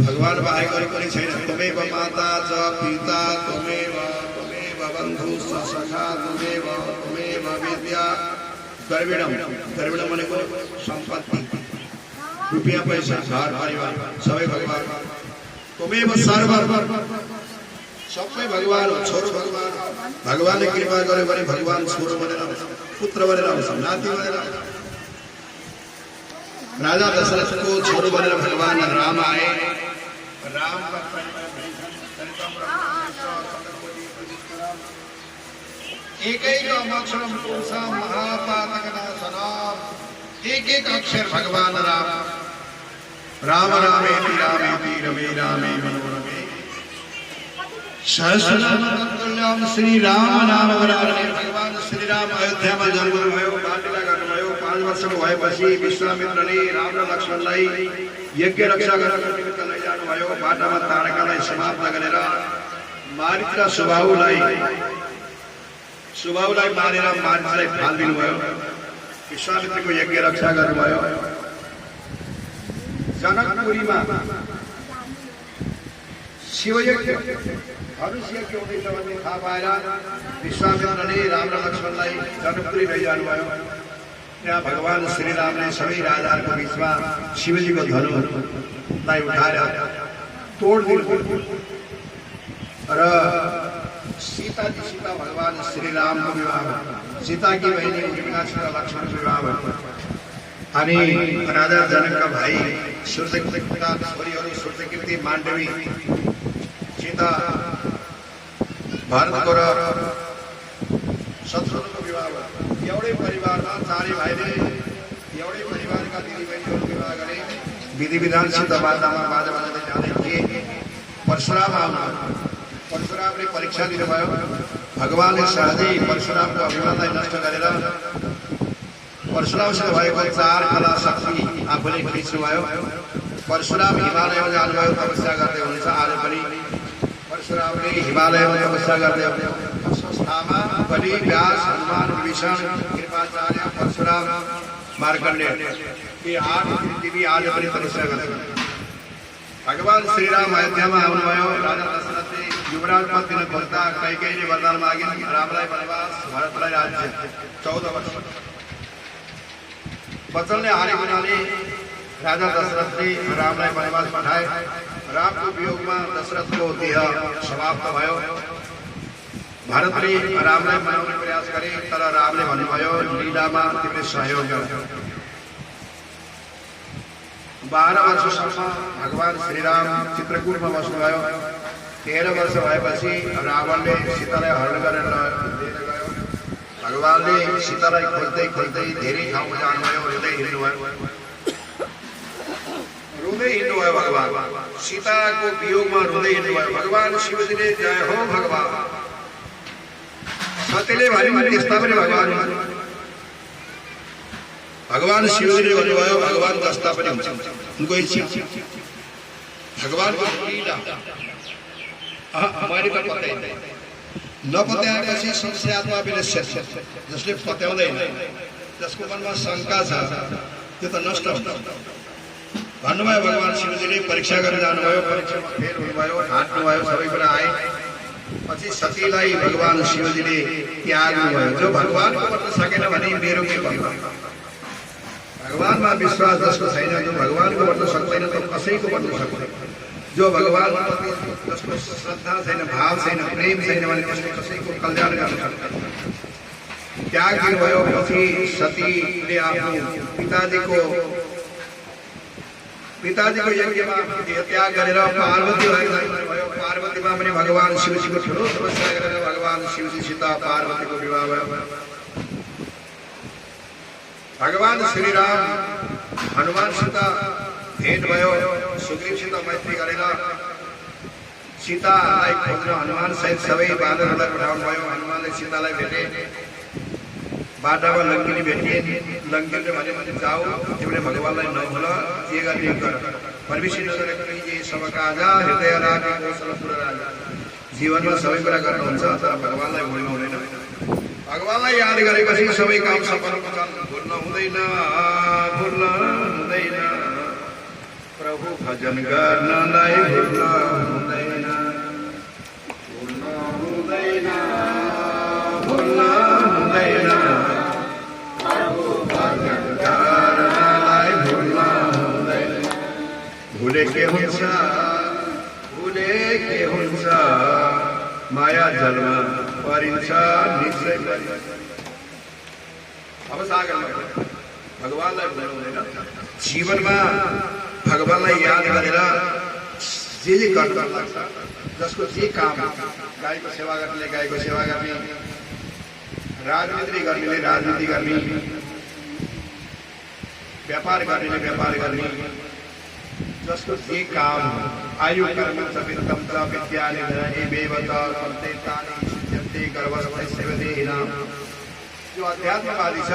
भगवान बाहे कोई छैन। त्वमेव माता च पिता त्वमेव बंधु सखा त्वमेव विद्या द्रविणम। द्रविणम माने को संपत्ति, रुपया पैसा, घर परिवार सबै भगवान। त्वमेव सर्व सबै भगवान, छोरो भगवान। भगवान ने कृपा गरे भने भगवान छोरो बनेर आउँछ, पुत्र बनेर आउँछ, नाति बनेर आउँछ। राजा दशरथ को छोरो बनेर भगवान राम आए। राम एक अक्षरम पुरुषा महापातकनाशनाम, एक अक्षर भगवान राम। राम रामेति रामेति रमे रामे मनोरमे सहस्रनाम तत्तुल्यम श्री राम नाम वराणे। भगवान श्री राम अयोध्या में जन्म भयो, बाटिका गर्नुभयो। 5 वर्ष भएपछि विश्वामित्रले राम र लक्ष्मणलाई यज्ञ रक्षा गर्न निमित्त लैजानु भयो। बाटामा तारकालाई समाप्त गरेर मारित्र सुबाहुलाई मारेर मारित्रलाई फाल्दिनु भयो। विश्वामित्रको यज्ञ रक्षा गर्नुभयो। जनकपुरीमा शिवयज्ञ हनुष्यज्ञ हुँदैछ भन्ने थाहा पाएर विश्वामित्रले राम र लक्ष्मणलाई जनकपुरी लैजानु भयो। त्यहाँ भगवान श्रीरामले सबै राजाहरूको बीचमा शिवजीको धनुलाई उठाएर तोड्दिनु र सीता भगवान श्रीरामको विवाह, सीताकी बहिनी उर्मिलासित लक्ष्मणको विवाह भयो। अनि राजा जनकका भाइ सूर्यकीर्तिका छोरीहरू सूर्यकीर्ति माण्डवी सीता भरतको र शत्रुघ्नको विवाह भयो। एउटै परिवारमा चारै भाइले एउटै परिवारका दिदीबहिनीहरू विवाह गरे। विधि विधानसित बाटामा बाजा बजाउँदै जाँदै थिए। परशुराम आउनुभयो। परशुरामले परीक्षा दिनुभयो। भगवानले सहजै परशुरामको अभिमानलाई नष्ट गरेर परशुरामसित भएको 4 कला शक्ति आफूले खिच्नुभयो। परशुराम हिमालयमा जानुभयो, तपस्या गर्दै हुनुहुन्छ। आज पनि परशुरामले हिमालयमा तपस्या गर्दै अवस्थामा बलि, व्यास, हनुमान, विभीषण, कृपाचार्य, परशुराम, मार्कण्डेय यी 8 देवी आज पनि तपस्या गर्दै। भगवान श्रीराम अयोध्यामा आउनुभयो। राजा दशरथले युवराज पद दिन खोज्दा कैकेयीले वरदान मागिन्। रामलाई वनवास, भरतलाई राज्य। 14 वर्ष वचनले हारे हुनाले राजा दशरथले रामलाई वनवास पठाए। रामको वियोगमा दशरथको देह समाप्त भयो। भरतले रामलाई मनाउने प्रयास गरे, तर रामले भन्नुभयो लीलामा तिमीले सहयोग गर। 12 वर्षसम्म भगवान श्रीराम चित्रकूटमा बस्नुभयो। 13 वर्ष भएपछि रावणले सीतालाई हरण गरेर लिएर गयो। भगवानले सीतालाई खोज्दै खोज्दै धेरै ठाउँमा जानुभयो। रुँदै हिँड्नुभयो भगवान। सीताको वियोगमा रुँदै हिँड्नुभयो। भगवान शिवजीले जय हो भगवान, सत्यले भने त्यस्ता पनि भगवान हुन्छन्। भगवान शिवजीले भन्नुभयो भगवान जस्ता पनि हुन्छन्, उनको इच्छा। भगवानको लीला मैले त पत्याइँदैन। नपत्याएपछि संशयात्मा विनश्य, जसले पत्याउँदैन, जसको मनमा शङ्का छ, त्यो त नष्ट हुन्छ भन्नुभयो। भगवान शिवजीले परीक्षा गरेर जानुभयो। परीक्षामा फेल हुनुभयो, हाँट्नुभयो, सबै कुरा आए। पछि सतीलाई भगवान शिवजीले त्याग्नुभयो। जो भगवानको गर्न सकेन भने मेरो के भन्नु। भगवानमा विश्वास जसको छैन, जो भगवानको गर्न सक्दैन, त्यो कसैको गर्न सक्दैन। जो भगवानप्रति जसको श्रद्धा छैन, भाव छैन, प्रेम छैन भने त्यसले कसैको कल्याण गर्न सक्दैन। त्याग भयो पछि सतीले आफ्नो पिताजीको यज्ञमा देह त्याग गरेर पार्वती भयो। पार्वतीमा पनि भगवान शिवजीको ठुलो तपस्या गरेर भगवान शिवजीसित पार्वतीको विवाह भयो। भगवान श्री राम हनुमानसित भेट भयो। सुग्रीवसित मैत्री गरेर सीतालाई खोज्न हनुमान सहित सबै बानरहरूलाई पठाउनु भयो। हनुमानले सीतालाई भेटे। बाटामा लङ्किनी भेटिए। लङ्किनीले भने जाऊ तिमीले भगवानलाई नभुल, जे गर्ने गर। परमेश्वर नगरेको जे सब काजा हृदय राखे कौशलपुर राजा। जीवनमा सबै कुरा गर्नुहुन्छ तर भगवानलाई भुल्नु हुँदैन। भगवानलाई याद गरेपछि सबै काम सफल हुन्छन्। भुल्न हुँदैन, भुल्न हुँदैन। प्रभु भजन गर्नलाई भुल्न हुँदैन, भुल्न हुँदैन, भुल्न हुँदैन। प्रभु भजन गर्नलाई भुल्न हुँदैन। भुले के हुन्छ, भुले के हुन्छ, माया जलमा परिन्छ निश्चय परिन्छ। अब सागरमा भगवानलाई भुल्नु हुँदैन। जीवनमा भगवानलाई याद गरेर जे गर्न लाग्छ, जसको जे काम, गाईको सेवा गर्नेले गाईको सेवा गर्ने, राजनीति गर्नेले राजनीति गर्ने, व्यापार गर्नेले व्यापार गर्ने, जसको जे काम आयु कर्म च वित्तम च विद्यानि धनमेव च सन्तेतानि सिद्ध्यन्ते गर्भस्थैर्सेवदेन। जो अध्यात्मवादी छ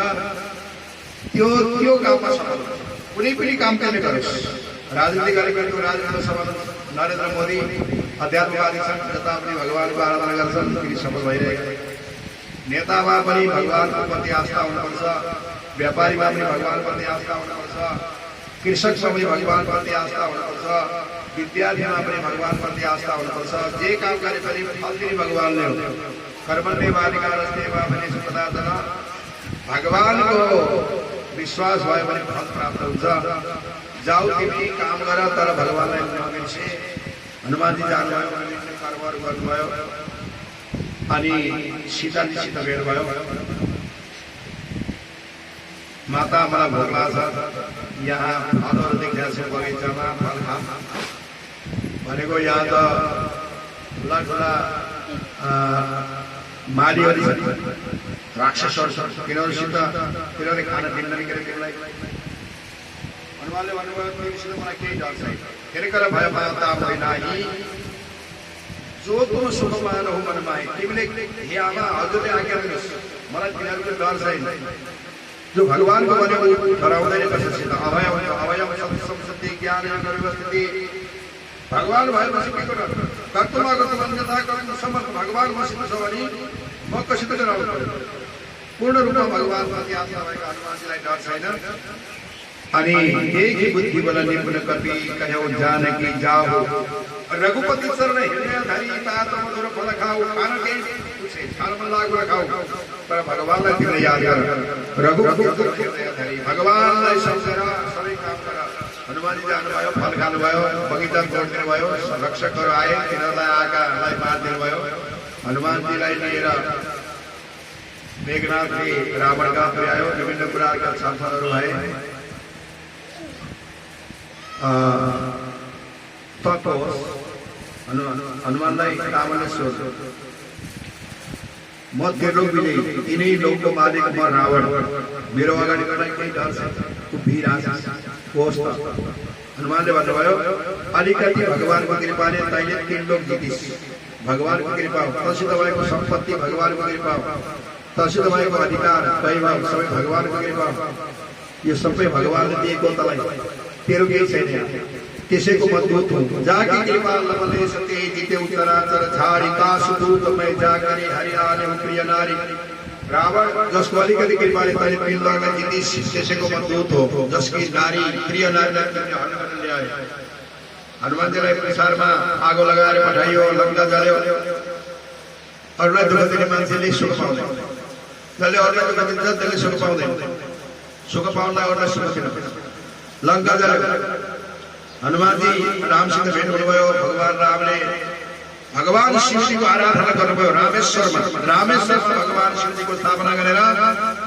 त्यो काममा सफल हुन्छ। कुनै पनि काम गर्ने गरोस्। राजनीति गरेको राजनीतिमा सफल हुन्छ। नरेन्द्र मोदी अध्यात्मवादी छन्, जता पनि भगवानको आराधना गर्छन्, फेरि सफल भइरहेका छन्। नेतामा पनि भगवानको प्रति आस्था हुनुपर्छ, व्यापारीमा पनि भगवानप्रति आस्था हुनुपर्छ, कृषकमा पनि भगवानप्रति आस्था हुनुपर्छ, विद्यार्थीमा पनि भगवानप्रति आस्था हुनुपर्छ। जे काम गरे पनि फल दिने भगवानले हो। कर्मण्ये वाधिकारस्ते वा फलेषु कदाचन। भगवानको विश्वास भयो भने फल प्राप्त हुन्छ। जाऊ तिमी काम गर तर भगवानलाई नबिर्से। हनुमानजी जानुभयो, कर्महरू गर्नुभयो अनि सीताजीसित भेट भयो। माता मलाई भोक लाग्छ, यहाँ फलहरू देखेको छु बगैँचामा, फल खा भनेको। यहाँ त ठुला ठुला मालीहरू छन्, राक्षसहरू छन्, तिनीहरूले खाना दिन्नन् के तिमीलाई। हनुमानले भन्नुभयो तिमीसित मलाई केही डर छैन, फेरि कर भय माता मैनाही, जो तुम सुख मान हो मनमाही। तिमीले हे आमा हजुरले आज्ञा दिनुहोस्, मलाई तिनीहरूको डर छैन। जो भगवानको भने डराउँदैन कसैसित। अभय हुन्छ, अभयम संसति ज्ञान स्थिति। भगवान भएपछि के डर? कर्तुमा कर्तुमन्यथा कर्तुम समर्थ। भगवान मसित छ भने म कसित डराउनु पर्यो? पूर्ण रूपमा भगवानप्रति आस्था भएको हनुमानजीलाई डर छैन। अनि यही बुद्धि बल निपुण कपि कह्यौ जानकी जाऊ। रघुपति शरण हृदय धरी तात मधुर फल खाऊ। खाना केही पूछे, खान मन लाग्यो खाऊ, तर भगवानलाई तिमीले याद गर। रघुपति हृदय धरी भगवानलाई सम्झेर सबै काम गर। हनुमानजी जानुभयो, फल खानुभयो, बगैँचा तोड्दिनु भयो। रक्षकहरू आए, तिनीहरूलाई आकालाई मारिदिनु भयो। हनुमानजीलाई लिएर मेघनाथले रावणका पुर्यायो। विभिन्न कुराका छलफलहरू भए। तपोस् हनुमानलाई रावणले सोध्यो, म त्रिलोक विजयी, तिनै लोकको मालिक म रावण, मेरो अगाडि मलाई केही डर छ? होस् त। हनुमानले भन्नुभयो, अलिकति भगवानको कृपाले तैँले तीन लोक जितिस्। भगवानको कृपा हो। तसित भएको सम्पत्ति भगवानको कृपा हो। तसित भएको अधिकार वैभव सबै भगवानको कृपा हो। यो सबै भगवानले दिएको तँलाई, तेरो केही छैन। त्यसैको म दूत हुँ। जाकी कृपा लमले सते जिते उत्तराचर झारी कासु दूत मै जाकरी हरियाले प्रिय नारी। रावण जसको अलिकति कृपाले तैँले तीन लोकलाई जितिस्, त्यसैको म दूत हो, जसकी नारी प्रिय नारीलाई तिमीले हनुमान ल्याए। हनुमानजीलाई संसारमा आगो लगाएर पठाइयो, लङ्का जल्यो। अरूलाई दुःख दिने मान्छेले सुख पाउँदैन, जसले अरूलाई दुःख दिन्छ त्यसले सुख पाउँदैन। सुख पाउनलाई अरूलाई सुख दिन। लङ्का जल्यो। हनुमानजी रामसित भेट हुनुभयो। भगवान रामले भगवान शिव जी को आराधना गर्नुभयो रामेश्वरमा भगवान शिव जी को स्थापना गरेर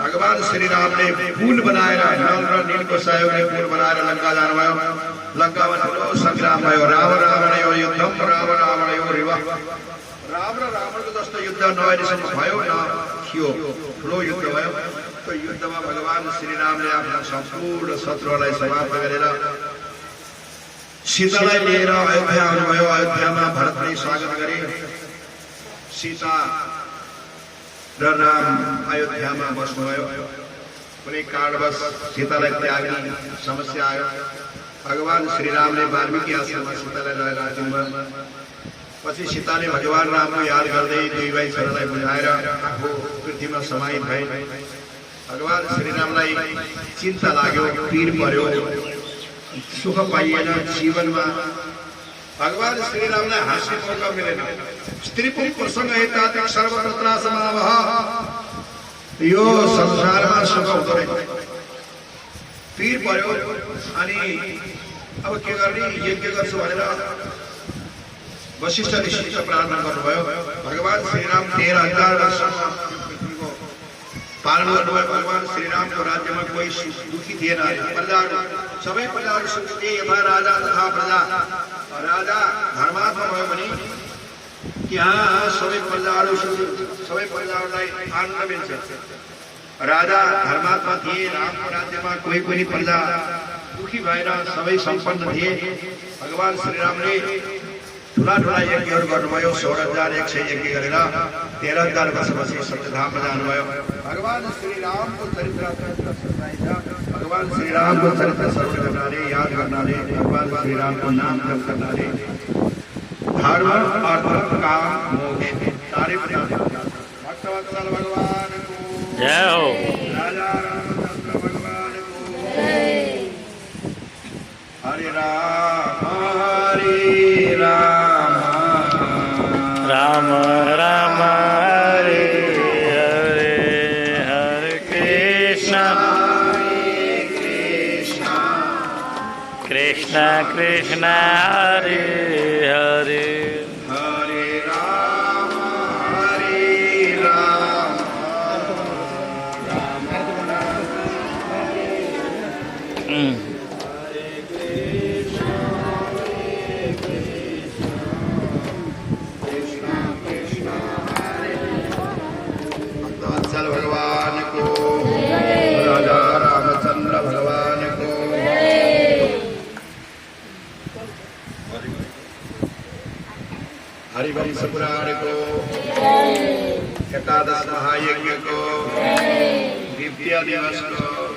भगवान श्री रामले पुल बनाएर नल र नीलको सहयोगले पुल बनाएर लंका जानुभयो। लंकामा ठुलो संग्राम भयो। राम रावणयो युद्धम राम रावणयो रिवा। राम र रावणको जस्तो युद्ध नभएसम्म भयो न थियो। ठुलो युद्ध भयो। त्यो युद्धमा भगवान श्री रामले आफ्ना सम्पूर्ण शत्रुहरूलाई समाप्त गरेर सीतालाई लिएर अयोध्या आउनुभयो। अयोध्यामा भरतले स्वागत गरे। सीता र राम अयोध्यामा बस्नुभयो। कुनै कारणवश सीतालाई त्याग्ने समस्या आयो। भगवान श्री रामले वाल्मीकि आश्रममा सीतालाई लगेर राख्नुभयो। पछि सीताले भगवान रामको याद गर्दै दुई भाइ छोरालाई बुझाएर आफू पृथ्वीमा समाहित भए। भगवान श्री रामलाई चिन्ता लाग्यो, पीड पर्यो, सुख पाइएन जीवनमा। भगवान श्री रामलाई हाँस्ने मौका मिलेन। स्त्री पुरुषसँग एतादृश सर्वत्र समावह। यो संसारमा सुख हुँदैन। पीड पर्यो अनि अब के गर्ने, यज्ञ गर्छु भनेर वशिष्ठ ऋषिले प्रार्थना गर्नुभयो। भगवान श्री राम 13,000 वर्षसम्म पृथ्वीको पालन गर्नुभयो। भगवान श्री रामको राज्यमा कोही दुखी थिएन। प्रजाहरू सबै प्रजाहरू सुखी थिए, यथा राजा तथा प्रजा। राजा धर्मात्मा भयो भने त्यहाँ सबै प्रजाहरूलाई आनन्द मिल्छ। राजा धर्मात्मा थिए। रामको राज्यमा कोही पनि प्रजा दुखी भएर सबै सम्पन्न थिए। भगवान श्री रामले ठुला यज्ञहरू गर्नुभयो। 16,100 यज्ञ गरेर 13,000 वर्षपछि सत्यधाममा जानुभयो। भगवान श्री रामको चरित्र भगवान श्री रामको चरित्र श्रवण गर्नाले, याद गर्नाले, भगवान श्री रामको नाम जप गर्नाले धर्म अर्थ काम मोक्ष सारे भक्तवत्सल भगवान को जय हो। राजा रामचंद्र भगवान को जय। हरे राम राम राम हरे हरे, हरे कृष्ण कृष्ण कृष्ण हरे हरे, हरे राम हरे राम राम वत्सल भगवान को, राजा रामचंद्र भगवान को, हरिवंश पुराण को, एकादश महायज्ञ को, दिव्य दिवस को,